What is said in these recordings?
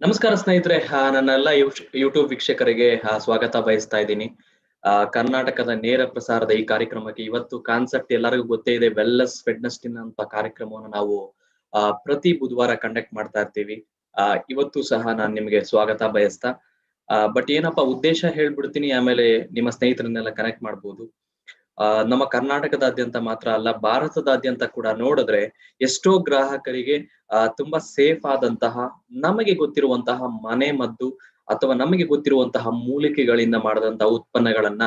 ನಮಸ್ಕಾರ ಸ್ನೇಹಿತರೆ, ನನ್ನೆಲ್ಲ ಯೂಟ್ಯೂಬ್ ವೀಕ್ಷಕರಿಗೆ ಸ್ವಾಗತ ಬಯಸ್ತಾ ಇದ್ದೀನಿ. ಕರ್ನಾಟಕದ ನೇರ ಪ್ರಸಾರದ ಈ ಕಾರ್ಯಕ್ರಮಕ್ಕೆ ಇವತ್ತು ಕಾನ್ಸೆಪ್ಟ್ ಎಲ್ಲರಿಗೂ ಗೊತ್ತೇ ಇದೆ. ವೆಲ್ನೆಸ್ ಫಿಟ್ನೆಸ್ ಡಿನ್ ಅಂತ ಕಾರ್ಯಕ್ರಮವನ್ನು ನಾವು ಪ್ರತಿ ಬುಧವಾರ ಕಂಡಕ್ಟ್ ಮಾಡ್ತಾ ಇರ್ತೀವಿ. ಇವತ್ತು ಸಹ ನಾನು ನಿಮಗೆ ಸ್ವಾಗತ ಬಯಸ್ತಾ ಬಟ್ ಏನಪ್ಪಾ ಉದ್ದೇಶ ಹೇಳ್ಬಿಡ್ತೀನಿ, ಆಮೇಲೆ ನಿಮ್ಮ ಸ್ನೇಹಿತರನ್ನೆಲ್ಲ ಕನೆಕ್ಟ್ ಮಾಡ್ಬೋದು. ನಮ್ಮ ಕರ್ನಾಟಕದಾದ್ಯಂತ ಮಾತ್ರ ಅಲ್ಲ, ಭಾರತದಾದ್ಯಂತ ಕೂಡ ನೋಡಿದ್ರೆ ಎಷ್ಟೋ ಗ್ರಾಹಕರಿಗೆ ತುಂಬಾ ಸೇಫ್ ಆದಂತಹ, ನಮಗೆ ಗೊತ್ತಿರುವಂತಹ ಮನೆ ಮದ್ದು ಅಥವಾ ನಮಗೆ ಗೊತ್ತಿರುವಂತಹ ಮೂಲಿಕೆಗಳಿಂದ ಮಾಡಿದಂತಹ ಉತ್ಪನ್ನಗಳನ್ನ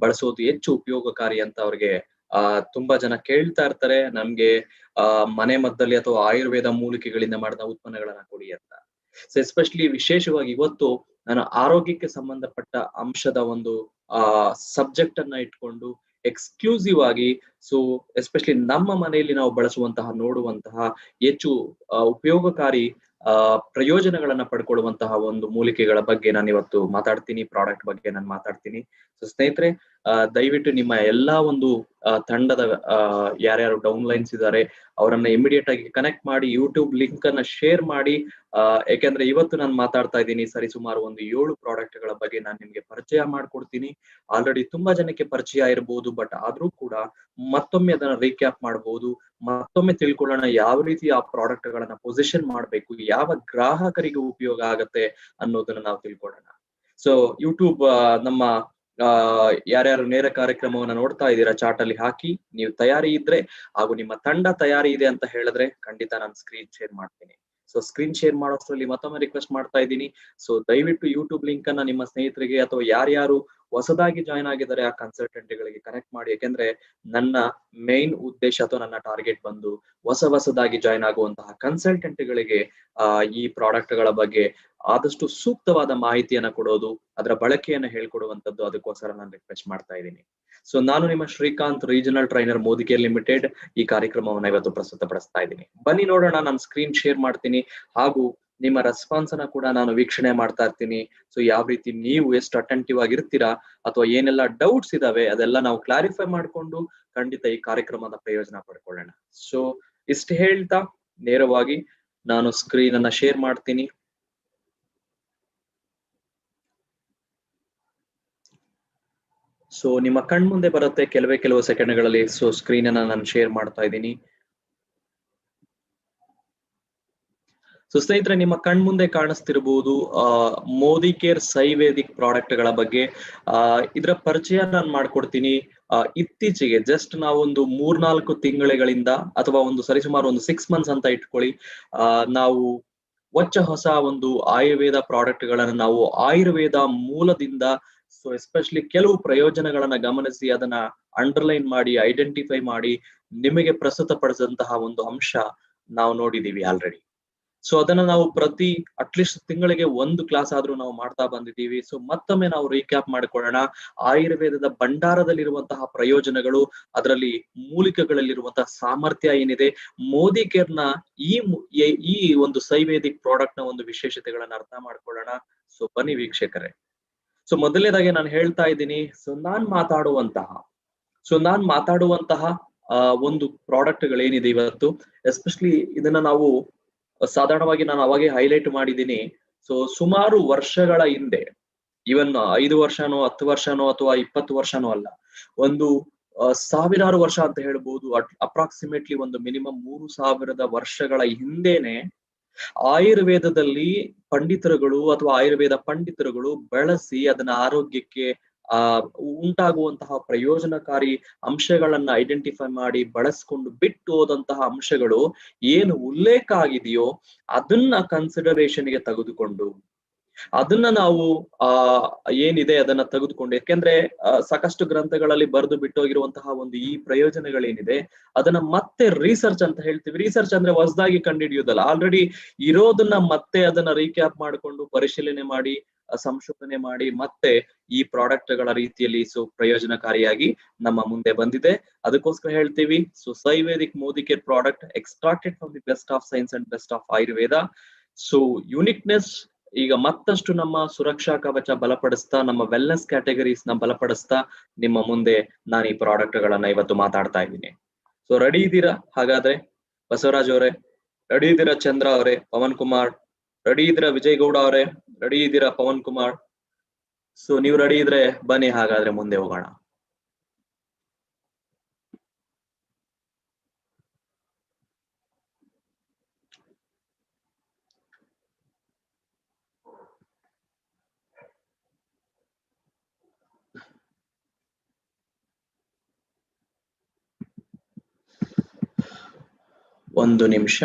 ಬಳಸೋದು ಹೆಚ್ಚು ಉಪಯೋಗಕಾರಿ ಅಂತ ಅವ್ರಿಗೆ ತುಂಬಾ ಜನ ಕೇಳ್ತಾ ಇರ್ತಾರೆ. ನಮ್ಗೆ ಮನೆ ಮದ್ದಲ್ಲಿ ಅಥವಾ ಆಯುರ್ವೇದ ಮೂಲಿಕೆಗಳಿಂದ ಮಾಡಿದ ಉತ್ಪನ್ನಗಳನ್ನ ಕೊಡಿ ಅಂತ. ಸೊ ಎಸ್ಪೆಷಲಿ ವಿಶೇಷವಾಗಿ ಇವತ್ತು ನಾನು ಆರೋಗ್ಯಕ್ಕೆ ಸಂಬಂಧಪಟ್ಟ ಅಂಶದ ಒಂದು ಸಬ್ಜೆಕ್ಟ್ ಅನ್ನ ಇಟ್ಕೊಂಡು ಎಕ್ಸ್ಕ್ಲೂಸಿವ್ ಆಗಿ, ಸೊ ಎಸ್ಪೆಷಲಿ ನಮ್ಮ ಮನೆಯಲ್ಲಿ ನಾವು ಬಳಸುವಂತಹ, ನೋಡುವಂತಹ ಹೆಚ್ಚು ಉಪಯೋಗಕಾರಿ ಪ್ರಯೋಜನಗಳನ್ನ ಪಡ್ಕೊಳ್ಳುವಂತಹ ಒಂದು ಮೂಲಿಕೆಗಳ ಬಗ್ಗೆ ನಾನು ಇವತ್ತು ಮಾತಾಡ್ತೀನಿ. ಪ್ರಾಡಕ್ಟ್ ಬಗ್ಗೆ ನಾನು ಮಾತಾಡ್ತೀನಿ. ಸೊ ಸ್ನೇಹಿತರೆ, ದಯವಿಟ್ಟು ನಿಮ್ಮ ಎಲ್ಲಾ ಒಂದು ತಂಡದ ಯಾರ್ಯಾರು ಡೌನ್ಲೈನ್ಸ್ ಇದ್ದಾರೆ ಅವರನ್ನ ಇಮಿಡಿಯೇಟ್ ಆಗಿ ಕನೆಕ್ಟ್ ಮಾಡಿ, ಯೂಟ್ಯೂಬ್ ಲಿಂಕ್ ಅನ್ನ ಶೇರ್ ಮಾಡಿ. ಯಾಕೆಂದ್ರೆ ಇವತ್ತು ನಾನು ಮಾತಾಡ್ತಾ ಇದ್ದೀನಿ ಸರಿಸುಮಾರು ಒಂದು 7 ಪ್ರಾಡಕ್ಟ್ ಗಳ ಬಗ್ಗೆ ನಾನು ನಿಮ್ಗೆ ಪರಿಚಯ ಮಾಡ್ಕೊಡ್ತೀನಿ. ಆಲ್ರೆಡಿ ತುಂಬಾ ಜನಕ್ಕೆ ಪರಿಚಯ ಇರಬಹುದು, ಬಟ್ ಆದ್ರೂ ಕೂಡ ಮತ್ತೊಮ್ಮೆ ಅದನ್ನ ರೀಕ್ಯಾಪ್ ಮಾಡಬಹುದು. ಮತ್ತೊಮ್ಮೆ ತಿಳ್ಕೊಳ್ಳೋಣ ಯಾವ ರೀತಿ ಆ ಪ್ರಾಡಕ್ಟ್ ಗಳನ್ನ ಪೊಸಿಷನ್ ಮಾಡ್ಬೇಕು, ಯಾವ ಗ್ರಾಹಕರಿಗೆ ಉಪಯೋಗ ಆಗತ್ತೆ ಅನ್ನೋದನ್ನ ನಾವು ತಿಳ್ಕೊಳ್ಳೋಣ. ಸೊ ಯೂಟ್ಯೂಬ್ ನಮ್ಮ ಯಾರ್ಯಾರು ನೇರ ಕಾರ್ಯಕ್ರಮವನ್ನ ನೋಡ್ತಾ ಇದ್ದೀರಾ, ಚಾಟ್ ಅಲ್ಲಿ ಹಾಕಿ ನೀವು ತಯಾರಿ ಇದ್ರೆ ಹಾಗೂ ನಿಮ್ಮ ತಂಡ ತಯಾರಿ ಇದೆ ಅಂತ ಹೇಳಿದ್ರೆ ಖಂಡಿತ ನಾನು ಸ್ಕ್ರೀನ್ ಶೇರ್ ಮಾಡ್ತೀನಿ. ಸೊ ಸ್ಕ್ರೀನ್ ಶೇರ್ ಮಾಡೋಷ್ಟ್ರಲ್ಲಿ ಮತ್ತೊಮ್ಮೆ ರಿಕ್ವೆಸ್ಟ್ ಮಾಡ್ತಾ ಇದ್ದೀನಿ. ಸೊ ದಯವಿಟ್ಟು ಯೂಟ್ಯೂಬ್ ಲಿಂಕ್ ಅನ್ನ ನಿಮ್ಮ ಸ್ನೇಹಿತರಿಗೆ ಅಥವಾ ಯಾರ್ಯಾರು ಹೊಸದಾಗಿ ಜಾಯ್ನ್ ಆಗಿದ್ದಾರೆ ಆ ಕನ್ಸಲ್ಟೆಂಟ್ ಗಳಿಗೆ ಕನೆಕ್ಟ್ ಮಾಡಿ. ಯಾಕೆಂದ್ರೆ ನನ್ನ ಮೇನ್ ಉದ್ದೇಶ ಅಥವಾ ನನ್ನ ಟಾರ್ಗೆಟ್ ಬಂದು ಹೊಸದಾಗಿ ಜಾಯ್ನ್ ಆಗುವಂತಹ ಕನ್ಸಲ್ಟೆಂಟ್ ಗಳಿಗೆ ಈ ಪ್ರಾಡಕ್ಟ್ ಗಳ ಬಗ್ಗೆ ಆದಷ್ಟು ಸೂಕ್ತವಾದ ಮಾಹಿತಿಯನ್ನ ಕೊಡೋದು, ಅದರ ಬಳಕೆಯನ್ನ ಹೇಳ್ಕೊಡುವಂತದ್ದು. ಅದಕ್ಕೋಸ್ಕರ ನಾನು ರಿಕ್ವೆಸ್ಟ್ ಮಾಡ್ತಾ ಇದ್ದೀನಿ. ಸೊ ನಾನು ನಿಮ್ಮ Srikanth, regional trainer, Modi care limited, ಈ ಕಾರ್ಯಕ್ರಮವನ್ನ ಇವತ್ತು ಪ್ರಸ್ತುತಪಡಿಸ್ತಾ ಇದ್ದೀನಿ. ಬನ್ನಿ ನೋಡೋಣ. ನಾನು ಸ್ಕ್ರೀನ್ ಶೇರ್ ಮಾಡ್ತೀನಿ ಹಾಗೂ ನಿಮ್ಮ ರೆಸ್ಪಾನ್ಸ್ ಅನ್ನ ಕೂಡ ನಾನು ವೀಕ್ಷಣೆ ಮಾಡ್ತಾ ಇರ್ತೀನಿ. ಸೊ ಯಾವ ರೀತಿ ನೀವು ಎಷ್ಟು ಅಟೆಂಟಿವ್ ಆಗಿರ್ತೀರಾ ಅಥವಾ ಏನೆಲ್ಲ ಡೌಟ್ಸ್ ಇದಾವೆ ಅದೆಲ್ಲ ನಾವು ಕ್ಲಾರಿಫೈ ಮಾಡ್ಕೊಂಡು ಖಂಡಿತ ಈ ಕಾರ್ಯಕ್ರಮದ ಪ್ರಯೋಜನ ಪಡ್ಕೊಳ್ಳೋಣ. ಸೊ ಇಷ್ಟು ಹೇಳ್ತಾ ನೇರವಾಗಿ ನಾನು ಸ್ಕ್ರೀನ್ ಅನ್ನ ಶೇರ್ ಮಾಡ್ತೀನಿ. ಸೊ ನಿಮ್ಮ ಕಣ್ಮುಂದೆ ಬರುತ್ತೆ ಕೆಲವು ಸೆಕೆಂಡ್ಗಳಲ್ಲಿ. ಸೊ ಸ್ಕ್ರೀನ್ ಅನ್ನ ನಾನು ಶೇರ್ ಮಾಡ್ತಾ ಇದ್ದೀನಿ. ಸೊ ಸ್ನೇಹಿತರೆ, ನಿಮ್ಮ ಕಣ್ಮುಂದೆ ಕಾಣಿಸ್ತಿರ್ಬೋದು ಮೋದಿ ಕೇರ್ ಸೈವೇದಿಕ್ ಪ್ರಾಡಕ್ಟ್ ಗಳ ಬಗ್ಗೆ. ಇದರ ಪರಿಚಯ ನಾನು ಮಾಡ್ಕೊಡ್ತೀನಿ. ಇತ್ತೀಚೆಗೆ ಜಸ್ಟ್ ನಾವೊಂದು 3-4 ತಿಂಗಳಿಂದ ಅಥವಾ ಒಂದು ಸರಿಸುಮಾರು ಒಂದು 6 ಮಂತ್ಸ್ ಅಂತ ಇಟ್ಕೊಳ್ಳಿ, ನಾವು ಹೊಸ ಒಂದು ಆಯುರ್ವೇದ ಪ್ರಾಡಕ್ಟ್ ಗಳನ್ನ ನಾವು ಆಯುರ್ವೇದ ಮೂಲದಿಂದ, ಸೊ ಎಸ್ಪೆಷಲಿ ಕೆಲವು ಪ್ರಯೋಜನಗಳನ್ನ ಗಮನಿಸಿ ಅದನ್ನ ಅಂಡರ್ಲೈನ್ ಮಾಡಿ, ಐಡೆಂಟಿಫೈ ಮಾಡಿ ನಿಮಗೆ ಪ್ರಸ್ತುತಪಡಿಸಿದಂತಹ ಒಂದು ಅಂಶ ನಾವು ನೋಡಿದೀವಿ ಆಲ್ರೆಡಿ. ಸೊ ಅದನ್ನ ನಾವು ಪ್ರತಿ ಅಟ್ಲೀಸ್ಟ್ ತಿಂಗಳಿಗೆ ಒಂದು ಕ್ಲಾಸ್ ಆದ್ರೂ ನಾವು ಮಾಡ್ತಾ ಬಂದಿದ್ದೀವಿ. ಸೊ ಮತ್ತೊಮ್ಮೆ ನಾವು ರೀಕ್ಯಾಪ್ ಮಾಡಿಕೊಳ್ಳೋಣ. ಆಯುರ್ವೇದದ ಭಂಡಾರದಲ್ಲಿರುವಂತಹ ಪ್ರಯೋಜನಗಳು, ಅದರಲ್ಲಿ ಮೂಲಿಕೆಗಳಲ್ಲಿರುವಂತಹ ಸಾಮರ್ಥ್ಯ ಏನಿದೆ, ಮೋದಿ ಕೇರ್ನ ಈ ಒಂದು ಸೈವೇದಿಕ್ ಪ್ರಾಡಕ್ಟ್ ನ ಒಂದು ವಿಶೇಷತೆಗಳನ್ನ ಅರ್ಥ ಮಾಡ್ಕೊಳ್ಳೋಣ. ಸೊ ಬನ್ನಿ ವೀಕ್ಷಕರೇ. ಸೊ ಮೊದಲನೇದಾಗಿ ನಾನು ಹೇಳ್ತಾ ಇದ್ದೀನಿ, ಸೊ ನಾನ್ ಮಾತಾಡುವಂತಹ ಒಂದು ಪ್ರಾಡಕ್ಟ್ ಗಳೇನಿದೆ ಇವತ್ತು, ಎಸ್ಪೆಷಲಿ ಇದನ್ನ ನಾವು ಸಾಧಾರಣವಾಗಿ ನಾನು ಅವಾಗೆ ಹೈಲೈಟ್ ಮಾಡಿದ್ದೀನಿ. ಸೊ ಸುಮಾರು ವರ್ಷಗಳ ಹಿಂದೆ, ಇವನ್ 5 ವರ್ಷನೋ 10 ವರ್ಷನೋ ಅಥವಾ 20 ವರ್ಷನೋ ಅಲ್ಲ, ಒಂದು ಸಾವಿರಾರು ವರ್ಷ ಅಂತ ಹೇಳ್ಬೋದು. ಅಪ್ರಾಕ್ಸಿಮೇಟ್ಲಿ ಒಂದು ಮಿನಿಮಮ್ 3000 ವರ್ಷಗಳ ಹಿಂದೆನೆ ಆಯುರ್ವೇದದಲ್ಲಿ ಪಂಡಿತರುಗಳು ಅಥವಾ ಆಯುರ್ವೇದ ಪಂಡಿತರುಗಳು ಬಳಸಿ ಅದನ್ನ ಆರೋಗ್ಯಕ್ಕೆ ಉಂಟಾಗುವಂತಹ ಪ್ರಯೋಜನಕಾರಿ ಅಂಶಗಳನ್ನ ಐಡೆಂಟಿಫೈ ಮಾಡಿ ಬಳಸ್ಕೊಂಡು ಬಿಟ್ಟು ಹೋದಂತಹ ಅಂಶಗಳು ಏನು ಉಲ್ಲೇಖ ಆಗಿದೆಯೋ ಅದನ್ನ ಕನ್ಸಿಡರೇಷನ್ಗೆ ತೆಗೆದುಕೊಂಡು, ಅದನ್ನ ನಾವು ಏನಿದೆ ಅದನ್ನ ತೆಗೆದುಕೊಂಡು, ಯಾಕೆಂದ್ರೆ ಸಾಕಷ್ಟು ಗ್ರಂಥಗಳಲ್ಲಿ ಬರೆದು ಬಿಟ್ಟೋಗಿರುವಂತಹ ಒಂದು ಈ ಪ್ರಯೋಜನಗಳೇನಿದೆ ಅದನ್ನ ಮತ್ತೆ ರಿಸರ್ಚ್ ಅಂತ ಹೇಳ್ತೀವಿ. ರಿಸರ್ಚ್ ಅಂದ್ರೆ ಹೊಸದಾಗಿ ಕಂಡುಹಿಡಿಯೋದಲ್ಲ, ಆಲ್ರೆಡಿ ಇರೋದನ್ನ ಮತ್ತೆ ಅದನ್ನ ರೀಕ್ಯಾಪ್ ಮಾಡಿಕೊಂಡು ಪರಿಶೀಲನೆ ಮಾಡಿ ಸಂಶೋಧನೆ ಮಾಡಿ ಮತ್ತೆ ಈ ಪ್ರಾಡಕ್ಟ್ ಗಳ ರೀತಿಯಲ್ಲಿ ಸೊ ಪ್ರಯೋಜನಕಾರಿಯಾಗಿ ನಮ್ಮ ಮುಂದೆ ಬಂದಿದೆ. ಅದಕ್ಕೋಸ್ಕರ ಹೇಳ್ತೀವಿ, so Scivedic Modicare product extracted from the best of science and best of Ayurveda. So uniqueness ಈಗ ಮತ್ತಷ್ಟು ನಮ್ಮ ಸುರಕ್ಷಾ ಕವಚ ಬಲಪಡಿಸ್ತಾ, ನಮ್ಮ ವೆಲ್ನೆಸ್ ಕ್ಯಾಟಗರೀಸ್ ನ ಬಲಪಡಿಸ್ತಾ ನಿಮ್ಮ ಮುಂದೆ ನಾನು ಈ ಪ್ರಾಡಕ್ಟ್ ಗಳನ್ನ ಇವತ್ತು ಮಾತಾಡ್ತಾ ಇದ್ದೀನಿ. ಸೊ ರೆಡಿ ಇದ್ದೀರಾ? ಹಾಗಾದ್ರೆ ಬಸವರಾಜ್ ಅವರೇ ರೆಡಿ ಇದ್ದೀರಾ? ಚಂದ್ರ ಅವರೇ, ಪವನ್ ಕುಮಾರ್, ರೆಡಿ ಇದ್ದೀರಾ ವಿಜಯ್ ಗೌಡ ಅವರೇ? ರೆಡಿ ಇದ್ದೀರಾ ಪವನ್ ಕುಮಾರ್? ಸೊ ನೀವು ರೆಡಿ ಇದ್ರೆ ಬನ್ನಿ, ಹಾಗಾದ್ರೆ ಮುಂದೆ ಹೋಗೋಣ. ಒಂದು ನಿಮಿಷ.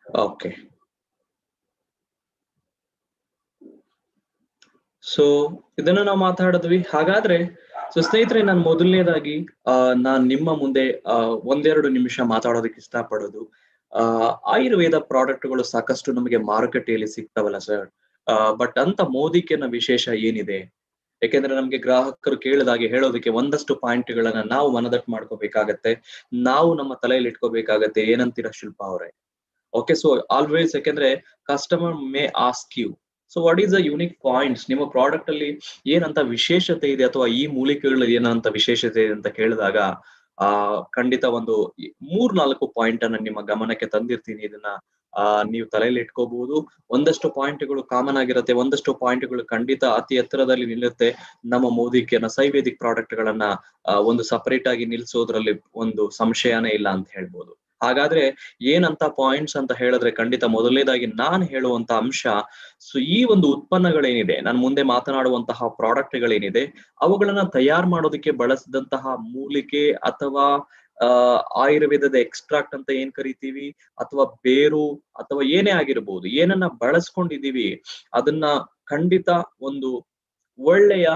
ಓಕೆ, ಸೊ ಇದನ್ನ ನಾವು ಮಾತಾಡಿದ್ವಿ. ಹಾಗಾದ್ರೆ ಸೊ ಸ್ನೇಹಿತರೆ, ನಾನು ಮೊದಲನೇದಾಗಿ ನಾನ್ ನಿಮ್ಮ ಮುಂದೆ ಒಂದೆರಡು ನಿಮಿಷ ಮಾತಾಡೋದಕ್ಕೆ ಇಷ್ಟಪಡೋದು, ಆಯುರ್ವೇದ ಪ್ರಾಡಕ್ಟ್ಗಳು ಸಾಕಷ್ಟು ನಮಗೆ ಮಾರುಕಟ್ಟೆಯಲ್ಲಿ ಸಿಗ್ತಾವಲ್ಲ ಸರ್, ಬಟ್ ಅಂತ ಮೋದಿಕೆನ ವಿಶೇಷ ಏನಿದೆ? ಯಾಕೆಂದ್ರೆ ನಮ್ಗೆ ಗ್ರಾಹಕರು ಕೇಳಿದಾಗೆ ಹೇಳೋದಕ್ಕೆ ಒಂದಷ್ಟು ಪಾಯಿಂಟ್ಗಳನ್ನ ನಾವು ಮನದಟ್ಟು ಮಾಡ್ಕೋಬೇಕಾಗತ್ತೆ, ನಾವು ನಮ್ಮ ತಲೆಯಲ್ಲಿ ಇಟ್ಕೋಬೇಕಾಗತ್ತೆ. ಏನಂತೀರಾ ಶಿಲ್ಪಾ ಅವರೇ? ಓಕೆ, ಸೊ ಆಲ್ವೇಸ್, ಯಾಕೆಂದ್ರೆ customer may ask you, so what is the unique points, ನಿಮ್ಮ ಪ್ರಾಡಕ್ಟ್ ಅಲ್ಲಿ ಏನಂತ ವಿಶೇಷತೆ ಇದೆ, ಅಥವಾ ಈ ಮೂಲಿಕೆಗಳಲ್ಲಿ ಏನಂತ ವಿಶೇಷತೆ ಇದೆ ಅಂತ ಕೇಳಿದಾಗ ಖಂಡಿತ ಒಂದು 3-4 ಪಾಯಿಂಟ್ ಅನ್ನ ನಿಮ್ಮ ಗಮನಕ್ಕೆ ತಂದಿರ್ತೀನಿ. ಇದನ್ನ ನೀವು ತಲೆಯಲ್ಲಿ ಇಟ್ಕೋಬಹುದು. ಒಂದಷ್ಟು ಪಾಯಿಂಟ್ಗಳು ಕಾಮನ್ ಆಗಿರುತ್ತೆ, ಒಂದಷ್ಟು ಪಾಯಿಂಟ್ಗಳು ಖಂಡಿತ ಅತಿ ಎತ್ತರದಲ್ಲಿ ನಿಲ್ಲುತ್ತೆ. ನಮ್ಮ ಮೋದಿಕೆನ ಸೈವೇದಿಕ್ ಪ್ರಾಡಕ್ಟ್ ಗಳನ್ನ ಒಂದು ಸಪರೇಟ್ ಆಗಿ ನಿಲ್ಸೋದ್ರಲ್ಲಿ ಒಂದು ಸಂಶಯನೇ ಇಲ್ಲ ಅಂತ ಹೇಳ್ಬೋದು. ಹಾಗಾದ್ರೆ ಏನಂತ ಪಾಯಿಂಟ್ಸ್ ಅಂತ ಹೇಳಿದ್ರೆ, ಖಂಡಿತ ಮೊದಲನೇದಾಗಿ ನಾನು ಹೇಳುವಂತ ಅಂಶ, ಸೊ ಈ ಒಂದು ಉತ್ಪನ್ನಗಳೇನಿದೆ, ನಾನು ಮುಂದೆ ಮಾತನಾಡುವಂತಹ ಪ್ರಾಡಕ್ಟ್ಗಳೇನಿದೆ, ಅವುಗಳನ್ನ ತಯಾರು ಮಾಡೋದಕ್ಕೆ ಬಳಸಿದಂತಹ ಮೂಲಿಕೆ ಅಥವಾ ಆಯುರ್ವೇದದ ಎಕ್ಸ್ಟ್ರಾಕ್ಟ್ ಅಂತ ಏನ್ ಕರಿತೀವಿ, ಅಥವಾ ಬೇರು, ಅಥವಾ ಏನೇ ಆಗಿರ್ಬೋದು, ಏನನ್ನ ಬಳಸ್ಕೊಂಡಿದೀವಿ ಅದನ್ನ ಖಂಡಿತ ಒಂದು ಒಳ್ಳೆಯ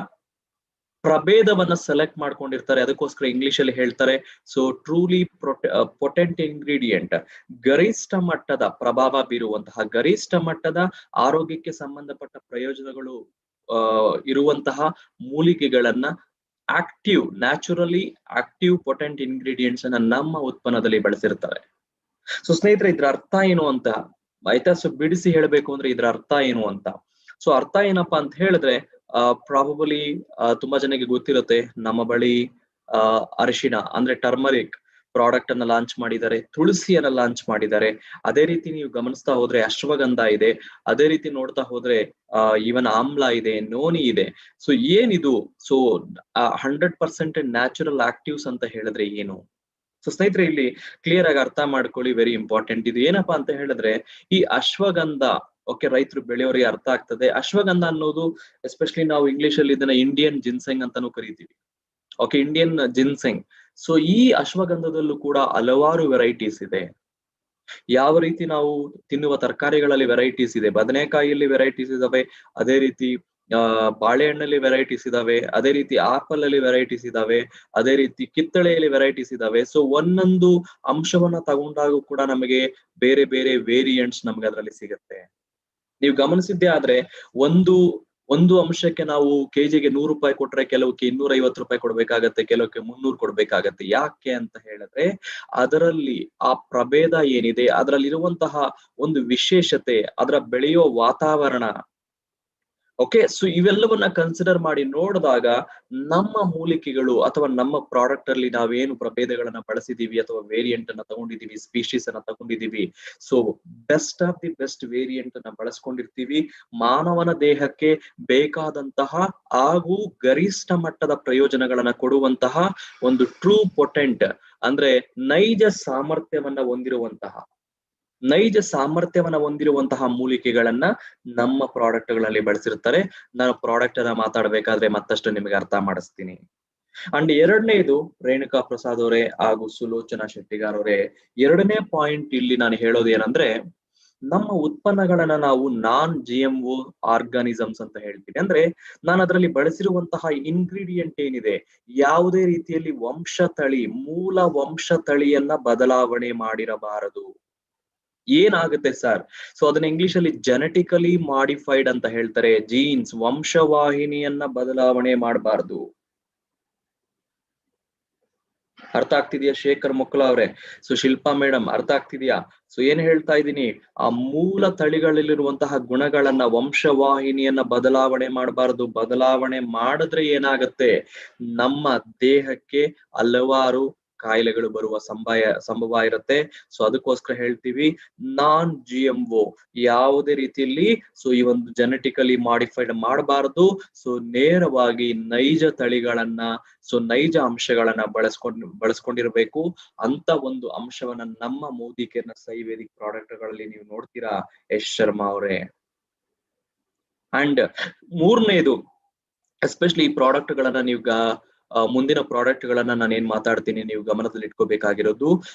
ಪ್ರಭೇದವನ್ನ ಸೆಲೆಕ್ಟ್ ಮಾಡ್ಕೊಂಡಿರ್ತಾರೆ. ಅದಕ್ಕೋಸ್ಕರ ಇಂಗ್ಲಿಷ್ ಅಲ್ಲಿ ಹೇಳ್ತಾರೆ, ಸೊ ಟ್ರೂಲಿ ಪೊಟೆಂಟ್ ಇಂಗ್ರೀಡಿಯೆಂಟ್, ಗರಿಷ್ಠ ಮಟ್ಟದ ಪ್ರಭಾವ ಬೀರುವಂತಹ, ಗರಿಷ್ಠ ಮಟ್ಟದ ಆರೋಗ್ಯಕ್ಕೆ ಸಂಬಂಧಪಟ್ಟ ಪ್ರಯೋಜನಗಳು ಇರುವಂತಹ ಮೂಲಿಕೆಗಳನ್ನ, active, naturally active potent ingredients ಅನ್ನ ನಮ್ಮ ಉತ್ಪನ್ನದಲ್ಲಿ ಬಳಸಿರ್ತಾರೆ. ಸೊ ಸ್ನೇಹಿತರೆ, ಇದ್ರ ಅರ್ಥ ಏನು ಅಂತ ಆಯ್ತಾ? ಸೊ ಬಿಡಿಸಿ ಹೇಳ್ಬೇಕು ಅಂದ್ರೆ ಇದ್ರ ಅರ್ಥ ಏನು ಅಂತ, ಸೊ ಅರ್ಥ ಏನಪ್ಪಾ ಅಂತ ಹೇಳಿದ್ರೆ, ಪ್ರಾಬಬಲಿ ತುಂಬಾ ಜನಕ್ಕೆ ಗೊತ್ತಿರುತ್ತೆ, ನಮ್ಮ ಬಳಿ ಅರಿಶಿನ ಅಂದ್ರೆ ಟರ್ಮರಿಕ್ ಪ್ರಾಡಕ್ಟ್ ಅನ್ನ ಲಾಂಚ್ ಮಾಡಿದ್ದಾರೆ, ತುಳಸಿಯನ್ನ ಲಾಂಚ್ ಮಾಡಿದ್ದಾರೆ. ಅದೇ ರೀತಿ ನೀವು ಗಮನಿಸ್ತಾ ಹೋದ್ರೆ ಅಶ್ವಗಂಧ ಇದೆ, ಅದೇ ರೀತಿ ನೋಡ್ತಾ ಹೋದ್ರೆ ಈವನ್ ಆಮ್ಲ ಇದೆ, ನೋನಿ ಇದೆ. ಸೊ ಏನಿದು? ಸೊ 100% ನ್ಯಾಚುರಲ್ ಆಕ್ಟಿವ್ಸ್ ಅಂತ ಹೇಳಿದ್ರೆ ಏನು? ಸೊ ಸ್ನೇಹಿತರೆ, ಇಲ್ಲಿ ಕ್ಲಿಯರ್ ಆಗಿ ಅರ್ಥ ಮಾಡ್ಕೊಳ್ಳಿ, ವೆರಿ ಇಂಪಾರ್ಟೆಂಟ್. ಇದು ಏನಪ್ಪಾ ಅಂತ ಹೇಳಿದ್ರೆ, ಈ ಅಶ್ವಗಂಧ, ಓಕೆ, ರೈತರು ಬೆಳೆಯೋರಿಗೆ ಅರ್ಥ ಆಗ್ತದೆ. ಅಶ್ವಗಂಧ ಅನ್ನೋದು ಎಸ್ಪೆಷಲಿ ನಾವು ಇಂಗ್ಲಿಷ್ ಅಲ್ಲಿ ಇದನ್ನ ಇಂಡಿಯನ್ ಜಿನ್ಸೆಂಗ್ ಅಂತಾನೂ ಕರಿತೀವಿ. Okay, Indian ಜಿನ್ಸೆಂಗ್. ಸೊ ಈ ಅಶ್ವಗಂಧದಲ್ಲೂ ಕೂಡ ಹಲವಾರು ವೆರೈಟೀಸ್ ಇದೆ. ಯಾವ ರೀತಿ ನಾವು ತಿನ್ನುವ ತರಕಾರಿಗಳಲ್ಲಿ ವೆರೈಟೀಸ್ ಇದೆ, ಬದನೆಕಾಯಿಯಲ್ಲಿ ವೆರೈಟೀಸ್ ಇದಾವೆ, ಅದೇ ರೀತಿ ಬಾಳೆಹಣ್ಣಲ್ಲಿ ವೆರೈಟೀಸ್ ಇದಾವೆ, ಅದೇ ರೀತಿ ಆಪಲ್ ಅಲ್ಲಿ ವೆರೈಟೀಸ್ ಇದಾವೆ, ಅದೇ ರೀತಿ ಕಿತ್ತಳೆಯಲ್ಲಿ ವೆರೈಟೀಸ್ ಇದಾವೆ. ಸೊ ಒಂದೊಂದು ಅಂಶವನ್ನ ತಗೊಂಡಾಗೂ ಕೂಡ ನಮಗೆ ಬೇರೆ ಬೇರೆ ವೇರಿಯಂಟ್ಸ್ ನಮ್ಗೆ ಅದರಲ್ಲಿ ಸಿಗುತ್ತೆ. ನೀವು ಗಮನಿಸಿದ್ದೆ ಆದ್ರೆ ಒಂದು ಒಂದು ಅಂಶಕ್ಕೆ ನಾವು ಕೆಜಿಗೆ 100 ರೂಪಾಯಿ ಕೊಟ್ರೆ, ಕೆಲವಕ್ಕೆ 250 ರೂಪಾಯಿ ಕೊಡ್ಬೇಕಾಗತ್ತೆ, ಕೆಲವಕ್ಕೆ 300 ಕೊಡ್ಬೇಕಾಗತ್ತೆ. ಯಾಕೆ ಅಂತ ಹೇಳಿದ್ರೆ, ಅದರಲ್ಲಿ ಆ ಪ್ರಭೇದ ಏನಿದೆ, ಅದರಲ್ಲಿರುವಂತಹ ಒಂದು ವಿಶೇಷತೆ, ಅದರ ಬೆಳೆಯೋ ವಾತಾವರಣ, ಓಕೆ, ಸೊ ಇವೆಲ್ಲವನ್ನ ಕನ್ಸಿಡರ್ ಮಾಡಿ ನೋಡಿದಾಗ ನಮ್ಮ ಮೂಲಿಕೆಗಳು ಅಥವಾ ನಮ್ಮ ಪ್ರಾಡಕ್ಟ್ ಅಲ್ಲಿ ನಾವೇನು ಪ್ರಭೇದಗಳನ್ನ ಬಳಸಿದೀವಿ ಅಥವಾ ವೇರಿಯಂಟ್ ಅನ್ನ ತಗೊಂಡಿದೀವಿ, ಸ್ಪೀಶೀಸ್ ಅನ್ನ ತಗೊಂಡಿದೀವಿ, so best of the best variant ಅನ್ನ ಬಳಸ್ಕೊಂಡಿರ್ತೀವಿ. ಮಾನವನ ದೇಹಕ್ಕೆ ಬೇಕಾದಂತಹ ಹಾಗೂ ಗರಿಷ್ಠ ಮಟ್ಟದ ಪ್ರಯೋಜನಗಳನ್ನ ಕೊಡುವಂತಹ ಒಂದು ಟ್ರೂ ಪೊಟೆಂಟ್, ಅಂದ್ರೆ ನೈಜ ಸಾಮರ್ಥ್ಯವನ್ನ ಹೊಂದಿರುವಂತಹ ಮೂಲಿಕೆಗಳನ್ನ ನಮ್ಮ ಪ್ರಾಡಕ್ಟ್ ಗಳಲ್ಲಿ ಬಳಸಿರ್ತಾರೆ. ನಾನು ಪ್ರಾಡಕ್ಟ್ ಅನ್ನ ಮಾತಾಡ್ಬೇಕಾದ್ರೆ ಮತ್ತಷ್ಟು ನಿಮಗೆ ಅರ್ಥ ಮಾಡಿಸ್ತೀನಿ. ಅಂಡ್ ಎರಡನೇದು, ರೇಣುಕಾ ಪ್ರಸಾದ್ ಅವರೇ ಹಾಗೂ ಸುಲೋಚನಾ ಶೆಟ್ಟಿಗಾರ್ ಅವರೇ, ಎರಡನೇ ಪಾಯಿಂಟ್ ಇಲ್ಲಿ ನಾನು ಹೇಳೋದು ಏನಂದ್ರೆ, ನಮ್ಮ ಉತ್ಪನ್ನಗಳನ್ನ ನಾವು ನಾನ್ GMO ಆರ್ಗಾನಿಸಮ್ಸ್ ಅಂತ ಹೇಳ್ತೀನಿ. ಅಂದ್ರೆ ನಾನು ಅದರಲ್ಲಿ ಬಳಸಿರುವಂತಹ ಇಂಗ್ರೀಡಿಯೆಂಟ್ ಏನಿದೆ, ಯಾವುದೇ ರೀತಿಯಲ್ಲಿ ಮೂಲ ವಂಶ ತಳಿಯನ್ನ ಬದಲಾವಣೆ ಮಾಡಿರಬಾರದು. ಏನಾಗುತ್ತೆ ಸರ್? ಸೊ ಅದನ್ನ ಇಂಗ್ಲಿಷ್ ಅಲ್ಲಿ ಜೆನೆಟಿಕಲಿ ಮಾಡಿಫೈಡ್ ಅಂತ ಹೇಳ್ತಾರೆ. ಜೀನ್ಸ್, ವಂಶವಾಹಿನಿಯನ್ನ ಬದಲಾವಣೆ ಮಾಡಬಾರ್ದು. ಅರ್ಥ ಆಗ್ತಿದ್ಯಾ ಶೇಖರ್ ಮೊಕ್ಕಲ ಅವ್ರೆ? ಸೊ ಶಿಲ್ಪಾ ಮೇಡಮ್ ಅರ್ಥ ಆಗ್ತಿದ್ಯಾ? ಸೊ ಏನ್ ಹೇಳ್ತಾ ಇದ್ದೀನಿ, ಆ ಮೂಲ ತಳಿಗಳಲ್ಲಿರುವಂತಹ ಗುಣಗಳನ್ನ, ವಂಶವಾಹಿನಿಯನ್ನ ಬದಲಾವಣೆ ಮಾಡಬಾರದು. ಬದಲಾವಣೆ ಮಾಡಿದ್ರೆ ಏನಾಗತ್ತೆ, ನಮ್ಮ ದೇಹಕ್ಕೆ ಹಲವಾರು ಕಾಯಿಲೆಗಳು ಬರುವ ಸಂಭವ ಇರುತ್ತೆ. ಸೊ ಅದಕ್ಕೋಸ್ಕರ ಹೇಳ್ತೀವಿ ನಾನ್ GMO ಯಾವುದೇ ರೀತಿಯಲ್ಲಿ ಸೊ ಈ ಒಂದು ಜೆನೆಟಿಕಲಿ ಮಾಡಿಫೈಡ್ ಮಾಡಬಾರದು. ಸೊ ನೇರವಾಗಿ ನೈಜ ತಳಿಗಳನ್ನ, ಸೊ ನೈಜ ಅಂಶಗಳನ್ನ ಬಳಸ್ಕೊಂಡಿರ್ಬೇಕು. ಅಂತ ಒಂದು ಅಂಶವನ್ನ ನಮ್ಮ ಮೋದಿ ಕೇರ್ನ ಸೈವೇದಿಕ್ ಪ್ರಾಡಕ್ಟ್ ಗಳಲ್ಲಿ ನೀವು ನೋಡ್ತೀರಾ ಯಶ್ ಶರ್ಮಾ ಅವರೇ. ಅಂಡ್ ಮೂರನೇದು, ಎಸ್ಪೆಷಲಿ ಈ ಪ್ರಾಡಕ್ಟ್ ಗಳನ್ನ ನೀವು ಮುಂದಿನ ಪ್ರಾಡಕ್ಟ್ ಗಳನ್ನ ನಾನು ಏನ್ ಮಾತಾಡ್ತೀನಿ ನೀವು ಗಮನದಲ್ಲಿ ಇಟ್ಕೋಬೇಕಾಗಿರೋದು,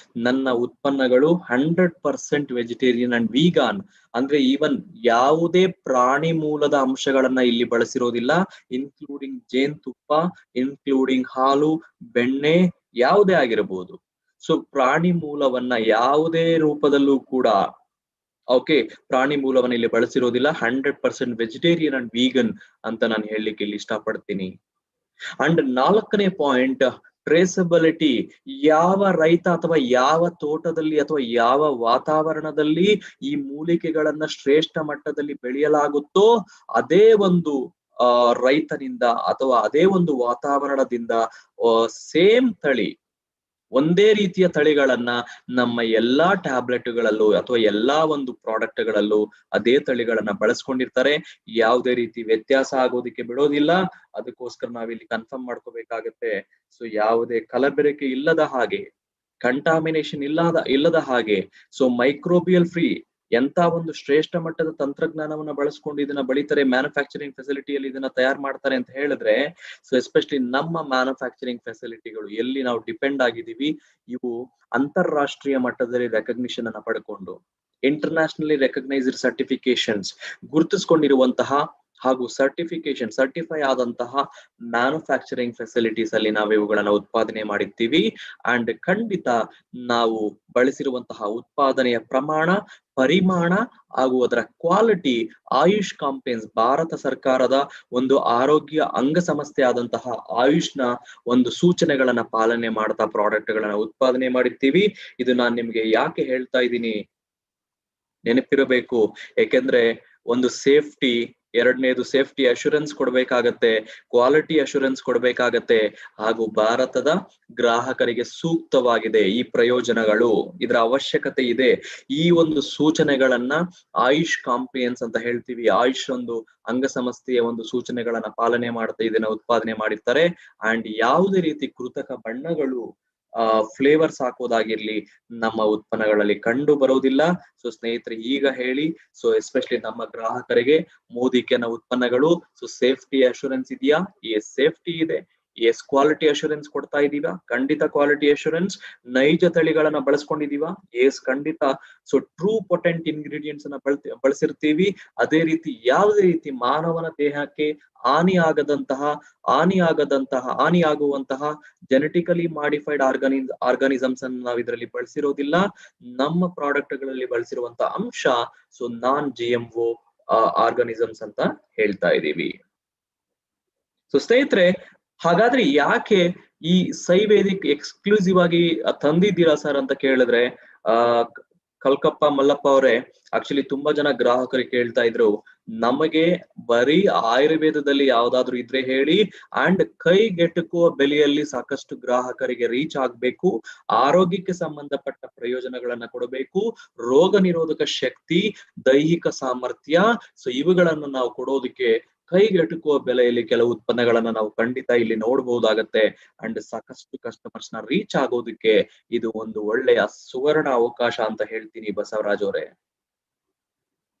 ನನ್ನ ಉತ್ಪನ್ನಗಳು 100% ವೆಜಿಟೇರಿಯನ್ ಅಂಡ್ ವೀಗಾನ್. ಅಂದ್ರೆ ಈವನ್ ಯಾವುದೇ ಪ್ರಾಣಿ ಮೂಲದ ಅಂಶಗಳನ್ನ ಇಲ್ಲಿ ಬಳಸಿರೋದಿಲ್ಲ, ಇನ್ಕ್ಲೂಡಿಂಗ್ ಜೇನುತುಪ್ಪ, ಇನ್ಕ್ಲೂಡಿಂಗ್ ಹಾಲು, ಬೆಣ್ಣೆ, ಯಾವುದೇ ಆಗಿರಬಹುದು. ಸೊ ಪ್ರಾಣಿ ಮೂಲವನ್ನ ಯಾವುದೇ ರೂಪದಲ್ಲೂ ಕೂಡ ಪ್ರಾಣಿ ಮೂಲವನ್ನ ಇಲ್ಲಿ ಬಳಸಿರೋದಿಲ್ಲ. 100% ವೆಜಿಟೇರಿಯನ್ ಅಂಡ್ ವೀಗನ್ ಅಂತ ನಾನು ಹೇಳಲಿಕ್ಕೆ ಇಲ್ಲಿ ಇಷ್ಟಪಡ್ತೀನಿ. ಅಂಡ್ 4ನೇ ಪಾಯಿಂಟ್, ಟ್ರೇಸಬಿಲಿಟಿ. ಯಾವ ರೈತ ಅಥವಾ ಯಾವ ತೋಟದಲ್ಲಿ ಅಥವಾ ಯಾವ ವಾತಾವರಣದಲ್ಲಿ ಈ ಮೂಲಿಕೆಗಳನ್ನ ಶ್ರೇಷ್ಠ ಮಟ್ಟದಲ್ಲಿ ಬೆಳೆಯಲಾಗುತ್ತೋ ಅದೇ ಒಂದು ರೈತನಿಂದ ಅಥವಾ ಅದೇ ಒಂದು ವಾತಾವರಣದಿಂದ ಸೇಮ್ ತಳಿ, ಒಂದೇ ರೀತಿಯ ತಳಿಗಳನ್ನ ನಮ್ಮ ಎಲ್ಲಾ ಟ್ಯಾಬ್ಲೆಟ್ಗಳಲ್ಲೂ ಅಥವಾ ಎಲ್ಲಾ ಒಂದು ಪ್ರಾಡಕ್ಟ್ ಗಳಲ್ಲೂ ಅದೇ ತಳಿಗಳನ್ನ ಬಳಸ್ಕೊಂಡಿರ್ತಾರೆ. ಯಾವುದೇ ರೀತಿ ವ್ಯತ್ಯಾಸ ಆಗೋದಿಕ್ಕೆ ಬಿಡೋದಿಲ್ಲ. ಅದಕ್ಕೋಸ್ಕರ ನಾವಿಲ್ಲಿ ಕನ್ಫರ್ಮ್ ಮಾಡ್ಕೋಬೇಕಾಗತ್ತೆ. ಸೊ ಯಾವುದೇ ಕಲಬೆರಕೆ ಇಲ್ಲದ ಹಾಗೆ, ಕಂಟಾಮಿನೇಷನ್ ಇಲ್ಲದ ಹಾಗೆ, ಸೊ ಮೈಕ್ರೋಬಿಯಲ್ ಫ್ರೀ, ಎಂತ ಒಂದು ಶ್ರೇಷ್ಠ ಮಟ್ಟದ ತಂತ್ರಜ್ಞಾನವನ್ನ ಬಳಸ್ಕೊಂಡು ಇದನ್ನ ಬೆಳಿತಾರೆ, ಮ್ಯಾನುಫ್ಯಾಕ್ಚರಿಂಗ್ ಫೆಸಿಲಿಟಿಯಲ್ಲಿ ಇದನ್ನ ತಯಾರು ಮಾಡ್ತಾರೆ ಅಂತ ಹೇಳಿದ್ರೆ, ಸೊ ಎಸ್ಪೆಷಲಿ ನಮ್ಮ ಮ್ಯಾನುಫ್ಯಾಕ್ಚರಿಂಗ್ ಫೆಸಿಲಿಟಿಗಳು ಎಲ್ಲಿ ನಾವು ಡಿಪೆಂಡ್ ಆಗಿದ್ದೀವಿ, ಇವು ಅಂತಾರಾಷ್ಟ್ರೀಯ ಮಟ್ಟದಲ್ಲಿ ರೆಕಗ್ನಿಷನ್ ಅನ್ನ ಪಡ್ಕೊಂಡು, ಇಂಟರ್ನ್ಯಾಷನಲಿ ರೆಕಗ್ನೈಸ್ಡ್ ಸರ್ಟಿಫಿಕೇಶನ್ಸ್, ಗುರುತಿಸ್ಕೊಂಡಿರುವಂತಹ ಹಾಗೂ ಸರ್ಟಿಫೈ ಆದಂತಹ ಮ್ಯಾನುಫ್ಯಾಕ್ಚರಿಂಗ್ ಫೆಸಿಲಿಟೀಸ್ ಅಲ್ಲಿ ನಾವು ಇವುಗಳನ್ನ ಉತ್ಪಾದನೆ ಮಾಡಿರ್ತೀವಿ. ಅಂಡ್ ಖಂಡಿತ ನಾವು ಬಳಸಿರುವಂತಹ ಉತ್ಪಾದನೆಯ ಪ್ರಮಾಣ, ಪರಿಮಾಣ ಹಾಗೂ ಅದರ ಕ್ವಾಲಿಟಿ ಆಯುಷ್ ಕಾಂಪೇನ್ಸ್, ಭಾರತ ಸರ್ಕಾರದ ಒಂದು ಆರೋಗ್ಯ ಅಂಗಸಂಸ್ಥೆ ಆದಂತಹ ಆಯುಷ್ನ ಒಂದು ಸೂಚನೆಗಳನ್ನ ಪಾಲನೆ ಮಾಡ್ತಾ ಪ್ರಾಡಕ್ಟ್ ಗಳನ್ನ ಉತ್ಪಾದನೆ ಮಾಡಿರ್ತೀವಿ. ಇದು ನಾನು ನಿಮ್ಗೆ ಯಾಕೆ ಹೇಳ್ತಾ ಇದ್ದೀನಿ, ನೆನಪಿರಬೇಕು. ಯಾಕೆಂದ್ರೆ ಒಂದು ಸೇಫ್ಟಿ, ಎರಡನೇದು ಸೇಫ್ಟಿ ಅಶ್ಯೂರೆನ್ಸ್ ಕೊಡ್ಬೇಕಾಗತ್ತೆ, ಕ್ವಾಲಿಟಿ ಅಶ್ಯೂರೆನ್ಸ್ ಕೊಡ್ಬೇಕಾಗತ್ತೆ, ಹಾಗೂ ಭಾರತದ ಗ್ರಾಹಕರಿಗೆ ಸೂಕ್ತವಾಗಿದೆ ಈ ಪ್ರಯೋಜನಗಳು, ಇದರ ಅವಶ್ಯಕತೆ ಇದೆ. ಈ ಒಂದು ಸೂಚನೆಗಳನ್ನ ಆಯುಷ್ ಕಾಂಪ್ಲಿಯನ್ಸ್ ಅಂತ ಹೇಳ್ತೀವಿ, ಆಯುಷ್ ಒಂದು ಅಂಗಸಂಸ್ಥೆಯ ಒಂದು ಸೂಚನೆಗಳನ್ನ ಪಾಲನೆ ಮಾಡ್ತಾ ಇದನ್ನ ಉತ್ಪಾದನೆ ಮಾಡಿರ್ತಾರೆ. ಅಂಡ್ ಯಾವುದೇ ರೀತಿ ಕೃತಕ ಬಣ್ಣಗಳು, ಫ್ಲೇವರ್ಸ್ ಹಾಕೋದಾಗಿರ್ಲಿ ನಮ್ಮ ಉತ್ಪನ್ನಗಳಲ್ಲಿ ಕಂಡು ಬರೋದಿಲ್ಲ. ಸೊ ಸ್ನೇಹಿತರೆ, ಈಗ ಹೇಳಿ, ಸೊ ಎಸ್ಪೆಷಲಿ ನಮ್ಮ ಗ್ರಾಹಕರಿಗೆ ಮೋದಿ ಕೇರ್ನ ಉತ್ಪನ್ನಗಳು, ಸೊ ಸೇಫ್ಟಿ ಅಶ್ಯೂರೆನ್ಸ್ ಇದೆಯಾ? ಎಸ್, ಸೇಫ್ಟಿ ಇದೆ. ಎಸ್, ಕ್ವಾಲಿಟಿ ಅಶ್ಯೂರೆನ್ಸ್ ಕೊಡ್ತಾ ಇದೀವ? ಖಂಡಿತ ಕ್ವಾಲಿಟಿ ಅಶ್ಯೂರೆನ್ಸ್. ನೈಜ ತಳಿಗಳನ್ನ ಬಳಸ್ಕೊಂಡಿದೀವ? ಎಸ್, ಖಂಡಿತ. ಸೊ ಟ್ರೂ ಪೊಟೆಂಟ್ ಇಂಗ್ರೀಡಿಯೆಂಟ್ಸ್ ಅನ್ನ ಬಳಸಿರ್ತೀವಿ. ಅದೇ ರೀತಿ ಯಾವುದೇ ರೀತಿ ಮಾನವನ ದೇಹಕ್ಕೆ ಹಾನಿಯಾಗುವಂತಹ ಜೆನೆಟಿಕಲಿ ಮಾಡಿಫೈಡ್ ಆರ್ಗಾನಿಸಮ್ಸ್ ಅನ್ನು ನಾವು ಇದರಲ್ಲಿ ಬಳಸಿರೋದಿಲ್ಲ. ನಮ್ಮ ಪ್ರಾಡಕ್ಟ್ ಗಳಲ್ಲಿ ಬಳಸಿರುವಂತಹ ಅಂಶ ಸೊ ನಾನ್ GMO ಆರ್ಗಾನಿಸಮ್ಸ್ ಅಂತ ಹೇಳ್ತಾ ಇದೀವಿ. ಸೊ ಸ್ನೇಹಿತರೆ, ಹಾಗಾದ್ರೆ ಯಾಕೆ ಈ ಸೈವೇದಿಕ್ ಎಕ್ಸ್ಕ್ಲೂಸಿವ್ ಆಗಿ ತಂದಿದ್ದೀರಾ ಸರ್ ಅಂತ ಕೇಳಿದ್ರೆ, ಕಲ್ಕಪ್ಪ ಮಲ್ಲಪ್ಪ ಅವರೇ, ಆಕ್ಚುಲಿ ತುಂಬಾ ಜನ ಗ್ರಾಹಕರಿಗೆ ಕೇಳ್ತಾ ಇದ್ರು, ನಮಗೆ ಬರೀ ಆಯುರ್ವೇದದಲ್ಲಿ ಯಾವ್ದಾದ್ರು ಇದ್ರೆ ಹೇಳಿ, ಅಂಡ್ ಕೈಗೆಟುಕುವ ಬೆಲೆಯಲ್ಲಿ ಸಾಕಷ್ಟು ಗ್ರಾಹಕರಿಗೆ ರೀಚ್ ಆಗ್ಬೇಕು, ಆರೋಗ್ಯಕ್ಕೆ ಸಂಬಂಧಪಟ್ಟ ಪ್ರಯೋಜನಗಳನ್ನ ಕೊಡಬೇಕು, ರೋಗ ನಿರೋಧಕ ಶಕ್ತಿ, ದೈಹಿಕ ಸಾಮರ್ಥ್ಯ, ಸೊ ಇವುಗಳನ್ನು ನಾವು ಕೊಡೋದಕ್ಕೆ ಕೈಗೆಟುಕುವ ಬೆಲೆಯಲ್ಲಿ ಕೆಲವು ಉತ್ಪನ್ನಗಳನ್ನ ನಾವು ಖಂಡಿತ ಇಲ್ಲಿ ನೋಡ್ಬಹುದಾಗತ್ತೆ. ಅಂಡ್ ಸಾಕಷ್ಟು ಕಸ್ಟಮರ್ಸ್ ನ ರೀಚ್ ಆಗೋದಕ್ಕೆ ಇದು ಒಂದು ಒಳ್ಳೆಯ ಸುವರ್ಣ ಅವಕಾಶ ಅಂತ ಹೇಳ್ತೀನಿ ಬಸವರಾಜ್ ಅವರೇ.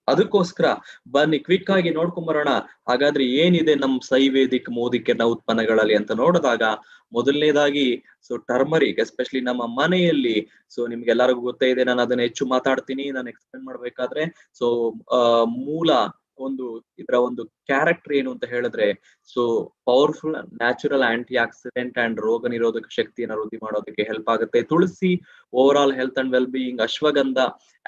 ಅದಕ್ಕೋಸ್ಕರ ಬನ್ನಿ ಕ್ವಿಕ್ ಆಗಿ ನೋಡ್ಕೊಂಬರೋಣ. ಹಾಗಾದ್ರೆ ಏನಿದೆ ನಮ್ ಸೈವೇದಿಕ್ ಮೋದಿ ಕೇರ್ನ ಉತ್ಪನ್ನಗಳಲ್ಲಿ ಅಂತ ನೋಡಿದಾಗ, ಮೊದಲನೇದಾಗಿ ಸೊ ಟರ್ಮರಿಕ್, ಎಸ್ಪೆಷಲಿ ನಮ್ಮ ಮನೆಯಲ್ಲಿ, ಸೊ ನಿಮ್ಗೆಲ್ಲರಿಗೂ ಗೊತ್ತೇ ಇದೆ, ನಾನು ಅದನ್ನ ಹೆಚ್ಚು ಮಾತಾಡ್ತೀನಿ ನಾನು ಎಕ್ಸ್ಪ್ಲೇನ್ ಮಾಡ್ಬೇಕಾದ್ರೆ. ಸೊ ಮೂಲ ಇದರ ಒಂದು ಕ್ಯಾರೆಕ್ಟರ್ ಏನು ಅಂತ ಹೇಳಿದ್ರೆ, so powerful natural antioxidant and ರೋಗ ನಿರೋಧಕ ಶಕ್ತಿಯನ್ನು ವೃದ್ಧಿ ಮಾಡೋದಕ್ಕೆ ಹೆಲ್ಪ್ ಆಗುತ್ತೆ. Tulsi overall health and well being, ashwagandha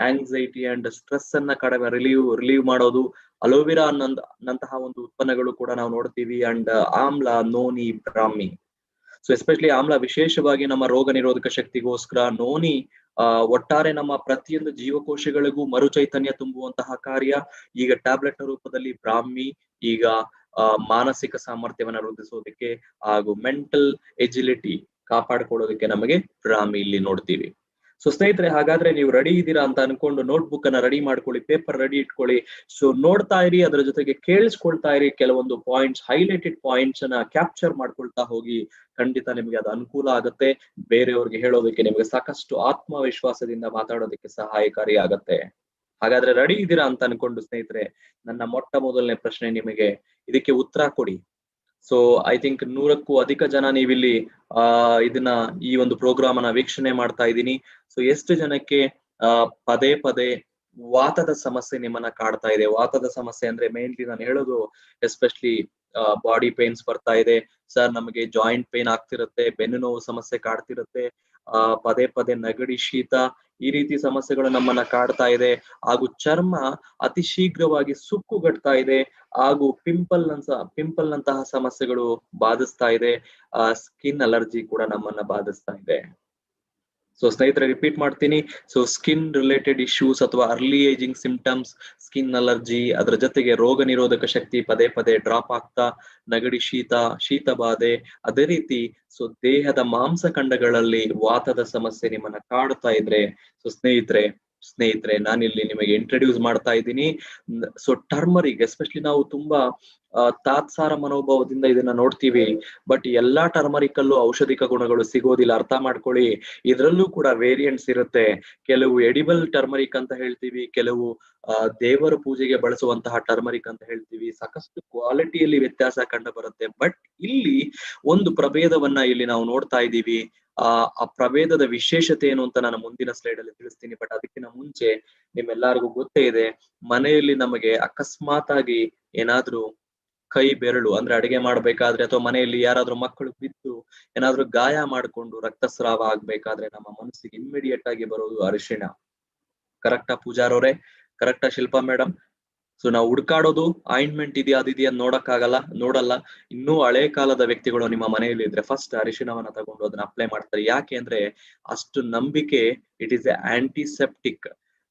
anxiety and stress ಅನ್ನ ಕಡಿಮೆ ರಿಲೀವ್ ಮಾಡೋದು, ಅಲೋವೆರಾ ನಂತಹ ಒಂದು ಉತ್ಪನ್ನಗಳು ಕೂಡ ನಾವು ನೋಡ್ತೀವಿ. ಅಂಡ್ ಆಮ್ಲ, ನೋನಿ, ಬ್ರಾಹ್ಮಿ. ಸೊ ಎಸ್ಪೆಷಲಿ ಆಮ್ಲ ವಿಶೇಷವಾಗಿ ನಮ್ಮ ರೋಗ ನಿರೋಧಕ ಶಕ್ತಿಗೋಸ್ಕರ, ನೋನಿ ಒಟ್ಟಾರೆ ನಮ್ಮ ಪ್ರತಿಯೊಂದು ಜೀವಕೋಶಗಳಿಗೂ ಮರು ಚೈತನ್ಯ ತುಂಬುವಂತಹ ಕಾರ್ಯ. ಈಗ ಟ್ಯಾಬ್ಲೆಟ್ ರೂಪದಲ್ಲಿ ಬ್ರಾಹ್ಮಿ, ಈಗ ಮಾನಸಿಕ ಸಾಮರ್ಥ್ಯವನ್ನ ವೃದ್ಧಿಸೋದಕ್ಕೆ ಹಾಗೂ ಮೆಂಟಲ್ ಎಜಿಲಿಟಿ ಕಾಪಾಡ್ಕೊಳ್ಳೋದಕ್ಕೆ ನಮಗೆ ಬ್ರಾಹ್ಮಿ ಇಲ್ಲಿ ನೋಡ್ತೀವಿ. ಸೊ ಸ್ನೇಹಿತರೆ, ಹಾಗಾದ್ರೆ ನೀವು ರೆಡಿ ಇದ್ದೀರಾ ಅಂತ ಅನ್ಕೊಂಡು ನೋಟ್ಬುಕ್ ಅನ್ನ ರೆಡಿ ಮಾಡ್ಕೊಳ್ಳಿ, ಪೇಪರ್ ರೆಡಿ ಇಟ್ಕೊಳ್ಳಿ. ಸೊ ನೋಡ್ತಾ ಇರಿ, ಅದರ ಜೊತೆಗೆ ಕೇಳಿಸ್ಕೊಳ್ತಾ ಇರಿ. ಕೆಲವೊಂದು ಪಾಯಿಂಟ್ಸ್, ಹೈಲೈಟೆಡ್ ಪಾಯಿಂಟ್ಸ್ ಅನ್ನ ಕ್ಯಾಪ್ಚರ್ ಮಾಡ್ಕೊಳ್ತಾ ಹೋಗಿ. ಖಂಡಿತ ನಿಮಗೆ ಅದು ಅನುಕೂಲ ಆಗುತ್ತೆ. ಬೇರೆಯವ್ರಿಗೆ ಹೇಳೋದಕ್ಕೆ ನಿಮಗೆ ಸಾಕಷ್ಟು ಆತ್ಮವಿಶ್ವಾಸದಿಂದ ಮಾತಾಡೋದಕ್ಕೆ ಸಹಾಯಕಾರಿ ಆಗತ್ತೆ. ಹಾಗಾದ್ರೆ ರೆಡಿ ಇದ್ದೀರಾ ಅಂತ ಅನ್ಕೊಂಡು ಸ್ನೇಹಿತರೆ, ನನ್ನ ಮೊಟ್ಟ ಮೊದಲನೇ ಪ್ರಶ್ನೆ ನಿಮಗೆ, ಇದಕ್ಕೆ ಉತ್ತರ ಕೊಡಿ. ಸೊ ಐ ಥಿಂಕ್ 100ಕ್ಕೂ ಅಧಿಕ ಜನ ನೀವಿಲ್ಲಿ ಇದನ್ನ ಈ ಒಂದು ಪ್ರೋಗ್ರಾಮ್ ಅನ್ನ ವೀಕ್ಷಣೆ ಮಾಡ್ತಾ ಇದ್ದೀನಿ. ಸೊ ಎಷ್ಟು ಜನಕ್ಕೆ ಪದೇ ಪದೇ ವಾತದ ಸಮಸ್ಯೆ ನಿಮ್ಮನ್ನ ಕಾಡ್ತಾ ಇದೆ? ವಾತದ ಸಮಸ್ಯೆ ಅಂದ್ರೆ ಮೇನ್ಲಿ ನಾನು ಹೇಳೋದು ಎಸ್ಪೆಷಲಿ ಬಾಡಿ ಪೇನ್ಸ್ ಬರ್ತಾ ಇದೆ ಸರ್, ನಮಗೆ ಜಾಯಿಂಟ್ ಪೇನ್ ಆಗ್ತಿರುತ್ತೆ, ಬೆನ್ನು ನೋವು ಸಮಸ್ಯೆ ಕಾಡ್ತಿರುತ್ತೆ, ಪದೇ ಪದೇ ನೆಗಡಿ, ಶೀತ, ಈ ರೀತಿ ಸಮಸ್ಯೆಗಳು ನಮ್ಮನ್ನ ಕಾಡ್ತಾ ಇದೆ. ಹಾಗೂ ಚರ್ಮ ಅತಿ ಶೀಘ್ರವಾಗಿ ಸುಕ್ಕುಗಟ್ತಾ ಇದೆ, ಹಾಗೂ ಪಿಂಪಲ್ ನಂತಹ ಸಮಸ್ಯೆಗಳು ಬಾಧಿಸ್ತಾ ಇದೆ. ಸ್ಕಿನ್ ಅಲರ್ಜಿ ಕೂಡ ನಮ್ಮನ್ನ ಬಾಧಿಸ್ತಾ ಇದೆ. ಸೊ ಸ್ನೇಹಿತರೆ, ರಿಪೀಟ್ ಮಾಡ್ತೀನಿ. ಸೊ ಸ್ಕಿನ್ ರಿಲೇಟೆಡ್ ಇಶ್ಯೂಸ್ ಅಥವಾ early ageing symptoms, skin allergy, ಅದರ ಜೊತೆಗೆ ರೋಗ ನಿರೋಧಕ ಶಕ್ತಿ ಪದೇ ಪದೇ ಡ್ರಾಪ್ ಆಗ್ತಾ, ನೆಗಡಿ, ಶೀತ ಬಾಧೆ, ಅದೇ ರೀತಿ ಸೊ ದೇಹದ ಮಾಂಸಖಂಡಗಳಲ್ಲಿ ವಾತದ ಸಮಸ್ಯೆ ನಿಮ್ಮನ್ನ ಕಾಡ್ತಾ ಇದ್ರೆ, ಸೊ ಸ್ನೇಹಿತರೆ ನಾನಿಲ್ಲಿ ನಿಮಗೆ ಇಂಟ್ರೊಡ್ಯೂಸ್ ಮಾಡ್ತಾ ಇದ್ದೀನಿ. ಸೊ ಟರ್ಮರಿಕ್, ಎಸ್ಪೆಷಲಿ ನಾವು ತುಂಬಾ ತಾತ್ಸಾರ ಮನೋಭಾವದಿಂದ ಇದನ್ನ ನೋಡ್ತೀವಿ. ಬಟ್ ಎಲ್ಲಾ ಟರ್ಮರಿಕ್ ಅಲ್ಲೂ ಔಷಧಿಕ ಗುಣಗಳು ಸಿಗೋದಿಲ್ಲ, ಅರ್ಥ ಮಾಡ್ಕೊಳ್ಳಿ. ಇದ್ರಲ್ಲೂ ಕೂಡ ವೇರಿಯಂಟ್ಸ್ ಇರುತ್ತೆ. ಕೆಲವು ಎಡಿಬಲ್ ಟರ್ಮರಿಕ್ ಅಂತ ಹೇಳ್ತೀವಿ, ಕೆಲವು ದೇವರ ಪೂಜೆಗೆ ಬಳಸುವಂತಹ ಟರ್ಮರಿಕ್ ಅಂತ ಹೇಳ್ತೀವಿ. ಸಾಕಷ್ಟು ಕ್ವಾಲಿಟಿಯಲ್ಲಿ ವ್ಯತ್ಯಾಸ ಕಂಡು ಬರುತ್ತೆ. ಬಟ್ ಇಲ್ಲಿ ಒಂದು ಪ್ರಭೇದವನ್ನ ಇಲ್ಲಿ ನಾವು ನೋಡ್ತಾ ಇದ್ದೀವಿ. ಆ ಪ್ರಭೇದದ ವಿಶೇಷತೆ ಏನು ಅಂತ ನಾನು ಮುಂದಿನ ಸ್ಲೈಡ್ ಅಲ್ಲಿ ತಿಳಿಸ್ತೀನಿ. ಬಟ್ ಅದಕ್ಕಿಂತ ಮುಂಚೆ ನಿಮ್ಮೆಲ್ಲರಿಗೂ ಗೊತ್ತೇ ಇದೆ, ಮನೆಯಲ್ಲಿ ನಮಗೆ ಅಕಸ್ಮಾತ್ ಆಗಿ ಏನಾದ್ರೂ ಕೈ ಬೆರಳು ಅಂದ್ರೆ ಅಡಿಗೆ ಮಾಡ್ಬೇಕಾದ್ರೆ, ಅಥವಾ ಮನೆಯಲ್ಲಿ ಯಾರಾದ್ರೂ ಮಕ್ಕಳು ಬಿದ್ದು ಏನಾದ್ರೂ ಗಾಯ ಮಾಡ್ಕೊಂಡು ರಕ್ತಸ್ರಾವ ಆಗ್ಬೇಕಾದ್ರೆ, ನಮ್ಮ ಮನಸ್ಸಿಗೆ ಇಮ್ಮಿಡಿಯೇಟ್ ಆಗಿ ಬರೋದು ಅರಿಶಿಣ. ಕರೆಕ್ಟಾ ಪೂಜಾರವ್ರೆ? ಕರೆಕ್ಟಾ ಶಿಲ್ಪಾ ಮೇಡಮ್? ಸೊ ನಾವು ಹುಡ್ಕಾಡೋದು ಆಯಿಂಟ್ಮೆಂಟ್ ಇದೆಯಾ ಅದಿದೆಯಾ ನೋಡಲ್ಲ. ಇನ್ನೂ ಹಳೆ ಕಾಲದ ವ್ಯಕ್ತಿಗಳು ನಿಮ್ಮ ಮನೆಯಲ್ಲಿ ಇದ್ರೆ ಫಸ್ಟ್ ಅರಿಶಿಣವನ್ನ ತಗೊಂಡು ಅದನ್ನ ಅಪ್ಲೈ ಮಾಡ್ತಾರೆ. ಯಾಕೆ ಅಂದ್ರೆ ಅಷ್ಟು ನಂಬಿಕೆ. It is A antiseptic.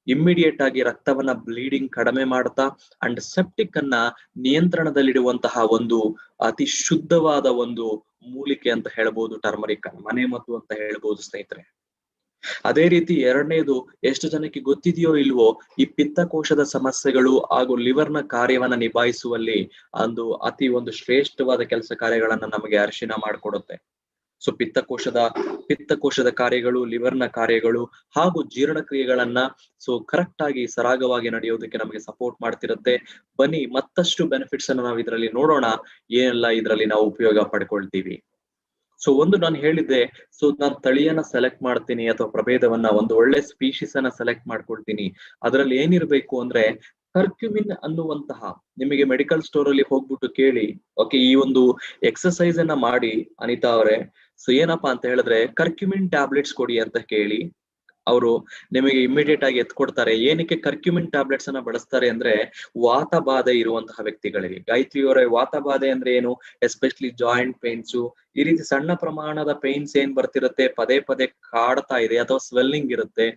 Immediate ಆಗಿ ರಕ್ತವನ್ನ ಬ್ಲೀಡಿಂಗ್ ಕಡಿಮೆ ಮಾಡ್ತಾ ಅಂಡ್ ಸೆಪ್ಟಿಕ್ ಅನ್ನ ನಿಯಂತ್ರಣದಲ್ಲಿಡುವಂತಹ ಒಂದು ಅತಿ ಶುದ್ಧವಾದ ಒಂದು ಮೂಲಿಕೆ ಅಂತ ಹೇಳ್ಬೋದು ಟರ್ಮರಿಕ್, ಮನೆ ಮದ್ದು ಅಂತ ಹೇಳ್ಬೋದು ಸ್ನೇಹಿತರೆ. ಅದೇ ರೀತಿ ಎರಡನೇದು, ಎಷ್ಟು ಜನಕ್ಕೆ ಗೊತ್ತಿದೆಯೋ ಇಲ್ವೋ, ಈ ಪಿತ್ತಕೋಶದ ಸಮಸ್ಯೆಗಳು ಹಾಗೂ ಲಿವರ್ನ ಕಾರ್ಯವನ್ನ ನಿಭಾಯಿಸುವಲ್ಲಿ ಅತಿ ಒಂದು ಶ್ರೇಷ್ಠವಾದ ಕೆಲಸ ಕಾರ್ಯಗಳನ್ನ ನಮಗೆ ಅರಿಶಿಣ ಮಾಡಿಕೊಡುತ್ತೆ. ಸೊ ಪಿತ್ತಕೋಶದ ಕಾರ್ಯಗಳು, ಲಿವರ್ನ ಕಾರ್ಯಗಳು ಹಾಗೂ ಜೀರ್ಣಕ್ರಿಯೆಗಳನ್ನ ಸೊ ಕರೆಕ್ಟ್ ಆಗಿ ಸರಾಗವಾಗಿ ನಡೆಯೋದಕ್ಕೆ ನಮಗೆ ಸಪೋರ್ಟ್ ಮಾಡ್ತಿರುತ್ತೆ. ಬನ್ನಿ ಮತ್ತಷ್ಟು ಬೆನಿಫಿಟ್ಸ್ ಅನ್ನ ನಾವು ಇದರಲ್ಲಿ ನೋಡೋಣ, ಏನೆಲ್ಲ ಇದರಲ್ಲಿ ನಾವು ಉಪಯೋಗ ಪಡ್ಕೊಳ್ತೀವಿ. ಸೊ ನಾನು ಹೇಳಿದ್ದೆ, ಸೊ ನಾನು ತಳಿಯನ್ನ ಸೆಲೆಕ್ಟ್ ಮಾಡ್ತೀನಿ ಅಥವಾ ಪ್ರಭೇದವನ್ನ, ಒಂದು ಒಳ್ಳೆ ಸ್ಪೀಶೀಸ್ ಅನ್ನ ಸೆಲೆಕ್ಟ್ ಮಾಡ್ಕೊಳ್ತೀನಿ. ಅದರಲ್ಲಿ ಏನಿರ್ಬೇಕು ಅಂದ್ರೆ ಕರ್ಕ್ಯುಮಿನ್ ಅನ್ನುವಂತಹ, ನಿಮಗೆ ಮೆಡಿಕಲ್ ಸ್ಟೋರ್ ಅಲ್ಲಿ ಹೋಗ್ಬಿಟ್ಟು ಕೇಳಿ, ಓಕೆ ಈ ಒಂದು ಎಕ್ಸರ್ಸೈಸ್ ಅನ್ನ ಮಾಡಿ ಅನಿತಾ ಅವರೇ, ಸೊ ಏನಪ್ಪಾ ಅಂತ ಹೇಳಿದ್ರೆ ಕರ್ಕ್ಯುಮಿನ್ ಟ್ಯಾಬ್ಲೆಟ್ಸ್ ಕೊಡಿ ಅಂತ ಕೇಳಿ, ಅವರು ನಿಮಗೆ ಇಮಿಡಿಯೇಟ್ ಆಗಿ ಎತ್ಕೊಡ್ತಾರೆ. ಏನಕ್ಕೆ ಕರ್ಕ್ಯುಮಿನ್ ಟ್ಯಾಬ್ಲೆಟ್ಸ್ ಅನ್ನ ಬಳಸ್ತಾರೆ ಅಂದ್ರೆ, ವಾತ ಬಾಧೆ ಇರುವಂತಹ ವ್ಯಕ್ತಿಗಳಿಗೆ. ಗಾಯತ್ರಿ ಅವರೇ, ವಾತ ಬಾಧೆ ಅಂದ್ರೆ ಏನು? ಎಸ್ಪೆಷಲಿ ಜಾಯಿಂಟ್ ಪೇನ್ಸು, ಈ ರೀತಿ ಸಣ್ಣ ಪ್ರಮಾಣದ ಪೇನ್ಸ್ ಏನ್ ಬರ್ತಿರುತ್ತೆ, ಪದೇ ಪದೇ ಕಾಡ್ತಾ ಇದೆ ಅಥವಾ ಸ್ವೆಲ್ಲಿಂಗ್ ಇರುತ್ತೆ,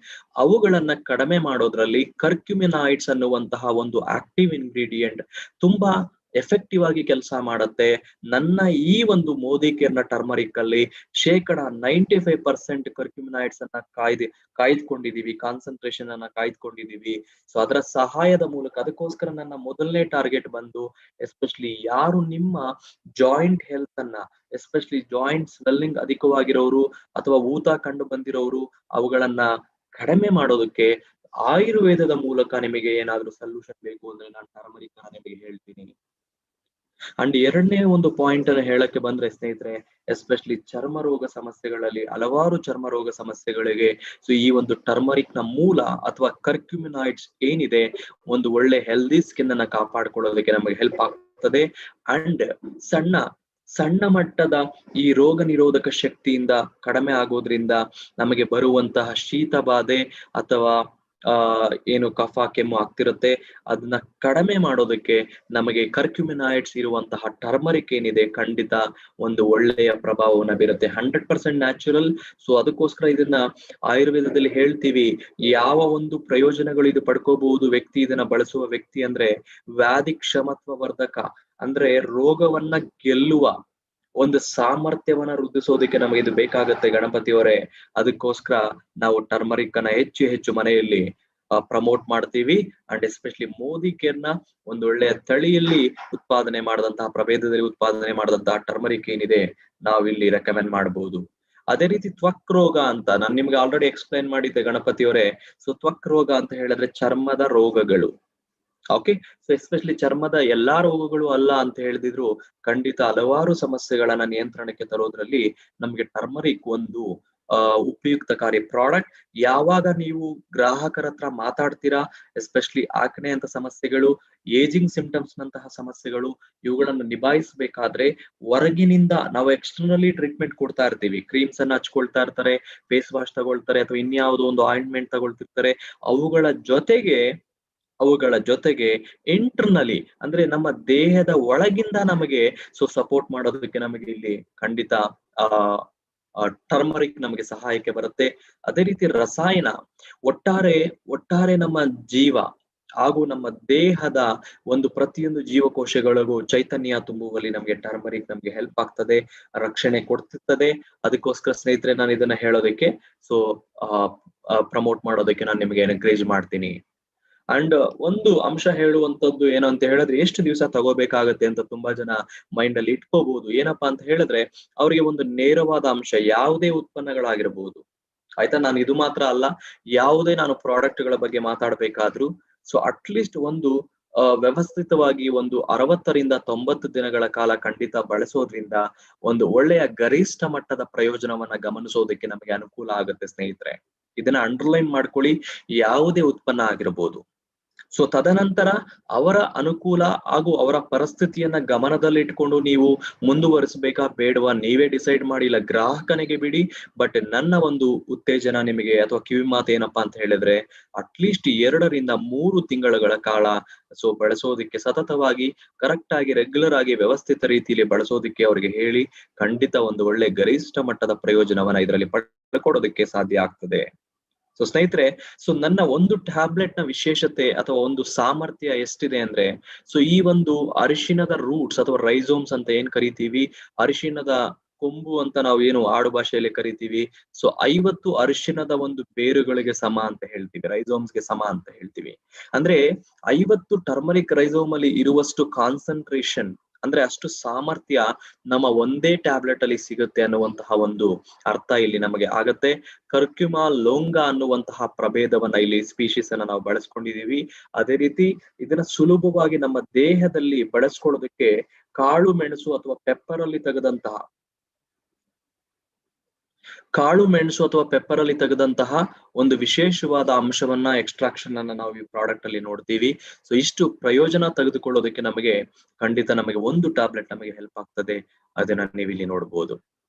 ಅವುಗಳನ್ನ ಕಡಿಮೆ ಮಾಡೋದ್ರಲ್ಲಿ ಕರ್ಕ್ಯುಮಿನಾಯ್ಡ್ಸ್ ಅನ್ನುವಂತಹ ಒಂದು ಆಕ್ಟಿವ್ ಇಂಗ್ರೀಡಿಯೆಂಟ್ ತುಂಬಾ ಎಫೆಕ್ಟಿವ್ ಆಗಿ ಕೆಲಸ ಮಾಡುತ್ತೆ. ನನ್ನ ಈ ಒಂದು ಮೋದಿ ಕೇರ್ನ ಟರ್ಮರಿಕ್ ಅಲ್ಲಿ 95% ಕರ್ಕ್ಯುಮಿನಾಯ್ಡ್ಸ್ ಅನ್ನ ಕಾಯ್ದುಕೊಂಡಿದೀವಿ, ಕಾನ್ಸಂಟ್ರೇಷನ್ ಅನ್ನ ಕಾಯ್ದುಕೊಂಡಿದೀವಿ. ಸೊ ಅದರ ಸಹಾಯದ ಮೂಲಕ, ಅದಕ್ಕೋಸ್ಕರ ನನ್ನ ಮೊದಲನೇ ಟಾರ್ಗೆಟ್ ಬಂದು ಎಸ್ಪೆಷಲಿ ಯಾರು ನಿಮ್ಮ ಜಾಯಿಂಟ್ ಹೆಲ್ತ್ ಅನ್ನ, ಎಸ್ಪೆಷಲಿ ಜಾಯಿಂಟ್ ಸ್ವೆಲ್ಲಿಂಗ್ ಅಧಿಕವಾಗಿರೋರು ಅಥವಾ ಊತ ಕಂಡು ಬಂದಿರೋರು, ಅವುಗಳನ್ನ ಕಡಿಮೆ ಮಾಡೋದಕ್ಕೆ ಆಯುರ್ವೇದದ ಮೂಲಕ ನಿಮಗೆ ಏನಾದ್ರೂ ಸೊಲ್ಯೂಷನ್ ಬೇಕು ಅಂದ್ರೆ ನಾನು ಟರ್ಮರಿಕ್ ನಿಮಗೆ ಹೇಳ್ತೀನಿ. ಅಂಡ್ ಎರಡನೇ ಒಂದು ಪಾಯಿಂಟ್ ಅನ್ನು ಹೇಳಕ್ಕೆ ಬಂದ್ರೆ ಸ್ನೇಹಿತರೆ, ಎಸ್ಪೆಷಲಿ ಚರ್ಮ ರೋಗ ಸಮಸ್ಯೆಗಳಲ್ಲಿ ಹಲವಾರು ಚರ್ಮ ರೋಗ ಸಮಸ್ಯೆಗಳಿಗೆ ಸೊ ಈ ಒಂದು ಟರ್ಮರಿಕ್ ನ ಮೂಲ ಅಥವಾ ಕರ್ಕ್ಯುಮಿನಾಯ್ಡ್ಸ್ ಏನಿದೆ, ಒಂದು ಒಳ್ಳೆ ಹೆಲ್ದಿ ಸ್ಕಿನ್ ಅನ್ನ ಕಾಪಾಡ್ಕೊಳ್ಳೋದಕ್ಕೆ ನಮಗೆ ಹೆಲ್ಪ್ ಆಗ್ತದೆ. ಅಂಡ್ ಸಣ್ಣ ಸಣ್ಣ ಮಟ್ಟದ ಈ ರೋಗ ನಿರೋಧಕ ಶಕ್ತಿಯಿಂದ ಕಡಿಮೆ ಆಗೋದ್ರಿಂದ ನಮಗೆ ಬರುವಂತಹ ಶೀತ ಬಾಧೆ ಅಥವಾ ಏನು ಕಫ ಕೆಮ್ಮು ಆಗ್ತಿರುತ್ತೆ, ಅದನ್ನ ಕಡಿಮೆ ಮಾಡೋದಕ್ಕೆ ನಮಗೆ ಕರ್ಕ್ಯುಮಿನಾಯ್ಡ್ಸ್ ಇರುವಂತಹ ಟರ್ಮರಿಕ್ ಏನಿದೆ ಖಂಡಿತ ಒಂದು ಒಳ್ಳೆಯ ಪ್ರಭಾವವನ್ನು ಬೀರುತ್ತೆ. 100% ನ್ಯಾಚುರಲ್. ಸೊ ಅದಕ್ಕೋಸ್ಕರ ಇದನ್ನ ಆಯುರ್ವೇದದಲ್ಲಿ ಹೇಳ್ತೀವಿ, ಯಾವ ಒಂದು ಪ್ರಯೋಜನಗಳು ಇದು ಪಡ್ಕೋಬಹುದು ವ್ಯಕ್ತಿ ಇದನ್ನ ಬಳಸುವ ವ್ಯಕ್ತಿ ಅಂದ್ರೆ, ವ್ಯಾಧಿ ಕ್ಷಮತ್ವ ವರ್ಧಕ ಅಂದ್ರೆ ರೋಗವನ್ನ ಗೆಲ್ಲುವ ಒಂದು ಸಾಮರ್ಥ್ಯವನ್ನ ವೃದ್ಧಿಸೋದಕ್ಕೆ ನಮಗೆ ಇದು ಬೇಕಾಗತ್ತೆ ಗಣಪತಿಯವರೇ. ಅದಕ್ಕೋಸ್ಕರ ನಾವು ಟರ್ಮರಿಕ್ ಅನ್ನ ಹೆಚ್ಚು ಹೆಚ್ಚು ಮನೆಯಲ್ಲಿ ಪ್ರಮೋಟ್ ಮಾಡ್ತೀವಿ. ಅಂಡ್ ಎಸ್ಪೆಷಲಿ ಮೋದಿ ಕೇರ್ನ ಒಂದು ಒಳ್ಳೆಯ ತಳಿಯಲ್ಲಿ ಉತ್ಪಾದನೆ ಮಾಡದಂತಹ ಪ್ರಭೇದದಲ್ಲಿ ಉತ್ಪಾದನೆ ಮಾಡದಂತಹ ಟರ್ಮರಿಕ್ ಏನಿದೆ ನಾವಿಲ್ಲಿ ರೆಕಮೆಂಡ್ ಮಾಡಬಹುದು. ಅದೇ ರೀತಿ ತ್ವಕ್ ರೋಗ ಅಂತ ನಾನು ನಿಮ್ಗೆ ಆಲ್ರೆಡಿ ಎಕ್ಸ್ಪ್ಲೈನ್ ಮಾಡಿದ್ದೆ ಗಣಪತಿಯವರೇ. ಸೊ ತ್ವಕ್ ರೋಗ ಅಂತ ಹೇಳಿದ್ರೆ ಚರ್ಮದ ರೋಗಗಳು. ಓಕೆ, ಸೊ ಎಸ್ಪೆಷಲಿ ಚರ್ಮದ ಎಲ್ಲಾ ರೋಗಗಳು ಅಲ್ಲ ಅಂತ ಹೇಳಿದ್ರು, ಖಂಡಿತ ಹಲವಾರು ಸಮಸ್ಯೆಗಳನ್ನ ನಿಯಂತ್ರಣಕ್ಕೆ ತರೋದ್ರಲ್ಲಿ ನಮ್ಗೆ ಟರ್ಮರಿಕ್ ಒಂದು ಉಪಯುಕ್ತಕಾರಿ ಪ್ರಾಡಕ್ಟ್. ಯಾವಾಗ ನೀವು ಗ್ರಾಹಕರ ಹತ್ರ ಮಾತಾಡ್ತೀರಾ, ಎಸ್ಪೆಷಲಿ ಆಕ್ನೆ ಅಂತ ಸಮಸ್ಯೆಗಳು, ಏಜಿಂಗ್ ಸಿಂಪ್ಟಮ್ಸ್ ನಂತಹ ಸಮಸ್ಯೆಗಳು, ಇವುಗಳನ್ನು ನಿಭಾಯಿಸಬೇಕಾದ್ರೆ ಹೊರಗಿನಿಂದ ನಾವು ಎಕ್ಸ್ಟರ್ನಲಿ ಟ್ರೀಟ್ಮೆಂಟ್ ಕೊಡ್ತಾ ಇರ್ತೀವಿ. ಕ್ರೀಮ್ಸ್ ಅನ್ನ ಹಚ್ಕೊಳ್ತಾ ಇರ್ತಾರೆ, ಫೇಸ್ ವಾಶ್ ತಗೊಳ್ತಾರೆ, ಅಥವಾ ಇನ್ಯಾವುದೋ ಒಂದು ಆಯಿಂಟ್ಮೆಂಟ್ ತಗೊಳ್ತಿರ್ತಾರೆ. ಅವುಗಳ ಜೊತೆಗೆ ಇಂಟರ್ನಲಿ ಅಂದ್ರೆ ನಮ್ಮ ದೇಹದ ಒಳಗಿಂದ ನಮಗೆ ಸಪೋರ್ಟ್ ಮಾಡೋದಕ್ಕೆ ನಮಗೆ ಇಲ್ಲಿ ಖಂಡಿತ ಟರ್ಮರಿಕ್ ನಮಗೆ ಸಹಾಯಕ್ಕೆ ಬರುತ್ತೆ. ಅದೇ ರೀತಿ ರಸಾಯನ, ಒಟ್ಟಾರೆ ನಮ್ಮ ಜೀವ ಹಾಗೂ ನಮ್ಮ ದೇಹದ ಒಂದು ಪ್ರತಿಯೊಂದು ಜೀವಕೋಶಗಳಿಗೂ ಚೈತನ್ಯ ತುಂಬುವಲ್ಲಿ ನಮಗೆ ಟರ್ಮರಿಕ್ ನಮಗೆ ಹೆಲ್ಪ್ ಆಗ್ತದೆ, ರಕ್ಷಣೆ ಕೊಡ್ತಿರ್ತದೆ. ಅದಕ್ಕೋಸ್ಕರ ಸ್ನೇಹಿತರೆ ನಾನು ಇದನ್ನ ಹೇಳೋದಕ್ಕೆ ಪ್ರಮೋಟ್ ಮಾಡೋದಕ್ಕೆ ನಾನು ನಿಮಗೆ ಎನ್ಕರೇಜ್ ಮಾಡ್ತೀನಿ. ಅಂಡ್ ಒಂದು ಅಂಶ ಹೇಳುವಂತದ್ದು ಏನು ಅಂತ ಹೇಳಿದ್ರೆ, ಎಷ್ಟು ದಿವಸ ತಗೋಬೇಕಾಗತ್ತೆ ಅಂತ ತುಂಬಾ ಜನ ಮೈಂಡ್ ಅಲ್ಲಿ ಇಟ್ಕೋಬಹುದು. ಏನಪ್ಪಾ ಅಂತ ಹೇಳಿದ್ರೆ, ಅವರಿಗೆ ಒಂದು ನೇರವಾದ ಅಂಶ, ಯಾವುದೇ ಉತ್ಪನ್ನಗಳಾಗಿರ್ಬಹುದು ಆಯ್ತಾ, ನಾನು ಇದು ಮಾತ್ರ ಅಲ್ಲ, ಯಾವುದೇ ನಾನು ಪ್ರಾಡಕ್ಟ್ ಗಳ ಬಗ್ಗೆ ಮಾತಾಡ್ಬೇಕಾದ್ರೂ ಸೊ ಅಟ್ಲೀಸ್ಟ್ ಒಂದು ವ್ಯವಸ್ಥಿತವಾಗಿ ಒಂದು 60ರಿಂದ 90 ದಿನಗಳ ಕಾಲ ಖಂಡಿತ ಬಳಸೋದ್ರಿಂದ ಒಂದು ಒಳ್ಳೆಯ ಗರಿಷ್ಠ ಮಟ್ಟದ ಪ್ರಯೋಜನವನ್ನ ಗಮನಿಸೋದಕ್ಕೆ ನಮಗೆ ಅನುಕೂಲ ಆಗುತ್ತೆ ಸ್ನೇಹಿತರೆ. ಇದನ್ನ ಅಂಡರ್ಲೈನ್ ಮಾಡ್ಕೊಳ್ಳಿ, ಯಾವುದೇ ಉತ್ಪನ್ನ ಆಗಿರ್ಬೋದು. ಸೊ ತದನಂತರ ಅವರ ಅನುಕೂಲ ಹಾಗೂ ಅವರ ಪರಿಸ್ಥಿತಿಯನ್ನ ಗಮನದಲ್ಲಿ ಇಟ್ಕೊಂಡು ನೀವು ಮುಂದುವರಿಸಬೇಕಾ ಬೇಡವಾ ನೀವೇ ಡಿಸೈಡ್ ಮಾಡಿ, ಇಲ್ಲ ಗ್ರಾಹಕನಿಗೆ ಬಿಡಿ. ಬಟ್ ನನ್ನ ಒಂದು ಉತ್ತೇಜನ ನಿಮಗೆ ಅಥವಾ ಕಿವಿ ಮಾತು ಏನಪ್ಪಾ ಅಂತ ಹೇಳಿದ್ರೆ, ಅಟ್ಲೀಸ್ಟ್ 2ರಿಂದ 3 ತಿಂಗಳ ಕಾಲ ಸೊ ಬಳಸೋದಿಕ್ಕೆ ಸತತವಾಗಿ ಕರೆಕ್ಟ್ ಆಗಿ ರೆಗ್ಯುಲರ್ ಆಗಿ ವ್ಯವಸ್ಥಿತ ರೀತಿಯಲ್ಲಿ ಬಳಸೋದಿಕ್ಕೆ ಅವರಿಗೆ ಹೇಳಿ. ಖಂಡಿತ ಒಂದು ಒಳ್ಳೆ ಗರಿಷ್ಠ ಮಟ್ಟದ ಪ್ರಯೋಜನವನ್ನ ಇದರಲ್ಲಿ ಪಡ್ಕೊಡೋದಕ್ಕೆ ಸಾಧ್ಯ ಆಗ್ತದೆ. ಸೊ ಸ್ನೇಹಿತರೆ, ಸೊ ನನ್ನ ಒಂದು ಟ್ಯಾಬ್ಲೆಟ್ ನ ವಿಶೇಷತೆ ಅಥವಾ ಒಂದು ಸಾಮರ್ಥ್ಯ ಎಷ್ಟಿದೆ ಅಂದ್ರೆ, ಸೊ ಈ ಒಂದು ಅರಿಶಿಣದ ರೂಟ್ಸ್ ಅಥವಾ ರೈಸೋಮ್ಸ್ ಅಂತ ಏನ್ ಕರಿತೀವಿ, ಅರಿಶಿಣದ ಕೊಂಬು ಅಂತ ನಾವು ಏನು ಆಡು ಭಾಷೆಯಲ್ಲಿ ಕರಿತೀವಿ, ಸೊ 50 ಅರಿಶಿಣದ ಒಂದು ಬೇರುಗಳಿಗೆ ಸಮ ಅಂತ ಹೇಳ್ತೀವಿ, ರೈಸೋಮ್ಸ್ಗೆ ಸಮ ಅಂತ ಹೇಳ್ತೀವಿ. ಅಂದ್ರೆ 50 ಟರ್ಮರಿಕ್ ರೈಸೋಮ್ ಅಲ್ಲಿ ಇರುವಷ್ಟು ಕಾನ್ಸಂಟ್ರೇಷನ್ ಅಂದ್ರೆ ಅಷ್ಟು ಸಾಮರ್ಥ್ಯ ನಮ್ಮ ಒಂದೇ ಟ್ಯಾಬ್ಲೆಟ್ ಅಲ್ಲಿ ಸಿಗುತ್ತೆ ಅನ್ನುವಂತಹ ಒಂದು ಅರ್ಥ ಇಲ್ಲಿ ನಮಗೆ ಆಗತ್ತೆ. ಕರ್ಕ್ಯುಮಾ ಲೋಂಗ ಅನ್ನುವಂತಹ ಪ್ರಭೇದವನ್ನ ಇಲ್ಲಿ ಸ್ಪೀಶೀಸ್ ಅನ್ನ ನಾವು ಬಳಸ್ಕೊಂಡಿದೀವಿ. ಅದೇ ರೀತಿ ಇದನ್ನ ಸುಲಭವಾಗಿ ನಮ್ಮ ದೇಹದಲ್ಲಿ ಬಳಸ್ಕೊಳ್ಳೋದಕ್ಕೆ ಕಾಳು ಮೆಣಸು ಅಥವಾ ಪೆಪ್ಪರ್ ಅಲ್ಲಿ ತೆಗೆದಂತಹ ಒಂದು ವಿಶೇಷವಾದ ಅಂಶವನ್ನ, ಎಕ್ಸ್ಟ್ರಾಕ್ಷನ್ ಅನ್ನ ನಾವು ಈ ಪ್ರಾಡಕ್ಟ್ ಅಲ್ಲಿ ನೋಡ್ತೀವಿ. ಸೊ ಇಷ್ಟು ಪ್ರಯೋಜನ ತೆಗೆದುಕೊಳ್ಳೋದಕ್ಕೆ ಖಂಡಿತ ನಮಗೆ ಒಂದು ಟ್ಯಾಬ್ಲೆಟ್ ನಮಗೆ ಹೆಲ್ಪ್ ಆಗ್ತದೆ. ಅದನ್ನ ನೀವು ಇಲ್ಲಿ ನೋಡ್ಬೋದು.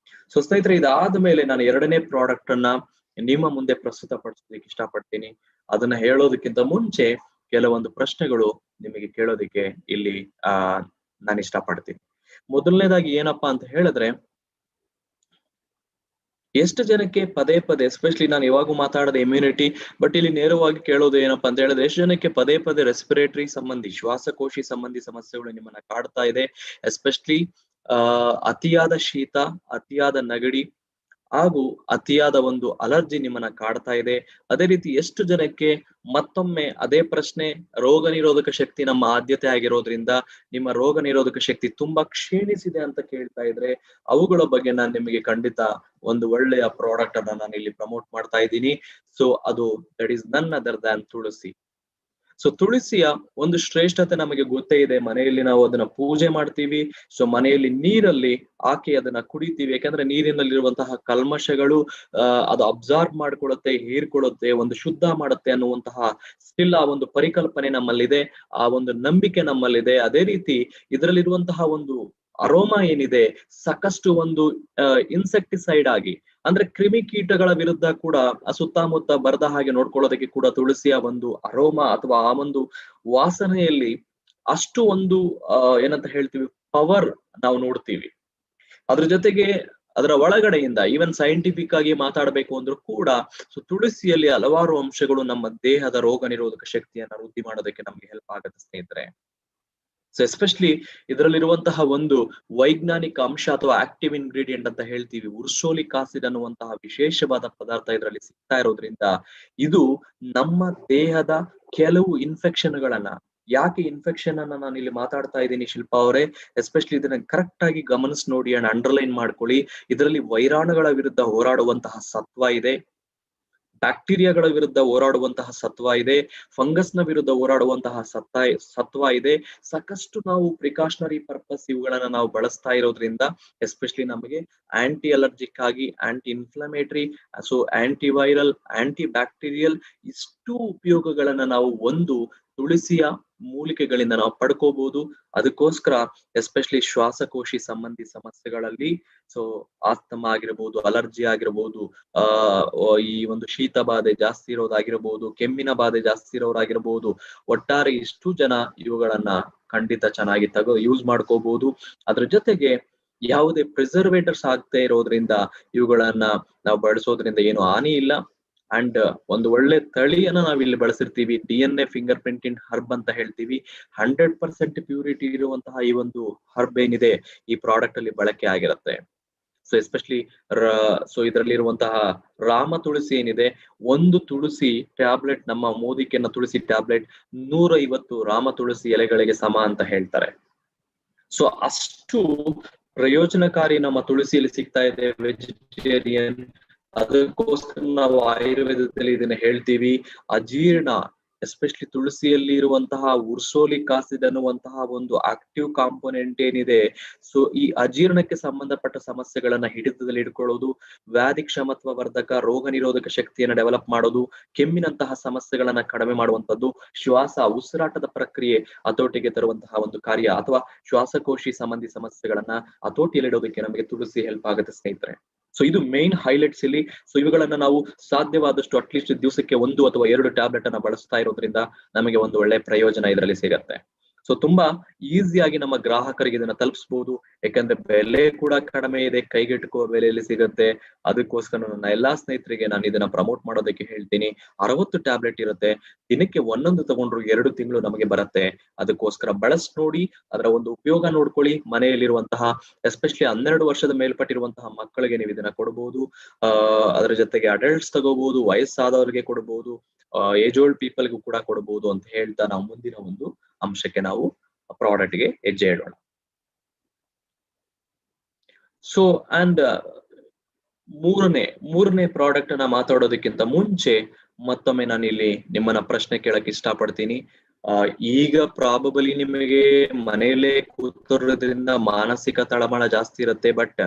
ಸೊ ಸ್ನೇಹಿತರೆ, ಇದಾದ ಮೇಲೆ ನಾನು 2ನೇ ಪ್ರಾಡಕ್ಟ್ ಅನ್ನ ನಿಮ್ಮ ಮುಂದೆ ಪ್ರಸ್ತುತ ಪಡಿಸೋದಕ್ಕೆ ಇಷ್ಟಪಡ್ತೀನಿ. ಅದನ್ನ ಹೇಳೋದಕ್ಕಿಂತ ಮುಂಚೆ ಕೆಲವೊಂದು ಪ್ರಶ್ನೆಗಳು ನಿಮಗೆ ಕೇಳೋದಕ್ಕೆ ಇಲ್ಲಿ ನಾನು ಇಷ್ಟಪಡ್ತೀನಿ. ಮೊದಲನೇದಾಗಿ ಏನಪ್ಪಾ ಅಂತ ಹೇಳಿದ್ರೆ, ಎಷ್ಟು ಜನಕ್ಕೆ ಪದೇ ಪದೇ, ಎಸ್ಪೆಷಲಿ ನಾನು ಯಾವಾಗೂ ಮಾತಾಡದ ಇಮ್ಯುನಿಟಿ, ಬಟ್ ಇಲ್ಲಿ ನೇರವಾಗಿ ಕೇಳೋದು ಏನಪ್ಪಾ ಅಂತ ಹೇಳಿದ್ರೆ, ಎಷ್ಟು ಜನಕ್ಕೆ ಪದೇ ಪದೇ ರೆಸ್ಪಿರೇಟರಿ ಸಂಬಂಧಿ, ಶ್ವಾಸಕೋಶಿ ಸಂಬಂಧಿ ಸಮಸ್ಯೆಗಳು ನಿಮ್ಮನ್ನ ಕಾಡ್ತಾ ಇದೆ. ಎಸ್ಪೆಷಲಿ ಅತಿಯಾದ ಶೀತ, ಅತಿಯಾದ ನೆಗಡಿ ಹಾಗೂ ಅತಿಯಾದ ಒಂದು ಅಲರ್ಜಿ ನಿಮ್ಮನ್ನ ಕಾಡ್ತಾ ಇದೆ. ಅದೇ ರೀತಿ ಎಷ್ಟು ಜನಕ್ಕೆ ಮತ್ತೊಮ್ಮೆ ಅದೇ ಪ್ರಶ್ನೆ, ರೋಗ ನಿರೋಧಕ ಶಕ್ತಿ ನಮ್ಮ ಆದ್ಯತೆ ಆಗಿರೋದ್ರಿಂದ ನಿಮ್ಮ ರೋಗ ನಿರೋಧಕ ಶಕ್ತಿ ತುಂಬಾ ಕ್ಷೀಣಿಸಿದೆ ಅಂತ ಕೇಳ್ತಾ ಇದ್ರೆ, ಅವುಗಳ ಬಗ್ಗೆ ನಾನು ನಿಮಗೆ ಖಂಡಿತ ಒಂದು ಒಳ್ಳೆಯ ಪ್ರಾಡಕ್ಟ್ ಅನ್ನ ನಾನು ಇಲ್ಲಿ ಪ್ರಮೋಟ್ ಮಾಡ್ತಾ ಇದ್ದೀನಿ. ಸೊ ಅದು that is none other than tulsi. So ತುಳಸಿಯ ಒಂದು ಶ್ರೇಷ್ಠತೆ ನಮಗೆ ಗೊತ್ತೇ ಇದೆ. ಮನೆಯಲ್ಲಿ ನಾವು ಅದನ್ನ ಪೂಜೆ ಮಾಡ್ತೀವಿ. ಸೊ ಮನೆಯಲ್ಲಿ ನೀರಲ್ಲಿ ಹಾಕಿ ಅದನ್ನ ಕುಡಿತೀವಿ. ಯಾಕಂದ್ರೆ ನೀರಿನಲ್ಲಿರುವಂತಹ ಕಲ್ಮಶಗಳು ಅದು ಅಬ್ಸಾರ್ಬ್ ಮಾಡ್ಕೊಳ್ಳುತ್ತೆ, ಹೀರ್ಕೊಳ್ಳುತ್ತೆ, ಒಂದು ಶುದ್ಧ ಮಾಡುತ್ತೆ ಅನ್ನುವಂತಹ ಸ್ಟಿಲ್ ಆ ಒಂದು ಪರಿಕಲ್ಪನೆ ನಮ್ಮಲ್ಲಿದೆ, ಆ ಒಂದು ನಂಬಿಕೆ ನಮ್ಮಲ್ಲಿದೆ. ಅದೇ ರೀತಿ ಇದರಲ್ಲಿರುವಂತಹ ಒಂದು ಅರೋಮಾ ಏನಿದೆ ಸಾಕಷ್ಟು ಒಂದು ಇನ್ಸೆಕ್ಟಿಸೈಡ್ ಆಗಿ, ಅಂದ್ರೆ ಕ್ರಿಮಿಕೀಟಗಳ ವಿರುದ್ಧ ಕೂಡ ಆ ಸುತ್ತಮುತ್ತ ಬರದ ಹಾಗೆ ನೋಡ್ಕೊಳ್ಳೋದಕ್ಕೆ ಕೂಡ ತುಳಸಿಯ ಒಂದು ಅರೋಮಾ ಅಥವಾ ಆ ಒಂದು ವಾಸನೆಯಲ್ಲಿ ಅಷ್ಟು ಒಂದು ಏನಂತ ಹೇಳ್ತೀವಿ, ಪವರ್ ನಾವು ನೋಡ್ತೀವಿ. ಅದ್ರ ಜೊತೆಗೆ ಅದರ ಒಳಗಡೆಯಿಂದ ಈವನ್ ಸೈಂಟಿಫಿಕ್ ಆಗಿ ಮಾತಾಡಬೇಕು ಅಂದ್ರೂ ಕೂಡ ಸೊ ತುಳಸಿಯಲ್ಲಿ ಹಲವಾರು ಅಂಶಗಳು ನಮ್ಮ ದೇಹದ ರೋಗ ನಿರೋಧಕ ಶಕ್ತಿಯನ್ನ ವೃದ್ಧಿ ಮಾಡೋದಕ್ಕೆ ನಮ್ಗೆ ಹೆಲ್ಪ್ ಆಗುತ್ತೆ ಸ್ನೇಹಿತರೆ. ಸೊ ಎಸ್ಪೆಷಲಿ ಇದರಲ್ಲಿರುವಂತಹ ಒಂದು ವೈಜ್ಞಾನಿಕ ಅಂಶ ಅಥವಾ ಆಕ್ಟಿವ್ ಇಂಗ್ರೀಡಿಯೆಂಟ್ ಅಂತ ಹೇಳ್ತೀವಿ, ಉರ್ಸೋಲಿಕ್ ಆಸಿಡ್ ಅನ್ನುವಂತಹ ವಿಶೇಷವಾದ ಪದಾರ್ಥ ಇದರಲ್ಲಿ ಸಿಗ್ತಾ ಇರೋದ್ರಿಂದ ಇದು ನಮ್ಮ ದೇಹದ ಕೆಲವು ಇನ್ಫೆಕ್ಷನ್ಗಳನ್ನ, ಯಾಕೆ ಇನ್ಫೆಕ್ಷನ್ ಅನ್ನ ನಾನು ಇಲ್ಲಿ ಮಾತಾಡ್ತಾ ಇದ್ದೀನಿ ಶಿಲ್ಪಾ ಅವರೇ, ಎಸ್ಪೆಷಲಿ ಇದನ್ನ ಕರೆಕ್ಟ್ ಆಗಿ ಗಮನಿಸಿ ನೋಡಿ ಅಂಡ್ ಅಂಡರ್ಲೈನ್ ಮಾಡ್ಕೊಳ್ಳಿ. ಇದರಲ್ಲಿ ವೈರಾಣುಗಳ ವಿರುದ್ಧ ಹೋರಾಡುವಂತಹ ಸತ್ವ ಇದೆ, ಬ್ಯಾಕ್ಟೀರಿಯಾಗಳ ವಿರುದ್ಧ ಹೋರಾಡುವಂತಹ ಸತ್ವ ಇದೆ, ಫಂಗಸ್ನ ವಿರುದ್ಧ ಹೋರಾಡುವಂತಹ ಸತ್ವ ಇದೆ. ಸಾಕಷ್ಟು ನಾವು ಪ್ರಿಕಾಷನರಿ ಪರ್ಪಸ್ ಇವುಗಳನ್ನ ನಾವು ಬಳಸ್ತಾ ಇರೋದ್ರಿಂದ ಎಸ್ಪೆಷಲಿ ನಮಗೆ ಆಂಟಿ ಅಲರ್ಜಿಕ್ ಆಗಿ, aunty inflammatory, so anti viral, anti bacterial ಇಷ್ಟು ಉಪಯೋಗಗಳನ್ನ ನಾವು ಒಂದು ತುಳಸಿಯ ಮೂಲಿಕೆಗಳಿಂದ ನಾವು ಪಡ್ಕೋಬಹುದು. ಅದಕ್ಕೋಸ್ಕರ ಎಸ್ಪೆಷಲಿ ಶ್ವಾಸಕೋಶಿ ಸಂಬಂಧಿ ಸಮಸ್ಯೆಗಳಲ್ಲಿ, ಸೊ ಆಸ್ತಮಾ ಆಗಿರ್ಬೋದು, ಅಲರ್ಜಿ ಆಗಿರ್ಬೋದು, ಈ ಒಂದು ಶೀತ ಬಾಧೆ ಜಾಸ್ತಿ ಇರೋದಾಗಿರ್ಬೋದು, ಕೆಮ್ಮಿನ ಬಾಧೆ ಜಾಸ್ತಿ ಇರೋರಾಗಿರ್ಬೋದು, ಒಟ್ಟಾರೆ ಇಷ್ಟು ಜನ ಇವುಗಳನ್ನ ಖಂಡಿತ ಚೆನ್ನಾಗಿ ಯೂಸ್ ಮಾಡ್ಕೋಬಹುದು. ಅದ್ರ ಜೊತೆಗೆ ಯಾವುದೇ ಪ್ರಿಸರ್ವೇಟರ್ಸ್ ಆಗ್ತಾ ಇರೋದ್ರಿಂದ ಇವುಗಳನ್ನ ನಾವು ಬಳಸೋದ್ರಿಂದ ಏನು ಹಾನಿ ಇಲ್ಲ. ಅಂಡ್ ಒಂದು ಒಳ್ಳೆ ತಳಿಯನ್ನ ನಾವ್ ಇಲ್ಲಿ ಬಳಸಿರ್ತೀವಿ, DNA ಫಿಂಗರ್ ಪ್ರಿಂಟ್ ಇನ್ ಹರ್ಬ್ ಅಂತ ಹೇಳ್ತೀವಿ. 100% ಪ್ಯೂರಿಟಿ ಇರುವಂತಹ ಈ ಒಂದು ಹರ್ಬ್ ಏನಿದೆ ಈ ಪ್ರಾಡಕ್ಟ್ ಅಲ್ಲಿ ಬಳಕೆ ಆಗಿರುತ್ತೆ. ಸೊ ಎಸ್ಪೆಷಲಿ ಸೊ ಇದರಲ್ಲಿ ಇರುವಂತಹ ರಾಮ ತುಳಸಿ ಏನಿದೆ, ಒಂದು ತುಳಸಿ ಟ್ಯಾಬ್ಲೆಟ್, ನಮ್ಮ ಮೋದಿಕೆನ ತುಳಸಿ ಟ್ಯಾಬ್ಲೆಟ್ 150 ರಾಮ ತುಳಸಿ ಎಲೆಗಳಿಗೆ ಸಮ ಅಂತ ಹೇಳ್ತಾರೆ. ಸೊ ಅಷ್ಟು ಪ್ರಯೋಜನಕಾರಿ ನಮ್ಮ ತುಳಸಿಯಲ್ಲಿ ಸಿಗ್ತಾ ಇದೆ. ವೆಜಿಟೇರಿಯನ್, ಅದಕ್ಕೋಸ್ಕರ ನಾವು ಆಯುರ್ವೇದದಲ್ಲಿ ಇದನ್ನ ಹೇಳ್ತೀವಿ. ಅಜೀರ್ಣ, ಎಸ್ಪೆಷಲಿ ತುಳಸಿಯಲ್ಲಿ ಇರುವಂತಹ ಉರ್ಸೋಲಿಕ್ ಆಸಿಡ್ ಅನ್ನುವಂತಹ ಒಂದು ಆಕ್ಟಿವ್ ಕಾಂಪೋನೆಂಟ್ ಏನಿದೆ, ಸೊ ಈ ಅಜೀರ್ಣಕ್ಕೆ ಸಂಬಂಧಪಟ್ಟ ಸಮಸ್ಯೆಗಳನ್ನ ಹಿಡಿತದಲ್ಲಿ ಇಟ್ಕೊಳ್ಳೋದು, ವ್ಯಾಧಿ ಕ್ಷಮತ್ವ ವರ್ಧಕ, ರೋಗ ನಿರೋಧಕ ಶಕ್ತಿಯನ್ನ ಡೆವಲಪ್ ಮಾಡೋದು, ಕೆಮ್ಮಿನಂತಹ ಸಮಸ್ಯೆಗಳನ್ನ ಕಡಿಮೆ ಮಾಡುವಂತದ್ದು, ಉಸಿರಾಟದ ಪ್ರಕ್ರಿಯೆ ಹತೋಟಿಗೆ ತರುವಂತಹ ಒಂದು ಕಾರ್ಯ, ಅಥವಾ ಶ್ವಾಸಕೋಶಿ ಸಂಬಂಧಿ ಸಮಸ್ಯೆಗಳನ್ನ ಹತೋಟಿಯಲ್ಲಿಡೋದಕ್ಕೆ ನಮಗೆ ತುಳಸಿ ಹೆಲ್ಪ್ ಆಗುತ್ತೆ ಸ್ನೇಹಿತರೆ. ಸೊ ಇದು ಮೇನ್ ಹೈಲೈಟ್ಸ್ ಇಲ್ಲಿ. ಸೊ ಇವುಗಳನ್ನ ನಾವು ಸಾಧ್ಯವಾದಷ್ಟು ಅಟ್ಲೀಸ್ಟ್ ದಿವಸಕ್ಕೆ 1 ಅಥವಾ 2 ಟ್ಯಾಬ್ಲೆಟ್ ಅನ್ನ ಬಳಸ್ತಾ ಇರೋದ್ರಿಂದ ನಮಗೆ ಒಂದು ಒಳ್ಳೆ ಪ್ರಯೋಜನ ಇದರಲ್ಲಿ ಸಿಗತ್ತೆ. ಸೊ ತುಂಬಾ ಈಸಿಯಾಗಿ ನಮ್ಮ ಗ್ರಾಹಕರಿಗೆ ಇದನ್ನ ತಲುಪಿಸಬಹುದು, ಯಾಕಂದ್ರೆ ಬೆಲೆ ಕೂಡ ಕಡಿಮೆ ಇದೆ, ಕೈಗೆಟುಕುವ ಬೆಲೆಯಲ್ಲಿ ಸಿಗುತ್ತೆ. ಅದಕ್ಕೋಸ್ಕರ ನನ್ನ ಎಲ್ಲಾ ಸ್ನೇಹಿತರಿಗೆ ನಾನು ಇದನ್ನ ಪ್ರಮೋಟ್ ಮಾಡೋದಕ್ಕೆ ಹೇಳ್ತೀನಿ. 60 ಟ್ಯಾಬ್ಲೆಟ್ ಇರುತ್ತೆ, ದಿನಕ್ಕೆ 1 ತಗೊಂಡ್ರು 2 ತಿಂಗಳು ನಮಗೆ ಬರುತ್ತೆ. ಅದಕ್ಕೋಸ್ಕರ ಬಳಸ್ ನೋಡಿ, ಅದರ ಒಂದು ಉಪಯೋಗ ನೋಡ್ಕೊಳ್ಳಿ. ಮನೆಯಲ್ಲಿರುವಂತಹ ಎಸ್ಪೆಷಲಿ 12 ವರ್ಷದ ಮೇಲ್ಪಟ್ಟಿರುವಂತಹ ಮಕ್ಕಳಿಗೆ ನೀವು ಇದನ್ನ ಕೊಡಬಹುದು. ಅದರ ಜೊತೆಗೆ ಅಡಲ್ಟ್ಸ್ ತಗೋಬಹುದು, ವಯಸ್ಸಾದವರಿಗೆ ಕೊಡಬಹುದು, ಏಜ್ ಓಲ್ಡ್ ಪೀಪಲ್ಗೂ ಕೂಡ ಕೊಡಬಹುದು ಅಂತ ಹೇಳ್ತಾ ನಾವು ಮುಂದಿನ ಒಂದು ಅಂಶಕ್ಕೆ ನಾವು ಪ್ರಾಡಕ್ಟ್ ಗೆ ಹೆಜ್ಜೆ ಇಡೋಣ. ಸೊ ಅಂಡ್ ಮೂರನೇ ಪ್ರಾಡಕ್ಟ್ ಅನ್ನ ಮಾತಾಡೋದಕ್ಕಿಂತ ಮುಂಚೆ ಮತ್ತೊಮ್ಮೆ ನಾನು ಇಲ್ಲಿ ನಿಮ್ಮನ್ನ ಪ್ರಶ್ನೆ ಕೇಳಕ್ ಇಷ್ಟಪಡ್ತೀನಿ. ಈಗ ಪ್ರಾಬಬಲಿ ನಿಮಗೆ ಮನೆಯಲ್ಲೇ ಕೂತಿರೋದ್ರಿಂದ ಮಾನಸಿಕ ತಳಮಳ ಜಾಸ್ತಿ ಇರುತ್ತೆ. ಬಟ್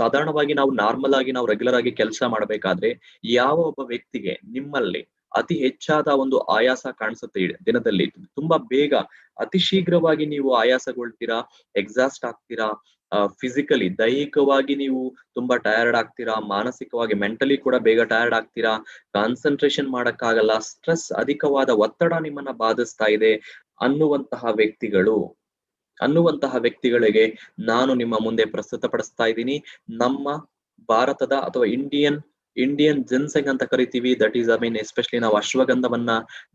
ಸಾಧಾರಣವಾಗಿ ನಾವು ನಾರ್ಮಲ್ ಆಗಿ ನಾವು ರೆಗ್ಯುಲರ್ ಆಗಿ ಕೆಲಸ ಮಾಡ್ಬೇಕಾದ್ರೆ ಯಾವ ಒಬ್ಬ ವ್ಯಕ್ತಿಗೆ ನಿಮ್ಮಲ್ಲಿ ಅತಿ ಹೆಚ್ಚಾದ ಒಂದು ಆಯಾಸ ಕಾಣಿಸುತ್ತೆ ದಿನದಲ್ಲಿ, ತುಂಬಾ ಬೇಗ ಅತಿ ಶೀಘ್ರವಾಗಿ ನೀವು ಆಯಾಸಗೊಳ್ತೀರಾ, ಎಕ್ಸಾಸ್ಟ್ ಆಗ್ತೀರಾ, ಫಿಸಿಕಲಿ ದೈಹಿಕವಾಗಿ ನೀವು ತುಂಬಾ ಟಯರ್ಡ್ ಆಗ್ತೀರಾ, ಮಾನಸಿಕವಾಗಿ ಮೆಂಟಲಿ ಕೂಡ ಬೇಗ ಟಯರ್ಡ್ ಆಗ್ತೀರಾ, ಕಾನ್ಸಂಟ್ರೇಷನ್ ಮಾಡಕ್ಕಾಗಲ್ಲ, ಸ್ಟ್ರೆಸ್, ಅಧಿಕವಾದ ಒತ್ತಡ ನಿಮ್ಮನ್ನ ಬಾಧಿಸ್ತಾ ಇದೆ ಅನ್ನುವಂತಹ ವ್ಯಕ್ತಿಗಳಿಗೆ ನಾನು ನಿಮ್ಮ ಮುಂದೆ ಪ್ರಸ್ತುತಪಡಿಸ್ತಾ ಇದ್ದೀನಿ ನಮ್ಮ ಭಾರತದ ಅಥವಾ ಇಂಡಿಯನ್ ಜಿನ್ಸೆಂಗ್ ಅಂತ ಕರಿತೀವಿ. ದಟ್ ಈಸ್ ಎಸ್ಪೆಷಲಿ ನಾವು ಅಶ್ವಗಂಧವನ್ನ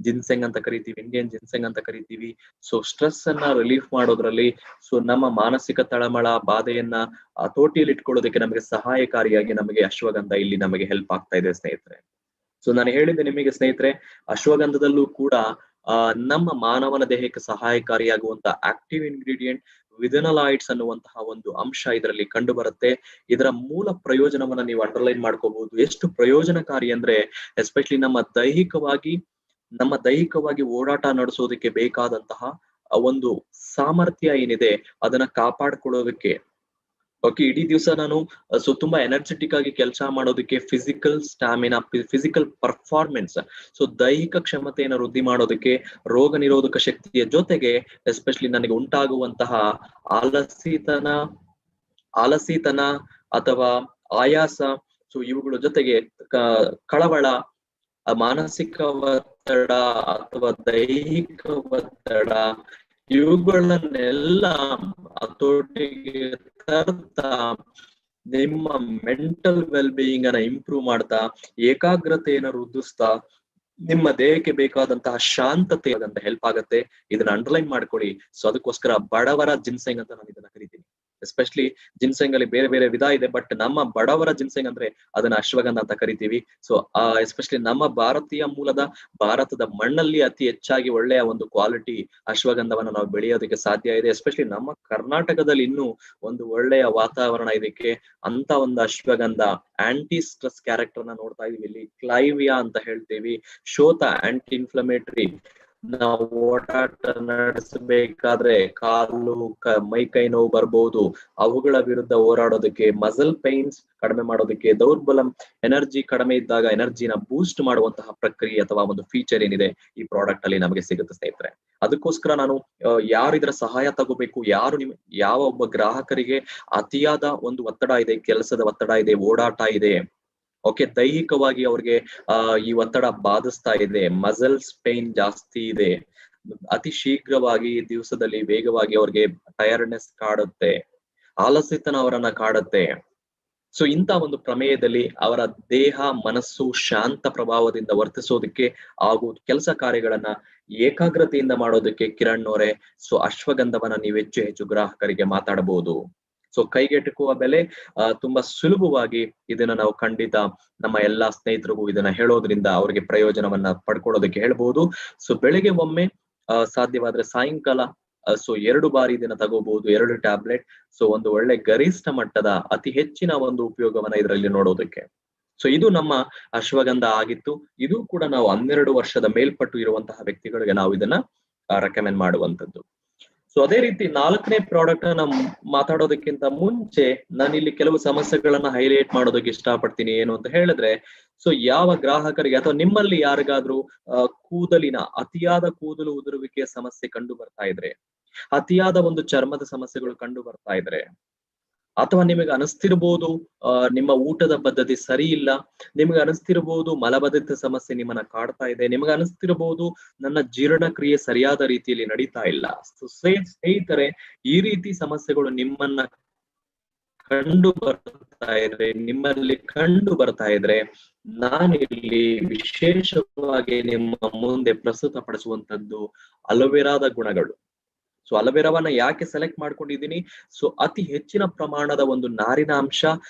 ಜಿನ್ಸೆಂಗ್ ಅಂತ ಕರಿತೀವಿ, ಇಂಡಿಯನ್ ಜಿನ್ಸೆಂಗ್ ಅಂತ ಕರಿತೀವಿ. ಸೊ ಸ್ಟ್ರೆಸ್ ಅನ್ನ ರಿಲೀಫ್ ಮಾಡೋದ್ರಲ್ಲಿ, ಸೊ ನಮ್ಮ ಮಾನಸಿಕ ತಳಮಳ ಬಾಧೆಯನ್ನ ಹತೋಟಿಯಲ್ಲಿ ಇಟ್ಕೊಳ್ಳೋದಕ್ಕೆ ನಮಗೆ ಸಹಾಯಕಾರಿಯಾಗಿ ನಮಗೆ ಅಶ್ವಗಂಧ ಇಲ್ಲಿ ನಮಗೆ ಹೆಲ್ಪ್ ಆಗ್ತಾ ಇದೆ ಸ್ನೇಹಿತರೆ. ಸೊ ನಾನು ಹೇಳಿದ್ದೆ ನಿಮಗೆ ಸ್ನೇಹಿತರೆ, ಅಶ್ವಗಂಧದಲ್ಲೂ ಕೂಡ ನಮ್ಮ ಮಾನವನ ದೇಹಕ್ಕೆ ಸಹಾಯಕಾರಿಯಾಗುವಂತ ಆಕ್ಟಿವ್ ಇಂಗ್ರೀಡಿಯೆಂಟ್ ವಿದನಲಾಯ್ಡ್ಸ್ ಅನ್ನುವಂತಹ ಒಂದು ಅಂಶ ಇದರಲ್ಲಿ ಕಂಡು ಬರುತ್ತೆ. ಇದರ ಮೂಲ ಪ್ರಯೋಜನವನ್ನ ನೀವು ಅಂಡರ್ಲೈನ್ ಮಾಡ್ಕೋಬಹುದು. ಎಷ್ಟು ಪ್ರಯೋಜನಕಾರಿ ಅಂದ್ರೆ ಎಸ್ಪೆಷಲಿ ನಮ್ಮ ದೈಹಿಕವಾಗಿ ನಮ್ಮ ದೈಹಿಕವಾಗಿ ಓಡಾಟ ನಡೆಸೋದಕ್ಕೆ ಬೇಕಾದಂತಹ ಒಂದು ಸಾಮರ್ಥ್ಯ ಏನಿದೆ ಅದನ್ನ ಕಾಪಾಡ್ಕೊಳ್ಳೋದಕ್ಕೆ. ಓಕೆ, ಇಡೀ ದಿವಸ ನಾನು ತುಂಬಾ ಎನರ್ಜೆಟಿಕ್ ಆಗಿ ಕೆಲಸ ಮಾಡೋದಕ್ಕೆ, ಫಿಸಿಕಲ್ ಸ್ಟಾಮಿನಾ, ಫಿಸಿಕಲ್ ಪರ್ಫಾರ್ಮೆನ್ಸ್, ದೈಹಿಕ ಕ್ಷಮತೆಯನ್ನು ವೃದ್ಧಿ ಮಾಡೋದಕ್ಕೆ, ರೋಗ ನಿರೋಧಕ ಶಕ್ತಿಯ ಜೊತೆಗೆ ಎಸ್ಪೆಷಲಿ ನನಗೆ ಉಂಟಾಗುವಂತಹ ಆಲಸಿತನ ಆಲಸಿತನ ಅಥವಾ ಆಯಾಸ, ಇವುಗಳ ಜೊತೆಗೆ ಕಳವಳ, ಮಾನಸಿಕ ಒತ್ತಡ ಅಥವಾ ದೈಹಿಕ ಒತ್ತಡ, ಇವುಗಳನ್ನೆಲ್ಲ ಹತೋಟಿಗೆ ತರ್ತಾ ನಿಮ್ಮ ಮೆಂಟಲ್ ವೆಲ್ ಬೀಯಿಂಗ್ ಅನ್ನ ಇಂಪ್ರೂವ್ ಮಾಡ್ತಾ, ಏಕಾಗ್ರತೆಯನ್ನು ವೃದ್ಧಿಸ್ತಾ, ನಿಮ್ಮ ದೇಹಕ್ಕೆ ಬೇಕಾದಂತಹ ಶಾಂತತೆ ಅಂತ ಹೆಲ್ಪ್ ಆಗತ್ತೆ. ಇದನ್ನ ಅಂಡರ್ಲೈನ್ ಮಾಡ್ಕೊಳ್ಳಿ. ಅದಕ್ಕೋಸ್ಕರ ಬಡವರ ಜಿನ್ಸೆಂಗ್ ಅಂತ ನಾನು ಇದನ್ನ ಕರಿತೀನಿ. ಎಸ್ಪೆಷಲಿ ಜಿನ್ಸೆಂಗ್ ಅಲ್ಲಿ ಬೇರೆ ಬೇರೆ ವಿಧ ಇದೆ, ಬಟ್ ನಮ್ಮ ಬಡವರ ಜಿನ್ಸೆಂಗ್ ಅಂದ್ರೆ ಅದನ್ನ ಅಶ್ವಗಂಧ ಅಂತ ಕರಿತೀವಿ. ಎಸ್ಪೆಷಲಿ ನಮ್ಮ ಭಾರತದ ಮಣ್ಣಲ್ಲಿ ಅತಿ ಹೆಚ್ಚಾಗಿ ಒಳ್ಳೆಯ ಒಂದು ಕ್ವಾಲಿಟಿ ಅಶ್ವಗಂಧವನ್ನ ನಾವು ಬೆಳೆಯೋದಕ್ಕೆ ಸಾಧ್ಯ ಇದೆ. ಎಸ್ಪೆಷಲಿ ನಮ್ಮ ಕರ್ನಾಟಕದಲ್ಲಿ ಇನ್ನೂ ಒಂದು ಒಳ್ಳೆಯ ವಾತಾವರಣ ಇದಕ್ಕೆ. ಅಂತ ಒಂದು ಅಶ್ವಗಂಧ ಆಂಟಿ ಸ್ಟ್ರೆಸ್ ಕ್ಯಾರೆಕ್ಟರ್ ನ ನೋಡ್ತಾ ಇದೀವಿ ಇಲ್ಲಿ. ಕ್ಲೈವಿಯಾ ಅಂತ ಹೇಳ್ತೀವಿ, ಶೋಥ ಆಂಟಿ ಇನ್ಫ್ಲಮೇಟರಿ. ನಾವು ಓಡಾಟ ನಡೆಸಬೇಕಾದ್ರೆ ಕಾಲು ಮೈ ಕೈ ನೋವು ಬರ್ಬೋದು, ಅವುಗಳ ವಿರುದ್ಧ ಹೋರಾಡೋದಕ್ಕೆ, ಮಸಲ್ ಪೈನ್ಸ್ ಕಡಿಮೆ ಮಾಡೋದಕ್ಕೆ, ದೌರ್ಬಲಂ, ಎನರ್ಜಿ ಕಡಿಮೆ ಇದ್ದಾಗ ಎನರ್ಜಿನ ಬೂಸ್ಟ್ ಮಾಡುವಂತಹ ಪ್ರಕ್ರಿಯೆ ಅಥವಾ ಒಂದು ಫೀಚರ್ ಏನಿದೆ ಈ ಪ್ರಾಡಕ್ಟ್ ಅಲ್ಲಿ ನಮಗೆ ಸಿಗುತ್ತೆ ಸ್ನೇಹಿತರೆ. ಅದಕ್ಕೋಸ್ಕರ ನಾನು ಯಾರು ಇದರ ಸಹಾಯ ತಗೋಬೇಕು, ಯಾವ ಒಬ್ಬ ಗ್ರಾಹಕರಿಗೆ ಅತಿಯಾದ ಒಂದು ಒತ್ತಡ ಇದೆ, ಕೆಲಸದ ಒತ್ತಡ ಇದೆ, ಓಡಾಟ ಇದೆ, ಓಕೆ, ದೈಹಿಕವಾಗಿ ಅವ್ರಿಗೆ ಈ ಒತ್ತಡ ಬಾಧಿಸ್ತಾ ಇದೆ, ಮಸಲ್ಸ್ ಪೇನ್ ಜಾಸ್ತಿ ಇದೆ, ಅತಿ ಶೀಘ್ರವಾಗಿ ದಿವಸದಲ್ಲಿ ವೇಗವಾಗಿ ಅವ್ರಿಗೆ ಟಯರ್ಡ್ನೆಸ್ ಕಾಡುತ್ತೆ, ಆಲಸ್ಯತನ ಅವರನ್ನ ಕಾಡುತ್ತೆ. ಇಂಥ ಒಂದು ಪ್ರಮೇಯದಲ್ಲಿ ಅವರ ದೇಹ ಮನಸ್ಸು ಶಾಂತ ಪ್ರಭಾವದಿಂದ ವರ್ತಿಸೋದಕ್ಕೆ ಹಾಗೂ ಕೆಲಸ ಕಾರ್ಯಗಳನ್ನ ಏಕಾಗ್ರತೆಯಿಂದ ಮಾಡೋದಕ್ಕೆ ಕಿರಣ್ ಅವರೇ ಅಶ್ವಗಂಧವನ್ನ ನೀವು ಹೆಚ್ಚು ಹೆಚ್ಚು ಗ್ರಾಹಕರಿಗೆ ಮಾತಾಡಬಹುದು. ಕೈಗೆಟುಕುವ ಬೆಲೆ, ತುಂಬಾ ಸುಲಭವಾಗಿ ಇದನ್ನ ನಾವು ಖಂಡಿತ ನಮ್ಮ ಎಲ್ಲಾ ಸ್ನೇಹಿತರಿಗೂ ಇದನ್ನ ಹೇಳೋದ್ರಿಂದ ಅವ್ರಿಗೆ ಪ್ರಯೋಜನವನ್ನ ಪಡ್ಕೊಳ್ಳೋದಕ್ಕೆ ಹೇಳ್ಬಹುದು. ಬೆಳಿಗ್ಗೆ ಒಮ್ಮೆ, ಸಾಧ್ಯವಾದ್ರೆ ಸಾಯಂಕಾಲ 2 ಬಾರಿ ಇದನ್ನ ತಗೋಬಹುದು, 2 ಟ್ಯಾಬ್ಲೆಟ್. ಒಂದು ಒಳ್ಳೆ ಗರಿಷ್ಠ ಮಟ್ಟದ ಅತಿ ಹೆಚ್ಚಿನ ಒಂದು ಉಪಯೋಗವನ್ನ ಇದರಲ್ಲಿ ನೋಡೋದಕ್ಕೆ. ಇದು ನಮ್ಮ ಅಶ್ವಗಂಧ ಆಗಿತ್ತು. ಇದು ಕೂಡ ನಾವು 12 ವರ್ಷದ ಮೇಲ್ಪಟ್ಟು ಇರುವಂತಹ ವ್ಯಕ್ತಿಗಳಿಗೆ ನಾವು ಇದನ್ನ ರೆಕಮೆಂಡ್ ಮಾಡುವಂತದ್ದು. ಅದೇ ರೀತಿ 4ನೇ ಪ್ರಾಡಕ್ಟ್ ನಾವು ಮಾತಾಡೋದಕ್ಕಿಂತ ಮುಂಚೆ ನಾನಿಲ್ಲಿ ಕೆಲವು ಸಮಸ್ಯೆಗಳನ್ನ ಹೈಲೈಟ್ ಮಾಡೋದಕ್ಕೆ ಇಷ್ಟಪಡ್ತೀನಿ. ಏನು ಅಂತ ಹೇಳಿದ್ರೆ, ಯಾವ ಗ್ರಾಹಕರಿಗೆ ಅಥವಾ ನಿಮ್ಮಲ್ಲಿ ಯಾರಿಗಾದ್ರೂ ಕೂದಲಿನ ಅತಿಯಾದ ಕೂದಲು ಉದುರುವಿಕೆಯ ಸಮಸ್ಯೆ ಕಂಡು ಬರ್ತಾ ಇದ್ರೆ, ಅತಿಯಾದ ಒಂದು ಚರ್ಮದ ಸಮಸ್ಯೆಗಳು ಕಂಡು ಬರ್ತಾ ಇದ್ರೆ, ಅಥವಾ ನಿಮಗೆ ಅನಿಸ್ತಿರ್ಬೋದು ನಿಮ್ಮ ಊಟದ ಪದ್ಧತಿ ಸರಿ ಇಲ್ಲ, ನಿಮ್ಗೆ ಅನಿಸ್ತಿರ್ಬೋದು ಮಲಬದ್ಧತೆ ಸಮಸ್ಯೆ ನಿಮ್ಮನ್ನ ಕಾಡ್ತಾ ಇದೆ, ನಿಮ್ಗೆ ಅನಿಸ್ತಿರ್ಬೋದು ನನ್ನ ಜೀರ್ಣಕ್ರಿಯೆ ಸರಿಯಾದ ರೀತಿಯಲ್ಲಿ ನಡೀತಾ ಇಲ್ಲ. ಸ್ನೇಹಿತರೆ, ಈ ರೀತಿ ಸಮಸ್ಯೆಗಳು ನಿಮ್ಮಲ್ಲಿ ಕಂಡು ಬರ್ತಾ ಇದ್ರೆ ನಾನಿಲ್ಲಿ ವಿಶೇಷವಾಗಿ ನಿಮ್ಮ ಮುಂದೆ ಪ್ರಸ್ತುತಪಡಿಸುವಂತದ್ದು ಅಲೋವೆರಾದ ಗುಣಗಳು. ಅಲೋವೆರಾವನ್ನ ಯಾಕೆ ಸೆಲೆಕ್ಟ್ ಮಾಡ್ಕೊಂಡಿದ್ದೀನಿ? ಅತಿ ಹೆಚ್ಚಿನ ಪ್ರಮಾಣದ ಒಂದು ನಾರಿನಾಂಶ,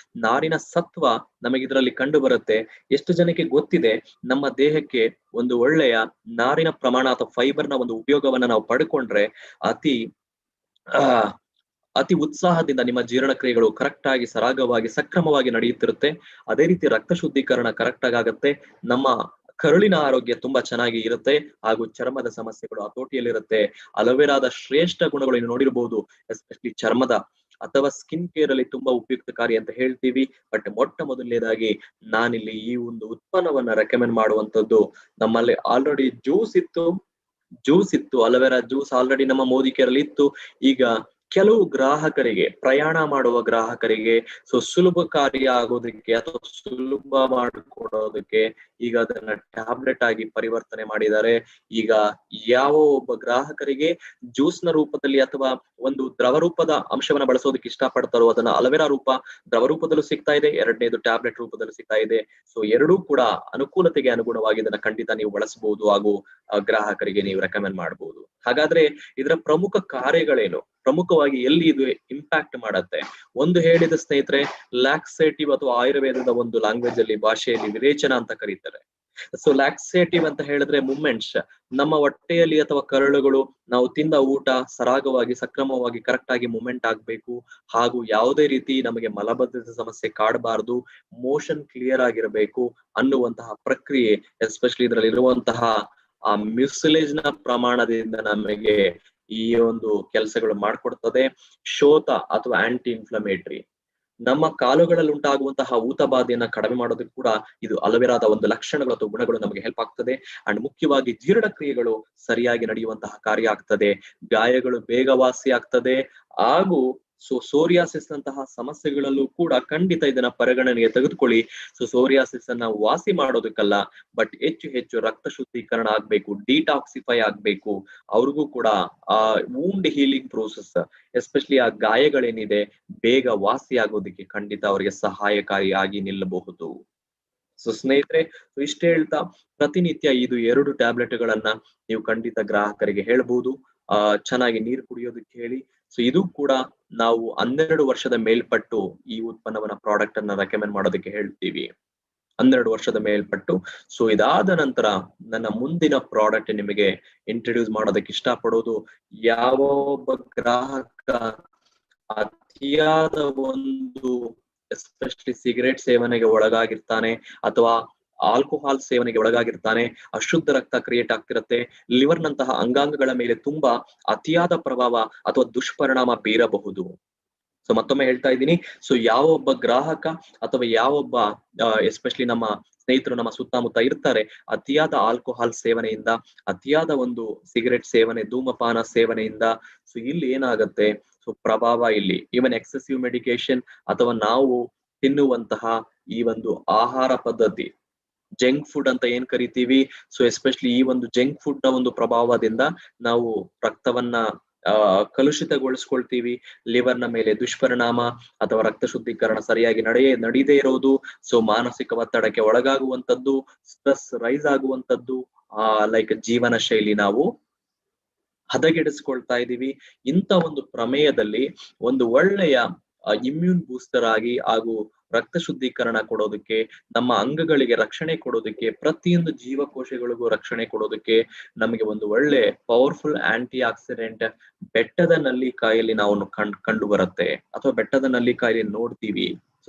ನಾರಿನ ಸತ್ವ ನಮಗೆ ಇದರಲ್ಲಿ ಕಂಡು ಬರುತ್ತೆ. ಎಷ್ಟು ಜನಕ್ಕೆ ಗೊತ್ತಿದೆ ನಮ್ಮ ದೇಹಕ್ಕೆ ಒಂದು ಒಳ್ಳೆಯ ನಾರಿನ ಪ್ರಮಾಣ ಅಥವಾ ಫೈಬರ್ನ ಒಂದು ಉಪಯೋಗವನ್ನ ನಾವು ಪಡ್ಕೊಂಡ್ರೆ ಅತಿ ಉತ್ಸಾಹದಿಂದ ನಿಮ್ಮ ಜೀರ್ಣಕ್ರಿಯೆಗಳು ಕರೆಕ್ಟ್ ಆಗಿ, ಸರಾಗವಾಗಿ, ಸಕ್ರಮವಾಗಿ ನಡೆಯುತ್ತಿರುತ್ತೆ. ಅದೇ ರೀತಿ ರಕ್ತ ಶುದ್ಧೀಕರಣ ಕರೆಕ್ಟ್ ಆಗತ್ತೆ, ನಮ್ಮ ಕರುಳಿನ ಆರೋಗ್ಯ ತುಂಬಾ ಚೆನ್ನಾಗಿ ಇರುತ್ತೆ, ಹಾಗೂ ಚರ್ಮದ ಸಮಸ್ಯೆಗಳು ಹತೋಟಿಯಲ್ಲಿರುತ್ತೆ. ಅಲೋವೆರಾದ ಶ್ರೇಷ್ಠ ಗುಣಗಳು ನೋಡಿರ್ಬೋದು, ಎಸ್ಪೆಷಲಿ ಚರ್ಮದ ಅಥವಾ ಸ್ಕಿನ್ ಕೇರ್ ಅಲ್ಲಿ ತುಂಬಾ ಉಪಯುಕ್ತಕಾರಿ ಅಂತ ಹೇಳ್ತೀವಿ. ಬಟ್ ಮೊಟ್ಟ ಮೊದಲನೇದಾಗಿ ನಾನಿಲ್ಲಿ ಈ ಒಂದು ಉತ್ಪನ್ನವನ್ನ ರೆಕಮೆಂಡ್ ಮಾಡುವಂತದ್ದು, ನಮ್ಮಲ್ಲಿ ಆಲ್ರೆಡಿ ಜ್ಯೂಸ್ ಇತ್ತು, ಅಲೋವೆರಾ ಜ್ಯೂಸ್ ಆಲ್ರೆಡಿ ನಮ್ಮ ಮೋದಿ ಕೇರ್ ಅಲ್ಲಿ ಇತ್ತು. ಈಗ ಕೆಲವು ಗ್ರಾಹಕರಿಗೆ, ಪ್ರಯಾಣ ಮಾಡುವ ಗ್ರಾಹಕರಿಗೆ ಸುಲಭಕಾರಿ ಆಗೋದಕ್ಕೆ ಅಥವಾ ಸುಲಭ ಮಾಡಿಕೊಡೋದಕ್ಕೆ ಈಗ ಅದನ್ನ ಟ್ಯಾಬ್ಲೆಟ್ ಆಗಿ ಪರಿವರ್ತನೆ ಮಾಡಿದ್ದಾರೆ. ಈಗ ಯಾವ ಒಬ್ಬ ಗ್ರಾಹಕರಿಗೆ ಜ್ಯೂಸ್ ನ ರೂಪದಲ್ಲಿ ಅಥವಾ ಒಂದು ದ್ರವ ರೂಪದ ಅಂಶವನ್ನ ಬಳಸೋದಕ್ಕೆ ಇಷ್ಟಪಡ್ತಾರೋ ಅದನ್ನ ಅಲೋವೆರಾ ರೂಪ ದ್ರವ ರೂಪದಲ್ಲೂ ಸಿಗ್ತಾ ಇದೆ, 2ನೇದು ಟ್ಯಾಬ್ಲೆಟ್ ರೂಪದಲ್ಲೂ ಸಿಗ್ತಾ ಇದೆ. ಎರಡೂ ಕೂಡ ಅನುಕೂಲತೆಗೆ ಅನುಗುಣವಾಗಿ ಇದನ್ನ ಖಂಡಿತ ನೀವು ಬಳಸಬಹುದು ಹಾಗೂ ಗ್ರಾಹಕರಿಗೆ ನೀವು ರೆಕಮೆಂಡ್ ಮಾಡಬಹುದು. ಹಾಗಾದ್ರೆ ಇದರ ಪ್ರಮುಖ ಕಾರ್ಯಗಳೇನು, ಪ್ರಮುಖವಾಗಿ ಎಲ್ಲಿ ಇದು ಇಂಪ್ಯಾಕ್ಟ್ ಮಾಡತ್ತೆ? ಒಂದು ಹೇಳಿದ ಸ್ನೇಹಿತರೆ, ಲ್ಯಾಕ್ಸೇಟಿವ್ ಅಥವಾ ಆಯುರ್ವೇದದ ಒಂದು ಲ್ಯಾಂಗ್ವೇಜ್ ಅಲ್ಲಿ, ಭಾಷೆಯಲ್ಲಿ ವಿರೇಚನ ಅಂತ ಕರೀತಾರೆ. ಲ್ಯಾಕ್ಸೇಟಿವ್ ಅಂತ ಹೇಳಿದ್ರೆ ಮೂವ್ಮೆಂಟ್ಸ್, ನಮ್ಮ ಹೊಟ್ಟೆಯಲ್ಲಿ ಅಥವಾ ಕರಳುಗಳು ನಾವು ತಿಂದ ಊಟ ಸರಾಗವಾಗಿ, ಸಕ್ರಮವಾಗಿ, ಕರೆಕ್ಟ್ ಆಗಿ ಮೂವ್ಮೆಂಟ್ ಆಗ್ಬೇಕು, ಹಾಗೂ ಯಾವುದೇ ರೀತಿ ನಮಗೆ ಮಲಬದ್ಧತೆ ಸಮಸ್ಯೆ ಕಾಡಬಾರ್ದು, ಮೋಷನ್ ಕ್ಲಿಯರ್ ಆಗಿರಬೇಕು ಅನ್ನುವಂತಹ ಪ್ರಕ್ರಿಯೆ, ಎಸ್ಪೆಷಲಿ ಇದರಲ್ಲಿ ಇರುವಂತಹ ಆ ಮ್ಯೂಸಿಲೇಜ್ ನ ಪ್ರಮಾಣದಿಂದ ನಮಗೆ ಈ ಒಂದು ಕೆಲಸಗಳು ಮಾಡ್ಕೊಡ್ತದೆ. ಶೋಥ ಅಥವಾ ಆಂಟಿ ಇನ್ಫ್ಲಮೇಟರಿ, ನಮ್ಮ ಕಾಲುಗಳಲ್ಲಿ ಉಂಟಾಗುವಂತಹ ಊತ ಬಾಧೆಯನ್ನ ಕಡಿಮೆ ಮಾಡೋದಕ್ಕೆ ಕೂಡ ಇದು ಅಲೋವೆರಾದ ಒಂದು ಲಕ್ಷಣಗಳು ಅಥವಾ ಗುಣಗಳು ನಮಗೆ ಹೆಲ್ಪ್ ಆಗ್ತದೆ. ಅಂಡ್ ಮುಖ್ಯವಾಗಿ ಜೀರ್ಣಕ್ರಿಯೆಗಳು ಸರಿಯಾಗಿ ನಡೆಯುವಂತಹ ಕಾರ್ಯ ಆಗ್ತದೆ, ಗಾಯಗಳು ಬೇಗ ವಾಸಿ ಆಗ್ತದೆ. ಹಾಗೂ ಸೋರಿಯಾಸಿಸ್ ನಂತಹ ಸಮಸ್ಯೆಗಳಲ್ಲೂ ಕೂಡ ಖಂಡಿತ ಇದನ್ನ ಪರಿಗಣನೆಗೆ ತೆಗೆದುಕೊಳ್ಳಿ. ಸೋರಿಯಾಸಿಸ್ ಅನ್ನ ವಾಸಿ ಮಾಡೋದಕ್ಕಲ್ಲ, ಬಟ್ ಹೆಚ್ಚು ಹೆಚ್ಚು ರಕ್ತ ಶುದ್ಧೀಕರಣ ಆಗ್ಬೇಕು, ಡಿಟಾಕ್ಸಿಫೈ ಆಗ್ಬೇಕು. ಅವ್ರಿಗೂ ಕೂಡ ಆ ವೂಂಡ್ ಹೀಲಿಂಗ್ ಪ್ರೋಸೆಸ್, ಎಸ್ಪೆಷಲಿ ಆ ಗಾಯಗಳೇನಿದೆ ಬೇಗ ವಾಸಿ ಆಗೋದಕ್ಕೆ ಖಂಡಿತ ಅವರಿಗೆ ಸಹಾಯಕಾರಿಯಾಗಿ ನಿಲ್ಲಬಹುದು. ಸ್ನೇಹಿತರೆ, ಇಷ್ಟೇ ಹೇಳ್ತಾ ಪ್ರತಿನಿತ್ಯ ಇದು 2 ಟ್ಯಾಬ್ಲೆಟ್ಗಳನ್ನ ನೀವು ಖಂಡಿತ ಗ್ರಾಹಕರಿಗೆ ಹೇಳ್ಬಹುದು. ಚೆನ್ನಾಗಿ ನೀರು ಕುಡಿಯೋದಕ್ಕೆ ಹೇಳಿ. ಇದು ಕೂಡ ನಾವು 12 ವರ್ಷದ ಮೇಲ್ಪಟ್ಟು ಈ ಉತ್ಪನ್ನವನ್ನ ಪ್ರಾಡಕ್ಟ್ ಅನ್ನ ರೆಕಮೆಂಡ್ ಮಾಡೋದಕ್ಕೆ ಹೇಳ್ತೀವಿ, 12 ವರ್ಷದ ಮೇಲ್ಪಟ್ಟು. ಇದಾದ ನಂತರ ನನ್ನ ಮುಂದಿನ ಪ್ರಾಡಕ್ಟ್ ನಿಮಗೆ ಇಂಟ್ರೊಡ್ಯೂಸ್ ಮಾಡೋದಕ್ಕೆ ಇಷ್ಟಪಡೋದು, ಯಾವ ಒಬ್ಬ ಗ್ರಾಹಕ ಅತಿಯಾದ ಒಂದು ಎಸ್ಪೆಷಲಿ ಸಿಗರೇಟ್ ಸೇವನೆಗೆ ಒಳಗಾಗಿರ್ತಾನೆ ಅಥವಾ ಆಲ್ಕೋಹಾಲ್ ಸೇವನೆಗೆ ಒಳಗಾಗಿರ್ತಾನೆ, ಅಶುದ್ಧ ರಕ್ತ ಕ್ರಿಯೇಟ್ ಆಗ್ತಿರತ್ತೆ, ಲಿವರ್ ನಂತಹ ಅಂಗಾಂಗಗಳ ಮೇಲೆ ತುಂಬಾ ಅತಿಯಾದ ಪ್ರಭಾವ ಅಥವಾ ದುಷ್ಪರಿಣಾಮ ಬೀರಬಹುದು. ಮತ್ತೊಮ್ಮೆ ಹೇಳ್ತಾ ಇದ್ದೀನಿ, ಯಾವ ಒಬ್ಬ ಗ್ರಾಹಕ ಅಥವಾ ಯಾವೊಬ್ಬ ಎಸ್ಪೆಷಲಿ ನಮ್ಮ ಸ್ನೇಹಿತರು ನಮ್ಮ ಸುತ್ತಮುತ್ತ ಇರ್ತಾರೆ, ಅತಿಯಾದ ಆಲ್ಕೋಹಾಲ್ ಸೇವನೆಯಿಂದ, ಅತಿಯಾದ ಒಂದು ಸಿಗರೆಟ್ ಸೇವನೆ, ಧೂಮಪಾನ ಸೇವನೆಯಿಂದ ಇಲ್ಲಿ ಏನಾಗತ್ತೆ, ಪ್ರಭಾವ ಇಲ್ಲಿ ಈವನ್ ಎಕ್ಸೆಸಿವ್ ಮೆಡಿಕೇಶನ್ ಅಥವಾ ನಾವು ತಿನ್ನುವಂತಹ ಈ ಒಂದು ಆಹಾರ ಪದ್ಧತಿ, ಜಂಕ್ ಫುಡ್ ಅಂತ ಏನ್ ಕರಿತೀವಿ, ಎಸ್ಪೆಷಲಿ ಈ ಒಂದು ಜಂಕ್ ಫುಡ್ ನ ಒಂದು ಪ್ರಭಾವದಿಂದ ನಾವು ರಕ್ತವನ್ನ ಕಲುಷಿತಗೊಳಿಸ್ಕೊಳ್ತೀವಿ, ಲಿವರ್ ನ ಮೇಲೆ ದುಷ್ಪರಿಣಾಮ ಅಥವಾ ರಕ್ತ ಶುದ್ಧೀಕರಣ ಸರಿಯಾಗಿ ನಡೀದೇ ಇರೋದು, ಮಾನಸಿಕ ಒತ್ತಡಕ್ಕೆ ಒಳಗಾಗುವಂತದ್ದು, ಸ್ಟ್ರೆಸ್ ರೈಸ್ ಆಗುವಂತದ್ದು, ಲೈಕ್ ಜೀವನ ಶೈಲಿ ನಾವು ಹದಗೆಡಿಸ್ಕೊಳ್ತಾ ಇದೀವಿ. ಇಂಥ ಒಂದು ಪ್ರಮೇಯದಲ್ಲಿ ಒಂದು ಒಳ್ಳೆಯ ಇಮ್ಯೂನ್ ಬೂಸ್ಟರ್ ಆಗಿ ಹಾಗೂ ರಕ್ತ ಶುದ್ಧೀಕರಣ ಕೊಡೋದಕ್ಕೆ, ನಮ್ಮ ಅಂಗಗಳಿಗೆ ರಕ್ಷಣೆ ಕೊಡೋದಕ್ಕೆ, ಪ್ರತಿಯೊಂದು ಜೀವಕೋಶಗಳಿಗೂ ರಕ್ಷಣೆ ಕೊಡೋದಕ್ಕೆ ನಮಗೆ ಒಂದು ಒಳ್ಳೆ ಪವರ್ಫುಲ್ ಆಂಟಿ ಆಕ್ಸಿಡೆಂಟ್ ಬೆಟ್ಟದ ನಲ್ಲಿಕಾಯಲ್ಲಿ ನಾವು ಕಂಡು ಬರುತ್ತೆ ಅಥವಾ ಬೆಟ್ಟದ ನಲ್ಲಿಕಾಯಲ್ಲಿ ನೋಡ್ತೀವಿ.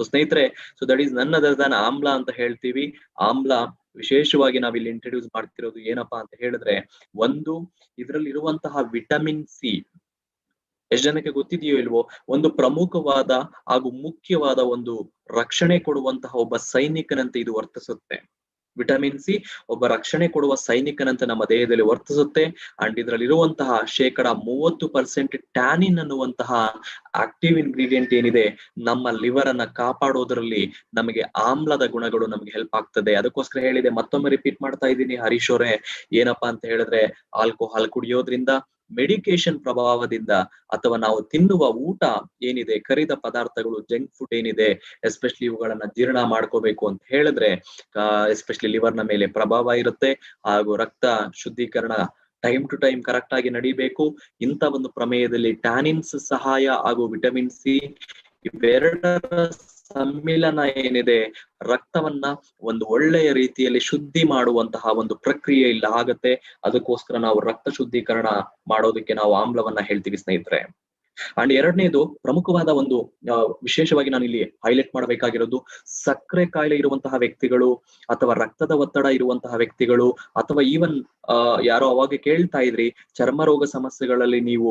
ಸ್ನೇಹಿತರೆ, that is none other than ಆಮ್ಲ ಅಂತ ಹೇಳ್ತೀವಿ. ಆಮ್ಲ ವಿಶೇಷವಾಗಿ ನಾವಿಲ್ಲಿ ಇಂಟ್ರೊಡ್ಯೂಸ್ ಮಾಡ್ತಿರೋದು ಏನಪ್ಪಾ ಅಂತ ಹೇಳಿದ್ರೆ, ಒಂದು ಇದರಲ್ಲಿ ಇರುವಂತಹ ವಿಟಮಿನ್ ಸಿ, ಎಷ್ಟು ಜನಕ್ಕೆ ಗೊತ್ತಿದೆಯೋ ಇಲ್ವೋ, ಒಂದು ಪ್ರಮುಖವಾದ ಹಾಗೂ ಮುಖ್ಯವಾದ ಒಂದು ರಕ್ಷಣೆ ಕೊಡುವಂತಹ ಒಬ್ಬ ಸೈನಿಕನಂತೆ ಇದು ವರ್ತಿಸುತ್ತೆ. ವಿಟಮಿನ್ ಸಿ ಒಬ್ಬ ರಕ್ಷಣೆ ಕೊಡುವ ಸೈನಿಕನಂತೆ ನಮ್ಮ ದೇಹದಲ್ಲಿ ವರ್ತಿಸುತ್ತೆ. ಅಂಡ್ ಇದರಲ್ಲಿರುವಂತಹ 30% ಟ್ಯಾನಿನ್ ಅನ್ನುವಂತಹ ಆಕ್ಟಿವ್ ಇಂಗ್ರೀಡಿಯೆಂಟ್ ಏನಿದೆ, ನಮ್ಮ ಲಿವರ್ ಅನ್ನ ಕಾಪಾಡೋದ್ರಲ್ಲಿ ನಮಗೆ ಆಮ್ಲದ ಗುಣಗಳು ನಮಗೆ ಹೆಲ್ಪ್ ಆಗ್ತದೆ. ಅದಕ್ಕೋಸ್ಕರ ಹೇಳಿದೆ, ಮತ್ತೊಮ್ಮೆ ರಿಪೀಟ್ ಮಾಡ್ತಾ ಇದ್ದೀನಿ ಹರೀಶ್ ಅವರೇ, ಏನಪ್ಪಾ ಅಂತ ಹೇಳಿದ್ರೆ, ಆಲ್ಕೋಹಾಲ್ ಕುಡಿಯೋದ್ರಿಂದ, ಮೆಡಿಕೇಶನ್ ಪ್ರಭಾವದಿಂದ, ಅಥವಾ ನಾವು ತಿನ್ನುವ ಊಟ ಏನಿದೆ, ಕರಿದ ಪದಾರ್ಥಗಳು, ಜಂಕ್ ಫುಡ್ ಏನಿದೆ, ಎಸ್ಪೆಷಲಿ ಇವುಗಳನ್ನ ಜೀರ್ಣ ಮಾಡ್ಕೋಬೇಕು ಅಂತ ಹೇಳಿದ್ರೆ ಎಸ್ಪೆಷಲಿ ಲಿವರ್ ನ ಮೇಲೆ ಪ್ರಭಾವ ಇರುತ್ತೆ. ಹಾಗೂ ರಕ್ತ ಶುದ್ಧೀಕರಣ ಟೈಮ್ ಟು ಟೈಮ್ ಕರೆಕ್ಟ್ ಆಗಿ ನಡಿಬೇಕು. ಇಂಥ ಒಂದು ಪ್ರಮೇಯದಲ್ಲಿ ಟ್ಯಾನಿನ್ಸ್ ಸಹಾಯ ಹಾಗೂ ವಿಟಮಿನ್ ಸಿ ಇವೆರಡರ ಸಮ್ಮಿಲನ ಏನಿದೆ, ರಕ್ತವನ್ನ ಒಂದು ಒಳ್ಳೆಯ ರೀತಿಯಲ್ಲಿ ಶುದ್ಧಿ ಮಾಡುವಂತಹ ಒಂದು ಪ್ರಕ್ರಿಯೆ ಇಲ್ಲ ಆಗತ್ತೆ. ಅದಕ್ಕೋಸ್ಕರ ನಾವು ರಕ್ತ ಶುದ್ಧೀಕರಣ ಮಾಡೋದಕ್ಕೆ ನಾವು ಆಮ್ಲವನ್ನ ಹೇಳ್ತೀವಿ ಸ್ನೇಹಿತರೆ. ಅಂಡ್ ಎರಡನೇದು ಪ್ರಮುಖವಾದ ಒಂದು ವಿಶೇಷವಾಗಿ ನಾನು ಇಲ್ಲಿ ಹೈಲೈಟ್ ಮಾಡಬೇಕಾಗಿರೋದು, ಸಕ್ಕರೆ ಕಾಯಿಲೆ ಇರುವಂತಹ ವ್ಯಕ್ತಿಗಳು ಅಥವಾ ರಕ್ತದ ಒತ್ತಡ ಇರುವಂತಹ ವ್ಯಕ್ತಿಗಳು, ಅಥವಾ ಈವನ್ ಯಾರೋ ಅವಾಗ ಕೇಳ್ತಾ ಇದ್ರಿ, ಚರ್ಮ ರೋಗ ಸಮಸ್ಯೆಗಳಲ್ಲಿ ನೀವು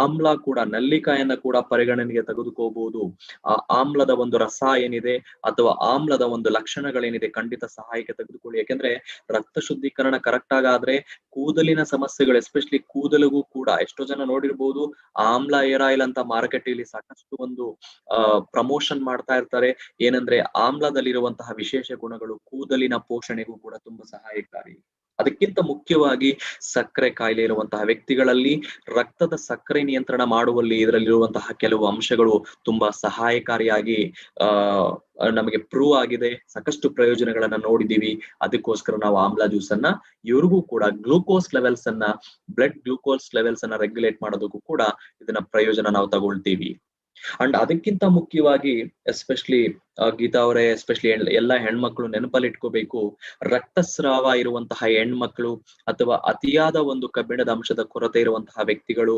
ಆಮ್ಲ ಕೂಡ, ನಲ್ಲಿಕಾಯನ್ನ ಕೂಡ ಪರಿಗಣನೆಗೆ ತೆಗೆದುಕೋಬಹುದು. ಆ ಆಮ್ಲದ ಒಂದು ರಸ ಏನಿದೆ ಅಥವಾ ಆಮ್ಲದ ಒಂದು ಲಕ್ಷಣಗಳೇನಿದೆ ಖಂಡಿತ ಸಹಾಯಕ್ಕೆ ತೆಗೆದುಕೊಳ್ಳಿ. ಯಾಕೆಂದ್ರೆ ರಕ್ತ ಶುದ್ಧೀಕರಣ ಕರೆಕ್ಟ್ ಆಗಾದ್ರೆ ಕೂದಲಿನ ಸಮಸ್ಯೆಗಳು, ಎಸ್ಪೆಷಲಿ ಕೂದಲಿಗೂ ಕೂಡ, ಎಷ್ಟೋ ಜನ ನೋಡಿರ್ಬೋದು, ಆಮ್ಲ ಏರ್ ಆಯಿಲ್ ಅಂತ ಮಾರುಕಟ್ಟೆಯಲ್ಲಿ ಸಾಕಷ್ಟು ಒಂದು ಪ್ರಮೋಷನ್ ಮಾಡ್ತಾ ಇರ್ತಾರೆ. ಏನಂದ್ರೆ ಆಮ್ಲದಲ್ಲಿರುವಂತಹ ವಿಶೇಷ ಗುಣಗಳು ಕೂದಲಿನ ಪೋಷಣೆಗೂ ಕೂಡ ತುಂಬಾ ಸಹಾಯಕಾರಿ. ಅದಕ್ಕಿಂತ ಮುಖ್ಯವಾಗಿ ಸಕ್ಕರೆ ಕಾಯಿಲೆ ಇರುವಂತಹ ವ್ಯಕ್ತಿಗಳಲ್ಲಿ ರಕ್ತದ ಸಕ್ಕರೆ ನಿಯಂತ್ರಣ ಮಾಡುವಲ್ಲಿ ಇದರಲ್ಲಿರುವಂತಹ ಕೆಲವು ಅಂಶಗಳು ತುಂಬಾ ಸಹಾಯಕಾರಿಯಾಗಿ ನಮಗೆ ಪ್ರೂವ್ ಆಗಿದೆ. ಸಾಕಷ್ಟು ಪ್ರಯೋಜನಗಳನ್ನ ನೋಡಿದೀವಿ. ಅದಕ್ಕೋಸ್ಕರ ನಾವು ಆಮ್ಲ ಜ್ಯೂಸ್ ಅನ್ನ, ಇವ್ರಿಗೂ ಕೂಡ ಗ್ಲೂಕೋಸ್ ಲೆವೆಲ್ಸ್ ಅನ್ನ, ಬ್ಲಡ್ ಗ್ಲೂಕೋಸ್ ಲೆವೆಲ್ಸ್ ಅನ್ನ ರೆಗ್ಯುಲೇಟ್ ಮಾಡೋದಕ್ಕೂ ಕೂಡ ಇದನ್ನ ಪ್ರಯೋಜನ ನಾವು ತಗೊಳ್ತೀವಿ. ಅಂಡ್ ಅದಕ್ಕಿಂತ ಮುಖ್ಯವಾಗಿ ಎಸ್ಪೆಷಲಿ ಗೀತಾ ಅವರೇ ಎಸ್ಪೆಷಲಿ ಎಲ್ಲ ಹೆಣ್ಮಕ್ಳು ನೆನಪಲ್ಲಿ ಇಟ್ಕೋಬೇಕು, ರಕ್ತಸ್ರಾವ ಇರುವಂತಹ ಹೆಣ್ಮಕ್ಳು ಅಥವಾ ಅತಿಯಾದ ಒಂದು ಕಬ್ಬಿಣದ ಅಂಶದ ಕೊರತೆ ಇರುವಂತಹ ವ್ಯಕ್ತಿಗಳು,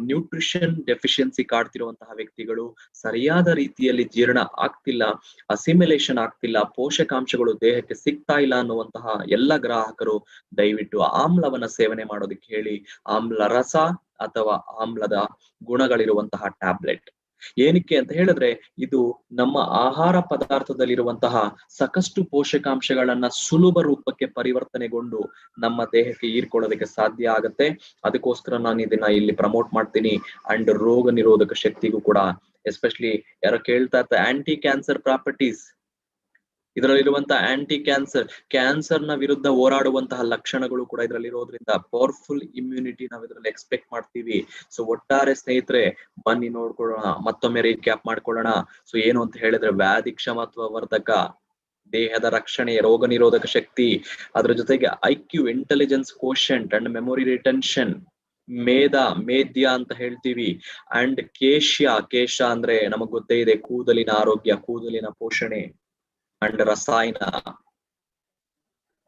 ನ್ಯೂಟ್ರಿಷನ್ ಡೆಫಿಷಿಯನ್ಸಿ ಕಾಡ್ತಿರುವಂತಹ ವ್ಯಕ್ತಿಗಳು, ಸರಿಯಾದ ರೀತಿಯಲ್ಲಿ ಜೀರ್ಣ ಆಗ್ತಿಲ್ಲ, ಅಸಿಮಿಲೇಷನ್ ಆಗ್ತಿಲ್ಲ, ಪೋಷಕಾಂಶಗಳು ದೇಹಕ್ಕೆ ಸಿಗ್ತಾ ಇಲ್ಲ ಅನ್ನುವಂತಹ ಎಲ್ಲ ಗ್ರಾಹಕರು ದಯವಿಟ್ಟು ಆಮ್ಲವನ್ನ ಸೇವನೆ ಮಾಡೋದಕ್ಕೆ ಹೇಳಿ. ಆಮ್ಲ ರಸ ಅಥವಾ ಆಮ್ಲದ ಗುಣಗಳಿರುವಂತಹ ಟ್ಯಾಬ್ಲೆಟ್. ಏನಕ್ಕೆ ಅಂತ ಹೇಳಿದ್ರೆ ಇದು ನಮ್ಮ ಆಹಾರ ಪದಾರ್ಥದಲ್ಲಿರುವಂತಹ ಸಾಕಷ್ಟು ಪೋಷಕಾಂಶಗಳನ್ನ ಸುಲಭ ರೂಪಕ್ಕೆ ಪರಿವರ್ತನೆಗೊಂಡು ನಮ್ಮ ದೇಹಕ್ಕೆ ಹೀರ್ಕೊಳ್ಳೋದಕ್ಕೆ ಸಾಧ್ಯ ಆಗತ್ತೆ. ಅದಕ್ಕೋಸ್ಕರ ನಾನು ಇದನ್ನ ಇಲ್ಲಿ ಪ್ರಮೋಟ್ ಮಾಡ್ತೀನಿ. ಅಂಡ್ ರೋಗ ನಿರೋಧಕ ಶಕ್ತಿಗೂ ಕೂಡ, ಎಸ್ಪೆಷಲಿ ಯಾರೋ ಕೇಳ್ತಾ ಇರ್ತಾರೆ ಆಂಟಿ ಕ್ಯಾನ್ಸರ್ ಪ್ರಾಪರ್ಟೀಸ್, ಇದರಲ್ಲಿರುವಂತಹ ಆಂಟಿ ಕ್ಯಾನ್ಸರ್ ನ ವಿರುದ್ಧ ಹೋರಾಡುವಂತಹ ಲಕ್ಷಣಗಳು ಕೂಡ ಇದರಲ್ಲಿ ಇರೋದ್ರಿಂದ ಪವರ್ಫುಲ್ ಇಮ್ಯುನಿಟಿ ನಾವು ಇದರಲ್ಲಿ ಎಕ್ಸ್ಪೆಕ್ಟ್ ಮಾಡ್ತೀವಿ. ಸೊ ಒಟ್ಟಾರೆ ಸ್ನೇಹಿತರೆ ಬನ್ನಿ ನೋಡ್ಕೊಳ್ಳೋಣ, ಮತ್ತೊಮ್ಮೆ ರೀಕ್ಯಾಪ್ ಮಾಡ್ಕೊಳ್ಳೋಣ. ಸೊ ಏನು ಅಂತ ಹೇಳಿದ್ರೆ ವ್ಯಾಧಿ ಕ್ಷಮತ್ವ ವರ್ಧಕ, ದೇಹದ ರಕ್ಷಣೆ, ರೋಗ ನಿರೋಧಕ ಶಕ್ತಿ, ಅದ್ರ ಜೊತೆಗೆ IQ intelligence quotient and memory retention, ಮೇಧ್ಯ ಅಂತ ಹೇಳ್ತೀವಿ. ಅಂಡ್ ಕೇಶ ಅಂದ್ರೆ ನಮಗ್ ಗೊತ್ತೇ ಇದೆ ಕೂದಲಿನ ಆರೋಗ್ಯ, ಕೂದಲಿನ ಪೋಷಣೆ. ಅಂಡ್ ರಸಾಯನ,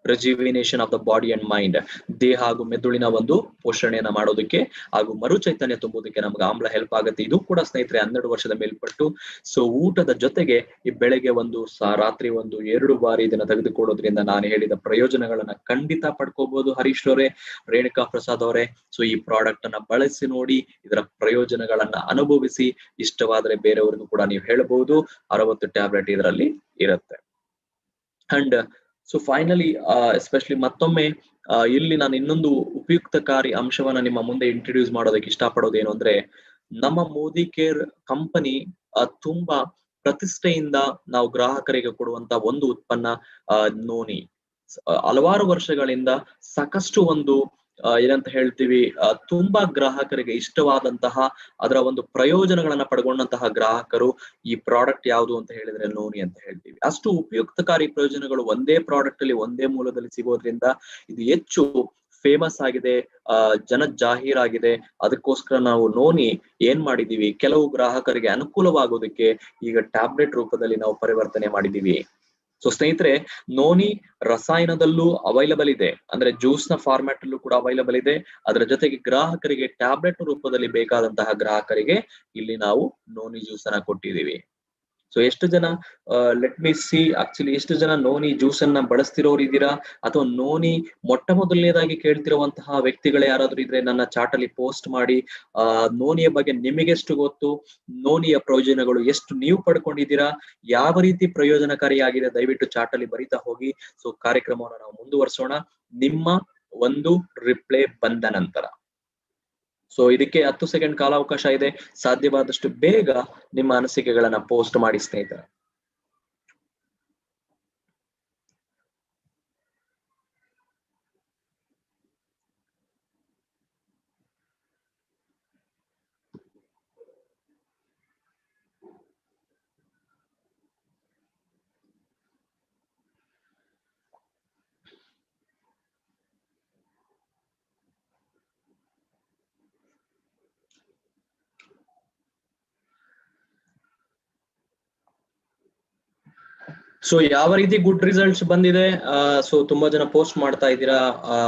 rejuvenation of the body and mind, ದೇಹ ಹಾಗೂ ಮೆದುಳಿನ ಒಂದು ಪೋಷಣೆಯನ್ನ ಮಾಡೋದಕ್ಕೆ ಹಾಗೂ ಮರು ಚೈತನ್ಯ ತುಂಬುವುದಕ್ಕೆ ನಮ್ಗೆ ಆಮ್ಲ ಹೆಲ್ಪ್ ಆಗುತ್ತೆ. ಇದು ಕೂಡ ಸ್ನೇಹಿತರೆ 12 ವರ್ಷದ ಮೇಲ್ಪಟ್ಟು. ಸೊ ಊಟದ ಜೊತೆಗೆ ಈ ಬೆಳಗ್ಗೆ ರಾತ್ರಿ 2 ಬಾರಿ ಇದನ್ನ ತೆಗೆದುಕೊಳ್ಳೋದ್ರಿಂದ ನಾನು ಹೇಳಿದ ಪ್ರಯೋಜನಗಳನ್ನ ಖಂಡಿತ ಪಡ್ಕೋಬಹುದು. ಹರೀಶ್ ಅವರೇ, ರೇಣುಕಾ ಪ್ರಸಾದ್ ಅವರೇ, ಸೊ ಈ ಪ್ರಾಡಕ್ಟ್ ಅನ್ನ ಬಳಸಿ ನೋಡಿ, ಇದರ ಪ್ರಯೋಜನಗಳನ್ನ ಅನುಭವಿಸಿ. ಇಷ್ಟವಾದ್ರೆ ಬೇರೆಯವ್ರಿಗೂ ಕೂಡ ನೀವು ಹೇಳಬಹುದು. 60 ಟ್ಯಾಬ್ಲೆಟ್ ಇದರಲ್ಲಿ ಇರುತ್ತೆ. ಅಂಡ್ ಸೊ ಫೈನಲಿ ಎಸ್ಪೆಷಲಿ ಮತ್ತೊಮ್ಮೆ ಇಲ್ಲಿ ನಾನು ಇನ್ನೊಂದು ಉಪಯುಕ್ತಕಾರಿ ಅಂಶವನ್ನ ನಿಮ್ಮ ಮುಂದೆ ಇಂಟ್ರೊಡ್ಯೂಸ್ ಮಾಡೋದಕ್ಕೆ ಇಷ್ಟಪಡೋದೇನು ಅಂದ್ರೆ, ನಮ್ಮ ಮೋದಿ ಕೇರ್ ಕಂಪನಿ ತುಂಬಾ ಪ್ರತಿಷ್ಠೆಯಿಂದ ನಾವು ಗ್ರಾಹಕರಿಗೆ ಕೊಡುವಂತ ಒಂದು ಉತ್ಪನ್ನ ನೋನಿ. ಹಲವಾರು ವರ್ಷಗಳಿಂದ ಸಾಕಷ್ಟು ಏನಂತ ಹೇಳ್ತೀವಿ, ತುಂಬಾ ಗ್ರಾಹಕರಿಗೆ ಇಷ್ಟವಾದಂತಹ, ಅದರ ಒಂದು ಪ್ರಯೋಜನಗಳನ್ನ ಪಡ್ಕೊಂಡಂತಹ ಗ್ರಾಹಕರು ಈ ಪ್ರಾಡಕ್ಟ್ ಯಾವುದು ಅಂತ ಹೇಳಿದ್ರೆ ನೋನಿ ಅಂತ ಹೇಳ್ತೀವಿ. ಅಷ್ಟು ಉಪಯುಕ್ತಕಾರಿ ಪ್ರಯೋಜನಗಳು ಒಂದೇ ಪ್ರಾಡಕ್ಟ್ ಅಲ್ಲಿ, ಒಂದೇ ಮೂಲದಲ್ಲಿ ಸಿಗೋದ್ರಿಂದ ಇದು ಹೆಚ್ಚು ಫೇಮಸ್ ಆಗಿದೆ, ಜಾಹೀರಾಗಿದೆ. ಅದಕ್ಕೋಸ್ಕರ ನಾವು ನೋನಿ ಏನ್ ಮಾಡಿದೀವಿ, ಕೆಲವು ಗ್ರಾಹಕರಿಗೆ ಅನುಕೂಲವಾಗೋದಕ್ಕೆ ಈಗ ಟ್ಯಾಬ್ಲೆಟ್ ರೂಪದಲ್ಲಿ ನಾವು ಪರಿವರ್ತನೆ ಮಾಡಿದೀವಿ. ಸೊ ಸ್ನೇಹಿತರೆ, ನೋನಿ ರಸಾಯನದಲ್ಲೂ ಅವೈಲಬಲ್ ಇದೆ, ಅಂದ್ರೆ ಜ್ಯೂಸ್ ನ ಫಾರ್ಮ್ಯಾಟ್ ಅಲ್ಲೂ ಕೂಡ ಅವೈಲಬಲ್ ಇದೆ. ಅದರ ಜೊತೆಗೆ ಗ್ರಾಹಕರಿಗೆ ಟ್ಯಾಬ್ಲೆಟ್ ರೂಪದಲ್ಲಿ ಬೇಕಾದಂತಹ ಗ್ರಾಹಕರಿಗೆ ಇಲ್ಲಿ ನಾವು ನೋನಿ ಜ್ಯೂಸ್ ಅನ್ನ ಕೊಟ್ಟಿದ್ದೀವಿ. ಸೊ ಎಷ್ಟು ಜನ ಲೆಟ್ ಮಿ ಸಿ ಆಕ್ಚುಲಿ ಎಷ್ಟು ಜನ ನೋನಿ ಜ್ಯೂಸ್ ಅನ್ನ ಬಳಸ್ತಿರೋರು ಇದ್ದೀರಾ, ಅಥವಾ ನೋನಿ ಮೊದಲನೇದಾಗಿ ಕೇಳ್ತಿರುವಂತಹ ವ್ಯಕ್ತಿಗಳು ಯಾರಾದ್ರೂ ಇದ್ರೆ ನನ್ನ ಚಾಟ್ ಅಲ್ಲಿ ಪೋಸ್ಟ್ ಮಾಡಿ. ನೋನಿಯ ಬಗ್ಗೆ ನಿಮಗೆಷ್ಟು ಗೊತ್ತು, ನೋನಿಯ ಪ್ರಯೋಜನಗಳು ಎಷ್ಟು ನೀವು ಪಡ್ಕೊಂಡಿದ್ದೀರಾ, ಯಾವ ರೀತಿ ಪ್ರಯೋಜನಕಾರಿಯಾಗಿದೆ, ದಯವಿಟ್ಟು ಚಾಟ್ ಅಲ್ಲಿ ಬರೀತಾ ಹೋಗಿ. ಸೊ ಕಾರ್ಯಕ್ರಮವನ್ನು ನಾವು ಮುಂದುವರಿಸೋಣ ನಿಮ್ಮ ಒಂದು ರಿಪ್ಲೈ ಬಂದ ನಂತರ. ಸೊ ಇದಕ್ಕೆ 10 ಸೆಕೆಂಡ್ ಕಾಲಾವಕಾಶ ಇದೆ. ಸಾಧ್ಯವಾದಷ್ಟು ಬೇಗ ನಿಮ್ಮ ಅನಿಸಿಕೆಗಳನ್ನ ಪೋಸ್ಟ್ ಮಾಡಿ ಸ್ನೇಹಿತರೆ. ಸೊ ಯಾವ ರೀತಿ ಗುಡ್ ರಿಸಲ್ಟ್ಸ್ ಬಂದಿದೆ, ಸೊ ತುಂಬಾ ಜನ ಪೋಸ್ಟ್ ಮಾಡ್ತಾ ಇದ್ದೀರಾ,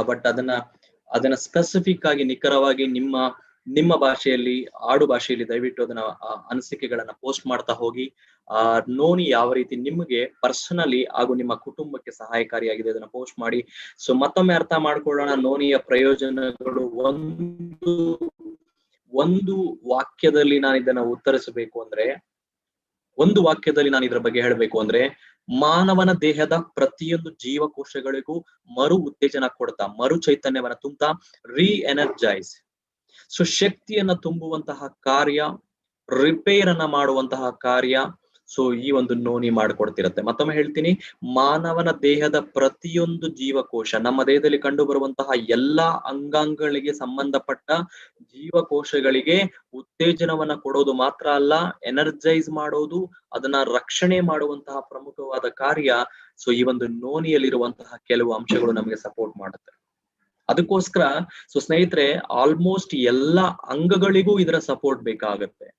ಬಟ್ ಅದನ್ನ ಸ್ಪೆಸಿಫಿಕ್ ಆಗಿ ನಿಖರವಾಗಿ ನಿಮ್ಮ ಭಾಷೆಯಲ್ಲಿ, ಆಡು ಭಾಷೆಯಲ್ಲಿ ದಯವಿಟ್ಟು ಅದನ್ನ ಅನಿಸಿಕೆಗಳನ್ನ ಪೋಸ್ಟ್ ಮಾಡ್ತಾ ಹೋಗಿ. ನೋನಿ ಯಾವ ರೀತಿ ನಿಮಗೆ ಪರ್ಸನಲಿ ಹಾಗೂ ನಿಮ್ಮ ಕುಟುಂಬಕ್ಕೆ ಸಹಾಯಕಾರಿಯಾಗಿದೆ ಅದನ್ನ ಪೋಸ್ಟ್ ಮಾಡಿ. ಸೊ ಮತ್ತೊಮ್ಮೆ ಅರ್ಥ ಮಾಡ್ಕೊಳ್ಳೋಣ ನೋನಿಯ ಪ್ರಯೋಜನಗಳು. ಒಂದು ವಾಕ್ಯದಲ್ಲಿ ನಾನು ಇದನ್ನ ಉತ್ತರಿಸಬೇಕು ಅಂದ್ರೆ, ಒಂದು ವಾಕ್ಯದಲ್ಲಿ ನಾನು ಇದರ ಬಗ್ಗೆ ಹೇಳಬೇಕು ಅಂದ್ರೆ, ಮಾನವನ ದೇಹದ ಪ್ರತಿಯೊಂದು ಜೀವಕೋಶಗಳಿಗೂ ಮರು ಉತ್ತೇಜನ ಕೊಡ್ತಾ, ಮರು ಚೈತನ್ಯವನ್ನ ತುಂಬುತ್ತಾ, ಎನರ್ಜೈಸ್, ಸೊ ಶಕ್ತಿಯನ್ನ ತುಂಬುವಂತಹ ಕಾರ್ಯ, ರಿಪೇರ್ ಅನ್ನ ಮಾಡುವಂತಹ ಕಾರ್ಯ, ಸೊ ಈ ಒಂದು ನೋನಿ ಮಾಡಿಕೊಡ್ತಿರತ್ತೆ. ಮತ್ತೊಮ್ಮೆ ಹೇಳ್ತೀನಿ, ಮಾನವನ ದೇಹದ ಪ್ರತಿಯೊಂದು ಜೀವಕೋಶ, ನಮ್ಮ ದೇಹದಲ್ಲಿ ಕಂಡು ಬರುವಂತಹ ಎಲ್ಲಾ ಅಂಗಾಂಗಗಳಿಗೆ ಸಂಬಂಧಪಟ್ಟ ಜೀವಕೋಶಗಳಿಗೆ ಉತ್ತೇಜನವನ್ನ ಕೊಡೋದು ಮಾತ್ರ ಅಲ್ಲ, ಎನರ್ಜೈಸ್ ಮಾಡೋದು, ಅದನ್ನ ರಕ್ಷಣೆ ಮಾಡುವಂತಹ ಪ್ರಮುಖವಾದ ಕಾರ್ಯ. ಸೊ ಈ ಒಂದು ನೋನಿಯಲ್ಲಿರುವಂತಹ ಕೆಲವು ಅಂಶಗಳು ನಮಗೆ ಸಪೋರ್ಟ್ ಮಾಡುತ್ತೆ. ಅದಕ್ಕೋಸ್ಕರ ಸೊ ಸ್ನೇಹಿತರೆ, ಆಲ್ಮೋಸ್ಟ್ ಎಲ್ಲಾ ಅಂಗಗಳಿಗೂ ಇದರ ಸಪೋರ್ಟ್ ಬೇಕಾಗತ್ತೆ.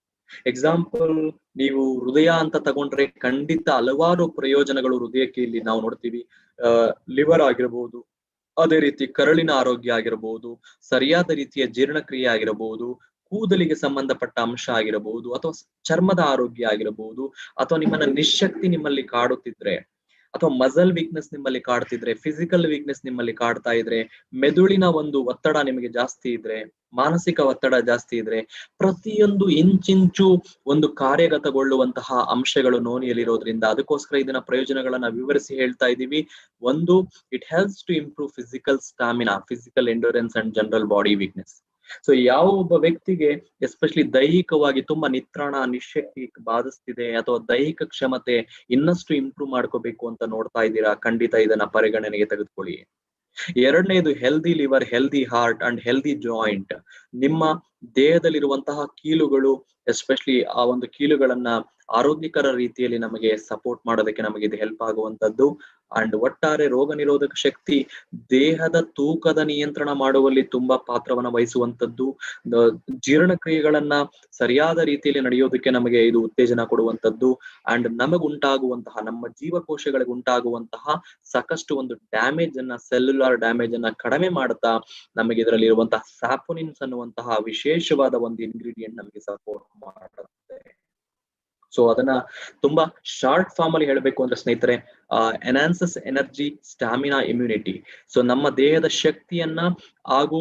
ಎಕ್ಸಾಂಪಲ್, ನೀವು ಹೃದಯ ಅಂತ ತಗೊಂಡ್ರೆ ಖಂಡಿತ ಹಲವಾರು ಪ್ರಯೋಜನಗಳು ಹೃದಯಕ್ಕೆ ಇಲ್ಲಿ ನಾವು ನೋಡ್ತೀವಿ. ಲಿವರ್ ಆಗಿರ್ಬೋದು, ಅದೇ ರೀತಿ ಕರಳಿನ ಆರೋಗ್ಯ ಆಗಿರಬಹುದು, ಸರಿಯಾದ ರೀತಿಯ ಜೀರ್ಣಕ್ರಿಯೆ ಆಗಿರಬಹುದು, ಕೂದಲಿಗೆ ಸಂಬಂಧಪಟ್ಟ ಅಂಶ ಆಗಿರಬಹುದು, ಅಥವಾ ಚರ್ಮದ ಆರೋಗ್ಯ ಆಗಿರಬಹುದು, ಅಥವಾ ನಿಮ್ಮನ್ನ ನಿಶ್ಶಕ್ತಿ ನಿಮ್ಮಲ್ಲಿ ಕಾಡುತ್ತಿದ್ರೆ, ಅಥವಾ ಮಸಲ್ ವೀಕ್ನೆಸ್ ನಿಮ್ಮಲ್ಲಿ ಕಾಡ್ತಿದ್ರೆ, ಫಿಸಿಕಲ್ ವೀಕ್ನೆಸ್ ನಿಮ್ಮಲ್ಲಿ ಕಾಡ್ತಾ ಇದ್ರೆ, ಮೆದುಳಿನ ಒಂದು ಒತ್ತಡ ನಿಮಗೆ ಜಾಸ್ತಿ ಇದ್ರೆ, ಮಾನಸಿಕ ಒತ್ತಡ ಜಾಸ್ತಿ ಇದ್ರೆ, ಪ್ರತಿಯೊಂದು ಇಂಚಿಂಚು ಒಂದು ಕಾರ್ಯಗತಗೊಳ್ಳುವಂತಹ ಅಂಶಗಳು ನೋನಿಯಲ್ಲಿರೋದ್ರಿಂದ ಅದಕ್ಕೋಸ್ಕರ ಇದನ್ನ ಪ್ರಯೋಜನಗಳನ್ನ ವಿವರಿಸಿ ಹೇಳ್ತಾ ಇದ್ದೀವಿ. ಒಂದು, it helps to improve physical stamina, physical endurance and general body weakness. So ಯಾವ ಒಬ್ಬ ವ್ಯಕ್ತಿಗೆ ಎಸ್ಪೆಷಲಿ ದೈಹಿಕವಾಗಿ ತುಂಬಾ ನಿತ್ರಾಣ, ನಿಶ್ಶಕ್ತಿ ಬಾಧಿಸ್ತಿದೆ, ಅಥವಾ ದೈಹಿಕ ಕ್ಷಮತೆ ಇನ್ನಷ್ಟು ಇಂಪ್ರೂವ್ ಮಾಡ್ಕೋಬೇಕು ಅಂತ ನೋಡ್ತಾ ಇದ್ದೀರಾ, ಖಂಡಿತ ಇದನ್ನ ಪರಿಗಣನೆಗೆ ತೆಗೆದುಕೊಳ್ಳಿ. ಎರಡನೇದು, healthy liver, healthy heart and healthy joint. ನಿಮ್ಮ ದೇಹದಲ್ಲಿರುವಂತಹ ಕೀಲುಗಳು, ಎಸ್ಪೆಷಲಿ ಆ ಒಂದು ಕೀಲುಗಳನ್ನ ಆರೋಗ್ಯಕರ ರೀತಿಯಲ್ಲಿ ನಮಗೆ ಸಪೋರ್ಟ್ ಮಾಡೋದಕ್ಕೆ ನಮಗೆ ಇದು ಹೆಲ್ಪ್ ಆಗುವಂತದ್ದು. ಅಂಡ್ ಒಟ್ಟಾರೆ ರೋಗ ನಿರೋಧಕ ಶಕ್ತಿ, ದೇಹದ ತೂಕದ ನಿಯಂತ್ರಣ ಮಾಡುವಲ್ಲಿ ತುಂಬಾ ಪಾತ್ರವನ್ನ ವಹಿಸುವಂತದ್ದು. ಜೀರ್ಣಕ್ರಿಯೆಗಳನ್ನ ಸರಿಯಾದ ರೀತಿಯಲ್ಲಿ ನಡೆಯೋದಕ್ಕೆ ನಮಗೆ ಇದು ಉತ್ತೇಜನ ಕೊಡುವಂತದ್ದು. ಅಂಡ್ ನಮಗುಂಟಾಗುವಂತಹ, ನಮ್ಮ ಜೀವಕೋಶಗಳಿಗೆ ಉಂಟಾಗುವಂತಹ ಸಾಕಷ್ಟು ಒಂದು ಡ್ಯಾಮೇಜ್ ಅನ್ನ, ಸೆಲ್ಯುಲಾರ್ ಡ್ಯಾಮೇಜ್ ಅನ್ನ ಕಡಿಮೆ ಮಾಡ್ತಾ ನಮಗೆ ಇದರಲ್ಲಿ ಇರುವಂತಹ ಸ್ಯಾಪೋನಿನ್ಸ್ ಅನ್ನುವಂತಹ ವಿಶೇಷವಾದ ಒಂದು ಇಂಗ್ರೀಡಿಯಂಟ್ ನಮಗೆ ಸಪೋರ್ಟ್ ಮಾಡುತ್ತೆ. ಸೊ ಅದನ್ನ ತುಂಬಾ ಶಾರ್ಟ್ ಫಾರ್ಮ್ ಅಲ್ಲಿ ಹೇಳ್ಬೇಕು ಅಂದ್ರೆ ಸ್ನೇಹಿತರೆ, enhances energy, stamina, immunity. So ನಮ್ಮ ದೇಹದ ಶಕ್ತಿಯನ್ನ ಹಾಗೂ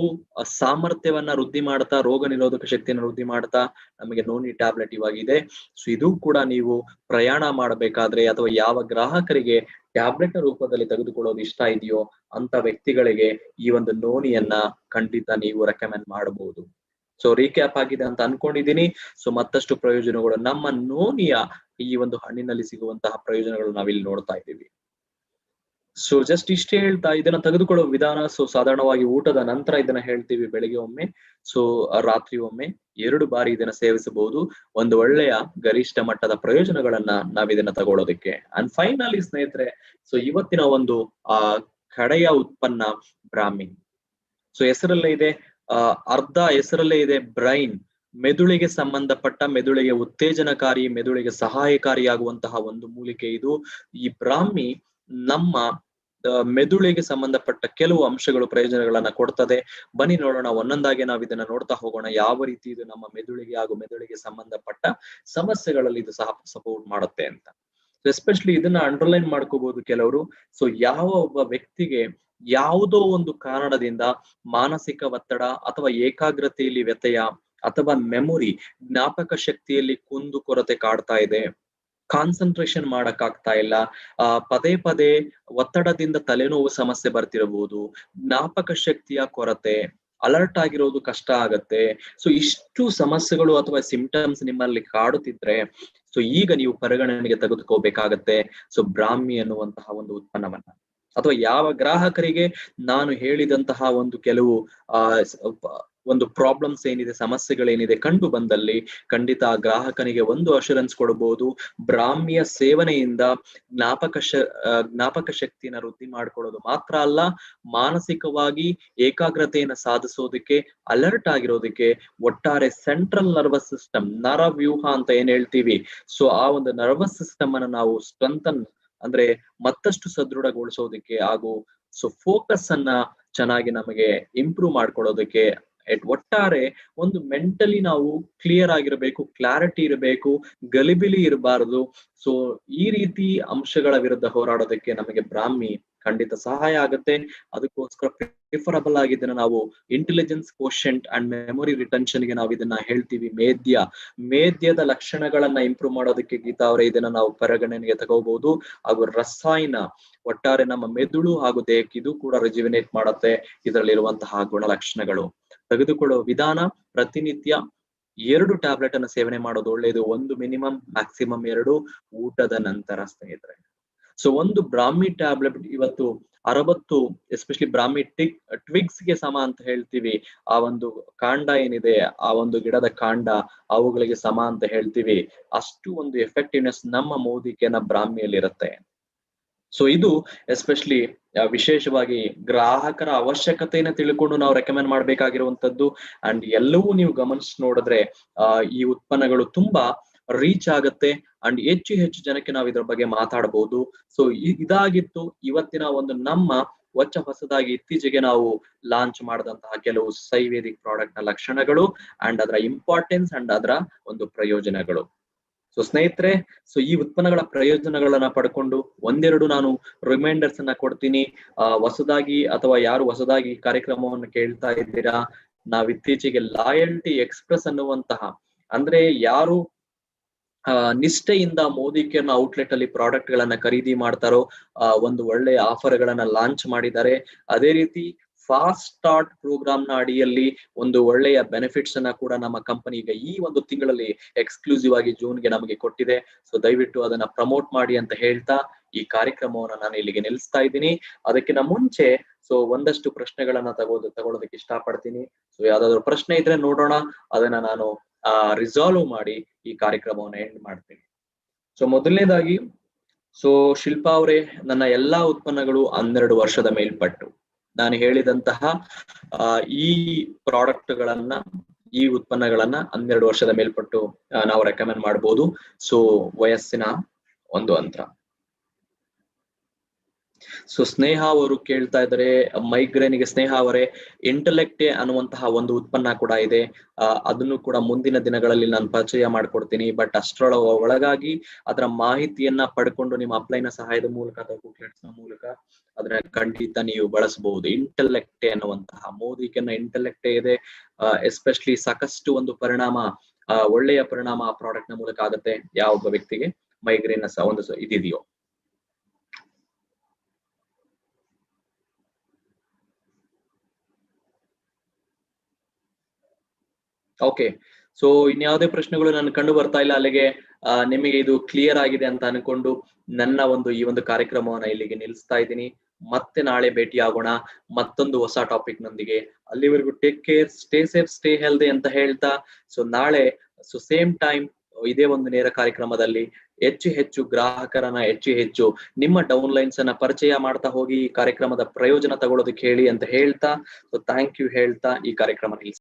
ಸಾಮರ್ಥ್ಯವನ್ನ ವೃದ್ಧಿ ಮಾಡ್ತಾ, ರೋಗ ನಿರೋಧಕ ಶಕ್ತಿಯನ್ನು ವೃದ್ಧಿ ಮಾಡ್ತಾ ನಮಗೆ ನೋನಿ ಟ್ಯಾಬ್ಲೆಟ್ ಇವಾಗಿದೆ. ಸೊ ಇದು ಕೂಡ ನೀವು ಪ್ರಯಾಣ ಮಾಡಬೇಕಾದ್ರೆ, ಅಥವಾ ಯಾವ ಗ್ರಾಹಕರಿಗೆ ಟ್ಯಾಬ್ಲೆಟ್ ರೂಪದಲ್ಲಿ ತೆಗೆದುಕೊಳ್ಳೋದು ಇಷ್ಟ ಇದೆಯೋ ಅಂತ ವ್ಯಕ್ತಿಗಳಿಗೆ ಈ ಒಂದು ನೋನಿಯನ್ನ ಖಂಡಿತ ನೀವು ರೆಕಮೆಂಡ್ ಮಾಡಬಹುದು. ಸೊ ರೀಕ್ಯಾಪ್ ಆಗಿದೆ ಅಂತ ಅನ್ಕೊಂಡಿದ್ದೀನಿ. ಸೊ ಮತ್ತಷ್ಟು ಪ್ರಯೋಜನಗಳು ನಮ್ಮ ನೋನಿಯ ಈ ಒಂದು ಹಣ್ಣಿನಲ್ಲಿ ಸಿಗುವಂತಹ ಪ್ರಯೋಜನಗಳು ನಾವಿಲ್ಲಿ ನೋಡ್ತಾ ಇದ್ದೀವಿ. ಸೊ ಜಸ್ಟ್ ಇಷ್ಟೇ ಹೇಳ್ತಾ ಇದನ್ನ ತೆಗೆದುಕೊಳ್ಳುವ ವಿಧಾನ. ಸೊ ಸಾಧಾರಣವಾಗಿ ಊಟದ ನಂತರ ಇದನ್ನ ಹೇಳ್ತೀವಿ, ಬೆಳಿಗ್ಗೆ ಒಮ್ಮೆ, ಸೊ ರಾತ್ರಿ ಒಮ್ಮೆ, 2 ಬಾರಿ ಇದನ್ನ ಸೇವಿಸಬಹುದು. ಒಂದು ಒಳ್ಳೆಯ ಗರಿಷ್ಠ ಮಟ್ಟದ ಪ್ರಯೋಜನಗಳನ್ನ ನಾವಿದನ್ನ ತಗೊಳ್ಳೋದಕ್ಕೆ. ಅಂಡ್ ಫೈನಲಿ ಸ್ನೇಹಿತರೆ, ಸೊ ಇವತ್ತಿನ ಒಂದು ಕಡೆಯ ಉತ್ಪನ್ನ ಬ್ರಾಹ್ಮಿ. ಸೊ ಹೆಸರಲ್ಲೇ ಇದೆ, ಅರ್ಧ ಹೆಸರಲ್ಲೇ ಇದೆ ಬ್ರೈನ್, ಮೆದುಳಿಗೆ ಸಂಬಂಧಪಟ್ಟ, ಮೆದುಳಿಗೆ ಉತ್ತೇಜನಕಾರಿ, ಮೆದುಳಿಗೆ ಸಹಾಯಕಾರಿಯಾಗುವಂತಹ ಒಂದು ಮೂಲಿಕೆ ಇದು. ಈ ಬ್ರಾಹ್ಮಿ ನಮ್ಮ ಮೆದುಳಿಗೆ ಸಂಬಂಧಪಟ್ಟ ಕೆಲವು ಅಂಶಗಳು, ಪ್ರಯೋಜನಗಳನ್ನ ಕೊಡ್ತದೆ. ಬನ್ನಿ ನೋಡೋಣ, ಒಂದೊಂದಾಗಿ ನಾವು ಇದನ್ನ ನೋಡ್ತಾ ಹೋಗೋಣ, ಯಾವ ರೀತಿ ಇದು ನಮ್ಮ ಮೆದುಳಿಗೆ ಹಾಗೂ ಮೆದುಳಿಗೆ ಸಂಬಂಧಪಟ್ಟ ಸಮಸ್ಯೆಗಳಲ್ಲಿ ಇದು ಸಪೋರ್ಟ್ ಮಾಡುತ್ತೆ ಅಂತ. ಎಸ್ಪೆಷಲಿ ಇದನ್ನ ಅಂಡರ್ಲೈನ್ ಮಾಡ್ಕೋಬಹುದು ಕೆಲವರು. ಸೊ ಯಾವ ಒಬ್ಬ ವ್ಯಕ್ತಿಗೆ ಯಾವುದೋ ಒಂದು ಕಾರಣದಿಂದ ಮಾನಸಿಕ ಒತ್ತಡ, ಅಥವಾ ಏಕಾಗ್ರತೆಯಲ್ಲಿ ವ್ಯತ್ಯಯ, ಅಥವಾ ಮೆಮೊರಿ, ಜ್ಞಾಪಕ ಶಕ್ತಿಯಲ್ಲಿ ಕುಂದು ಕೊರತೆ ಕಾಡ್ತಾ ಇದೆ, ಕಾನ್ಸಂಟ್ರೇಷನ್ ಮಾಡಕ್ ಆಗ್ತಾ ಇಲ್ಲ, ಪದೇ ಪದೇ ಒತ್ತಡದಿಂದ ತಲೆನೋವು ಸಮಸ್ಯೆ ಬರ್ತಿರಬಹುದು, ಜ್ಞಾಪಕ ಶಕ್ತಿಯ ಕೊರತೆ, ಅಲರ್ಟ್ ಆಗಿರೋದು ಕಷ್ಟ ಆಗತ್ತೆ. ಸೊ ಇಷ್ಟು ಸಮಸ್ಯೆಗಳು ಅಥವಾ ಸಿಂಪ್ಟಮ್ಸ್ ನಿಮ್ಮಲ್ಲಿ ಕಾಡುತ್ತಿದ್ರೆ, ಸೊ ಈಗ ನೀವು ಪರಿಗಣನೆಗೆ ತೆಗೆದುಕೋಬೇಕಾಗತ್ತೆ ಸೊ ಬ್ರಾಹ್ಮಿ ಅನ್ನುವಂತಹ ಒಂದು ಉತ್ಪನ್ನವನ್ನ. ಅಥವಾ ಯಾವ ಗ್ರಾಹಕರಿಗೆ ನಾನು ಹೇಳಿದಂತಹ ಒಂದು ಕೆಲವು ಒಂದು ಪ್ರಾಬ್ಲಮ್ಸ್ ಏನಿದೆ, ಸಮಸ್ಯೆಗಳೇನಿದೆ ಕಂಡು ಬಂದಲ್ಲಿ, ಖಂಡಿತ ಆ ಗ್ರಾಹಕನಿಗೆ ಒಂದು ಅಶ್ಯೂರೆನ್ಸ್ ಕೊಡಬಹುದು, ಬ್ರಾಹ್ಮಿಯ ಸೇವನೆಯಿಂದ ಜ್ಞಾಪಕ ಶಕ್ತಿಯನ್ನ ವೃದ್ಧಿ ಮಾಡ್ಕೊಳ್ಳೋದು ಮಾತ್ರ ಅಲ್ಲ, ಮಾನಸಿಕವಾಗಿ ಏಕಾಗ್ರತೆಯನ್ನ ಸಾಧಿಸೋದಕ್ಕೆ, ಅಲರ್ಟ್ ಆಗಿರೋದಕ್ಕೆ, ಒಟ್ಟಾರೆ ಸೆಂಟ್ರಲ್ ನರ್ವಸ್ ಸಿಸ್ಟಮ್, ನರವ್ಯೂಹ ಅಂತ ಏನ್ ಹೇಳ್ತೀವಿ, ಸೊ ಆ ಒಂದು ನರ್ವಸ್ ಸಿಸ್ಟಮ್ ಅನ್ನ ನಾವು ಸ್ಟ್ರೆಂಥನ್ ಅಂದ್ರೆ ಮತ್ತಷ್ಟು ಸದೃಢಗೊಳಿಸೋದಕ್ಕೆ, ಹಾಗೂ ಸೊ ಫೋಕಸ್ ಅನ್ನ ಚೆನ್ನಾಗಿ ನಮಗೆ ಇಂಪ್ರೂವ್ ಮಾಡ್ಕೊಳ್ಳೋದಕ್ಕೆ, ಒಟ್ಟಾರೆ ಒಂದು ಮೆಂಟಲಿ ನಾವು ಕ್ಲಿಯರ್ ಆಗಿರಬೇಕು, ಕ್ಲಾರಿಟಿ ಇರಬೇಕು, ಗಲಿಬಿಲಿ ಇರಬಾರದು. ಸೊ ಈ ರೀತಿ ಅಂಶಗಳ ವಿರುದ್ಧ ಹೋರಾಡೋದಕ್ಕೆ ನಮಗೆ ಬ್ರಾಹ್ಮಿ ಖಂಡಿತ ಸಹಾಯ ಆಗುತ್ತೆ. ಅದಕ್ಕೋಸ್ಕರ ಪ್ರಿಫರಬಲ್ ಆಗಿದ್ದನ್ನ ನಾವು intelligence quotient and memory retention ಗೆ ನಾವು ಇದನ್ನ ಹೇಳ್ತೀವಿ ಮೇದ್ಯದ ಲಕ್ಷಣಗಳನ್ನ ಇಂಪ್ರೂವ್ ಮಾಡೋದಕ್ಕೆ ಗೀತಾ ಅವರೇ ಇದನ್ನ ನಾವು ಪರಿಗಣನೆಗೆ ತಗೋಬಹುದು. ಹಾಗೂ ರಸಾಯನ, ಒಟ್ಟಾರೆ ನಮ್ಮ ಮೆದುಳು ಹಾಗೂ ದೇಹಕ್ಕೆ ಇದು ಕೂಡ ರಿಜಿವಿನೇಟ್ ಮಾಡುತ್ತೆ. ಇದರಲ್ಲಿರುವಂತಹ ಗುಣಲಕ್ಷಣಗಳು. ತೆಗೆದುಕೊಳ್ಳುವ ವಿಧಾನ, ಪ್ರತಿನಿತ್ಯ 2 ಟ್ಯಾಬ್ಲೆಟ್ ಅನ್ನು ಸೇವನೆ ಮಾಡೋದು ಒಳ್ಳೆಯದು. 1 ಮಿನಿಮಮ್, ಮ್ಯಾಕ್ಸಿಮಮ್ 2 ಊಟದ ನಂತರ ಸ್ನೇಹಿತರೆ. ಸೊ ಒಂದು ಬ್ರಾಹ್ಮಿ ಟ್ಯಾಬ್ಲೆಟ್ ಇವತ್ತು 60, ಎಸ್ಪೆಷಲಿ ಬ್ರಾಹ್ಮಿ ಟ್ವಿಗ್ಸ್ ಗೆ ಸಮ ಅಂತ ಹೇಳ್ತೀವಿ. ಆ ಒಂದು ಕಾಂಡ ಏನಿದೆ, ಆ ಒಂದು ಗಿಡದ ಕಾಂಡ, ಅವುಗಳಿಗೆ ಸಮ ಅಂತ ಹೇಳ್ತೀವಿ. ಅಷ್ಟು ಒಂದು ಎಫೆಕ್ಟಿವ್ನೆಸ್ ನಮ್ಮ ಮೋದಿಕೆನ ಬ್ರಾಹ್ಮಿಯಲ್ಲಿ ಇರುತ್ತೆ. ಸೊ ಇದು ಎಸ್ಪೆಷಲಿ ವಿಶೇಷವಾಗಿ ಗ್ರಾಹಕರ ಅವಶ್ಯಕತೆಯನ್ನು ತಿಳ್ಕೊಂಡು ನಾವು ರೆಕಮೆಂಡ್ ಮಾಡ್ಬೇಕಾಗಿರುವಂತದ್ದು. ಅಂಡ್ ಎಲ್ಲವೂ ನೀವು ಗಮನಿಸಿ ನೋಡಿದ್ರೆ ಈ ಉತ್ಪನ್ನಗಳು ತುಂಬಾ ರೀಚ್ ಆಗತ್ತೆ ಅಂಡ್ ಹೆಚ್ಚು ಹೆಚ್ಚು ಜನಕ್ಕೆ ನಾವು ಇದ್ರ ಬಗ್ಗೆ ಮಾತಾಡಬಹುದು. ಸೊ ಇದಾಗಿತ್ತು ಇವತ್ತಿನ ಒಂದು ನಮ್ಮ ಹೊಸದಾಗಿ ಇತ್ತೀಚೆಗೆ ನಾವು ಲಾಂಚ್ ಮಾಡಿದಂತಹ ಕೆಲವು ಸೈವೇದಿಕ್ ಪ್ರಾಡಕ್ಟ್ ನ ಲಕ್ಷಣಗಳು ಅಂಡ್ ಅದರ ಇಂಪಾರ್ಟೆನ್ಸ್ ಅಂಡ್ ಅದರ ಒಂದು ಪ್ರಯೋಜನಗಳು. ಸೊ ಸ್ನೇಹಿತರೆ, ಸೊ ಈ ಉತ್ಪನ್ನಗಳ ಪ್ರಯೋಜನಗಳನ್ನ ಪಡ್ಕೊಂಡು ಒಂದೆರಡು ನಾನು ರಿಮೈಂಡರ್ಸ್ ಅನ್ನ ಕೊಡ್ತೀನಿ. ಹೊಸದಾಗಿ ಅಥವಾ ಯಾರು ಹೊಸದಾಗಿ ಕಾರ್ಯಕ್ರಮವನ್ನು ಕೇಳ್ತಾ ಇದ್ದೀರಾ, ನಾವ್ ಇತ್ತೀಚೆಗೆ ಲಾಯಲ್ಟಿ ಎಕ್ಸ್ಪ್ರೆಸ್ ಅನ್ನುವಂತಹ, ಅಂದ್ರೆ ಯಾರು ನಿಷ್ಠೆಯಿಂದ ಮೋದಿ ಕೇರ್ನ ಔಟ್ಲೆಟ್ ಅಲ್ಲಿ ಪ್ರಾಡಕ್ಟ್ ಗಳನ್ನ ಖರೀದಿ ಮಾಡ್ತಾರೋ ಒಂದು ಒಳ್ಳೆಯ ಆಫರ್ ಗಳನ್ನ ಲಾಂಚ್ ಮಾಡಿದ್ದಾರೆ. ಅದೇ ರೀತಿ ಫಾಸ್ಟ್ ಸ್ಟಾರ್ಟ್ ಪ್ರೋಗ್ರಾಮ್ ನ ಅಡಿಯಲ್ಲಿ ಒಂದು ಒಳ್ಳೆಯ ಬೆನಿಫಿಟ್ಸ್ ಅನ್ನ ಕೂಡ ನಮ್ಮ ಕಂಪನಿ ಈಗ ಈ ಒಂದು ತಿಂಗಳಲ್ಲಿ ಎಕ್ಸ್ಕ್ಲೂಸಿವ್ ಆಗಿ ಜೂನ್ಗೆ ನಮಗೆ ಕೊಟ್ಟಿದೆ. ಸೊ ದಯವಿಟ್ಟು ಅದನ್ನ ಪ್ರಮೋಟ್ ಮಾಡಿ ಅಂತ ಹೇಳ್ತಾ ಈ ಕಾರ್ಯಕ್ರಮವನ್ನ ನಾನು ಇಲ್ಲಿಗೆ ನಿಲ್ಲಿಸ್ತಾ ಇದ್ದೀನಿ. ಅದಕ್ಕಿಂತ ಮುಂಚೆ ಸೊ ಒಂದಷ್ಟು ಪ್ರಶ್ನೆಗಳನ್ನ ತಗೊಳ್ಳೋದಕ್ಕೆ ಇಷ್ಟಪಡ್ತೀನಿ. ಸೊ ಯಾವ್ದಾದ್ರು ಪ್ರಶ್ನೆ ಇದ್ರೆ ನೋಡೋಣ, ಅದನ್ನ ನಾನು ರಿಸಾಲ್ವ್ ಮಾಡಿ ಈ ಕಾರ್ಯಕ್ರಮವನ್ನ ಎಂಡ್ ಮಾಡ್ತೀನಿ. ಸೊ ಮೊದಲನೇದಾಗಿ, ಸೊ ಶಿಲ್ಪಾ ಅವರೇ, ನನ್ನ ಎಲ್ಲಾ ಉತ್ಪನ್ನಗಳು 12 ವರ್ಷದ ಮೇಲ್ಪಟ್ಟು, ನಾನು ಹೇಳಿದಂತಹ ಈ ಪ್ರಾಡಕ್ಟ್ ಗಳನ್ನ, ಈ ಉತ್ಪನ್ನಗಳನ್ನ 12 ವರ್ಷದ ಮೇಲ್ಪಟ್ಟು ನಾವು ರೆಕಮೆಂಡ್ ಮಾಡಬಹುದು. ಸೊ ವಯಸ್ಸಿನ ಒಂದು ಅಂತರ. ಸೊ ಸ್ನೇಹ ಅವರು ಕೇಳ್ತಾ ಇದ್ದಾರೆ ಮೈಗ್ರೇನ್ಗೆ, ಸ್ನೇಹ ಅವರೇ, ಇಂಟೆಲೆಕ್ಟೆ ಅನ್ನುವಂತಹ ಒಂದು ಉತ್ಪನ್ನ ಕೂಡ ಇದೆ. ಅದನ್ನು ಕೂಡ ಮುಂದಿನ ದಿನಗಳಲ್ಲಿ ನಾನು ಪರಿಚಯ ಮಾಡ್ಕೊಡ್ತೀನಿ. ಬಟ್ ಒಳಗಾಗಿ ಅದರ ಮಾಹಿತಿಯನ್ನ ಪಡ್ಕೊಂಡು ನಿಮ್ಮ ಅಪ್ಲೈನ ಸಹಾಯದ ಮೂಲಕ ಅಥವಾ ಬುಕ್ಲೆಟ್ಸ್ ನ ಮೂಲಕ ಅದನ್ನ ಖಂಡಿತ ನೀವು ಬಳಸಬಹುದು. ಇಂಟೆಲೆಕ್ಟೆ ಅನ್ನುವಂತಹ ಮೋದಿಕೆನ ಇಂಟೆಲೆಕ್ಟೆ ಇದೆ. ಎಸ್ಪೆಷಲಿ ಸಾಕಷ್ಟು ಒಂದು ಪರಿಣಾಮ, ಒಳ್ಳೆಯ ಪರಿಣಾಮ ಆ ಪ್ರಾಡಕ್ಟ್ ನ ಮೂಲಕ ಆಗುತ್ತೆ ಯಾವೊಬ್ಬ ವ್ಯಕ್ತಿಗೆ ಮೈಗ್ರೇನ್ ಒಂದು ಇದಿದೆಯೋ. ಓಕೆ, ಸೊ ಇನ್ಯಾವುದೇ ಪ್ರಶ್ನೆಗಳು ನನ್ ಕಂಡು ಬರ್ತಾ ಇಲ್ಲ. ಅಲ್ಲಿಗೆ ನಿಮಗೆ ಇದು ಕ್ಲಿಯರ್ ಆಗಿದೆ ಅಂತ ಅನ್ಕೊಂಡು ನನ್ನ ಈ ಒಂದು ಕಾರ್ಯಕ್ರಮವನ್ನ ಇಲ್ಲಿಗೆ ನಿಲ್ಲಿಸ್ತಾ ಇದ್ದೀನಿ. ಮತ್ತೆ ನಾಳೆ ಭೇಟಿ ಆಗೋಣ ಮತ್ತೊಂದು ಹೊಸ ಟಾಪಿಕ್ ನೊಂದಿಗೆ. ಅಲ್ಲಿವರೆಗೂ take care, stay safe, stay healthy ಅಂತ ಹೇಳ್ತಾ, ಸೊ ನಾಳೆ ಸೇಮ್ ಟೈಮ್ ಇದೇ ಒಂದು ನೇರ ಕಾರ್ಯಕ್ರಮದಲ್ಲಿ ಹೆಚ್ಚು ಗ್ರಾಹಕರನ್ನ ಹೆಚ್ಚು ನಿಮ್ಮ ಡೌನ್ಲೈನ್ಸ್ ಅನ್ನ ಪರಿಚಯ ಮಾಡ್ತಾ ಹೋಗಿ ಈ ಕಾರ್ಯಕ್ರಮದ ಪ್ರಯೋಜನ ತಗೊಳ್ಳೋದಕ್ಕೆ ಹೇಳಿ ಅಂತ ಹೇಳ್ತಾ, ಸೊ ಥ್ಯಾಂಕ್ ಯು ಹೇಳ್ತಾ ಈ ಕಾರ್ಯಕ್ರಮ ನಿಲ್ಲಿಸ್ತೀನಿ.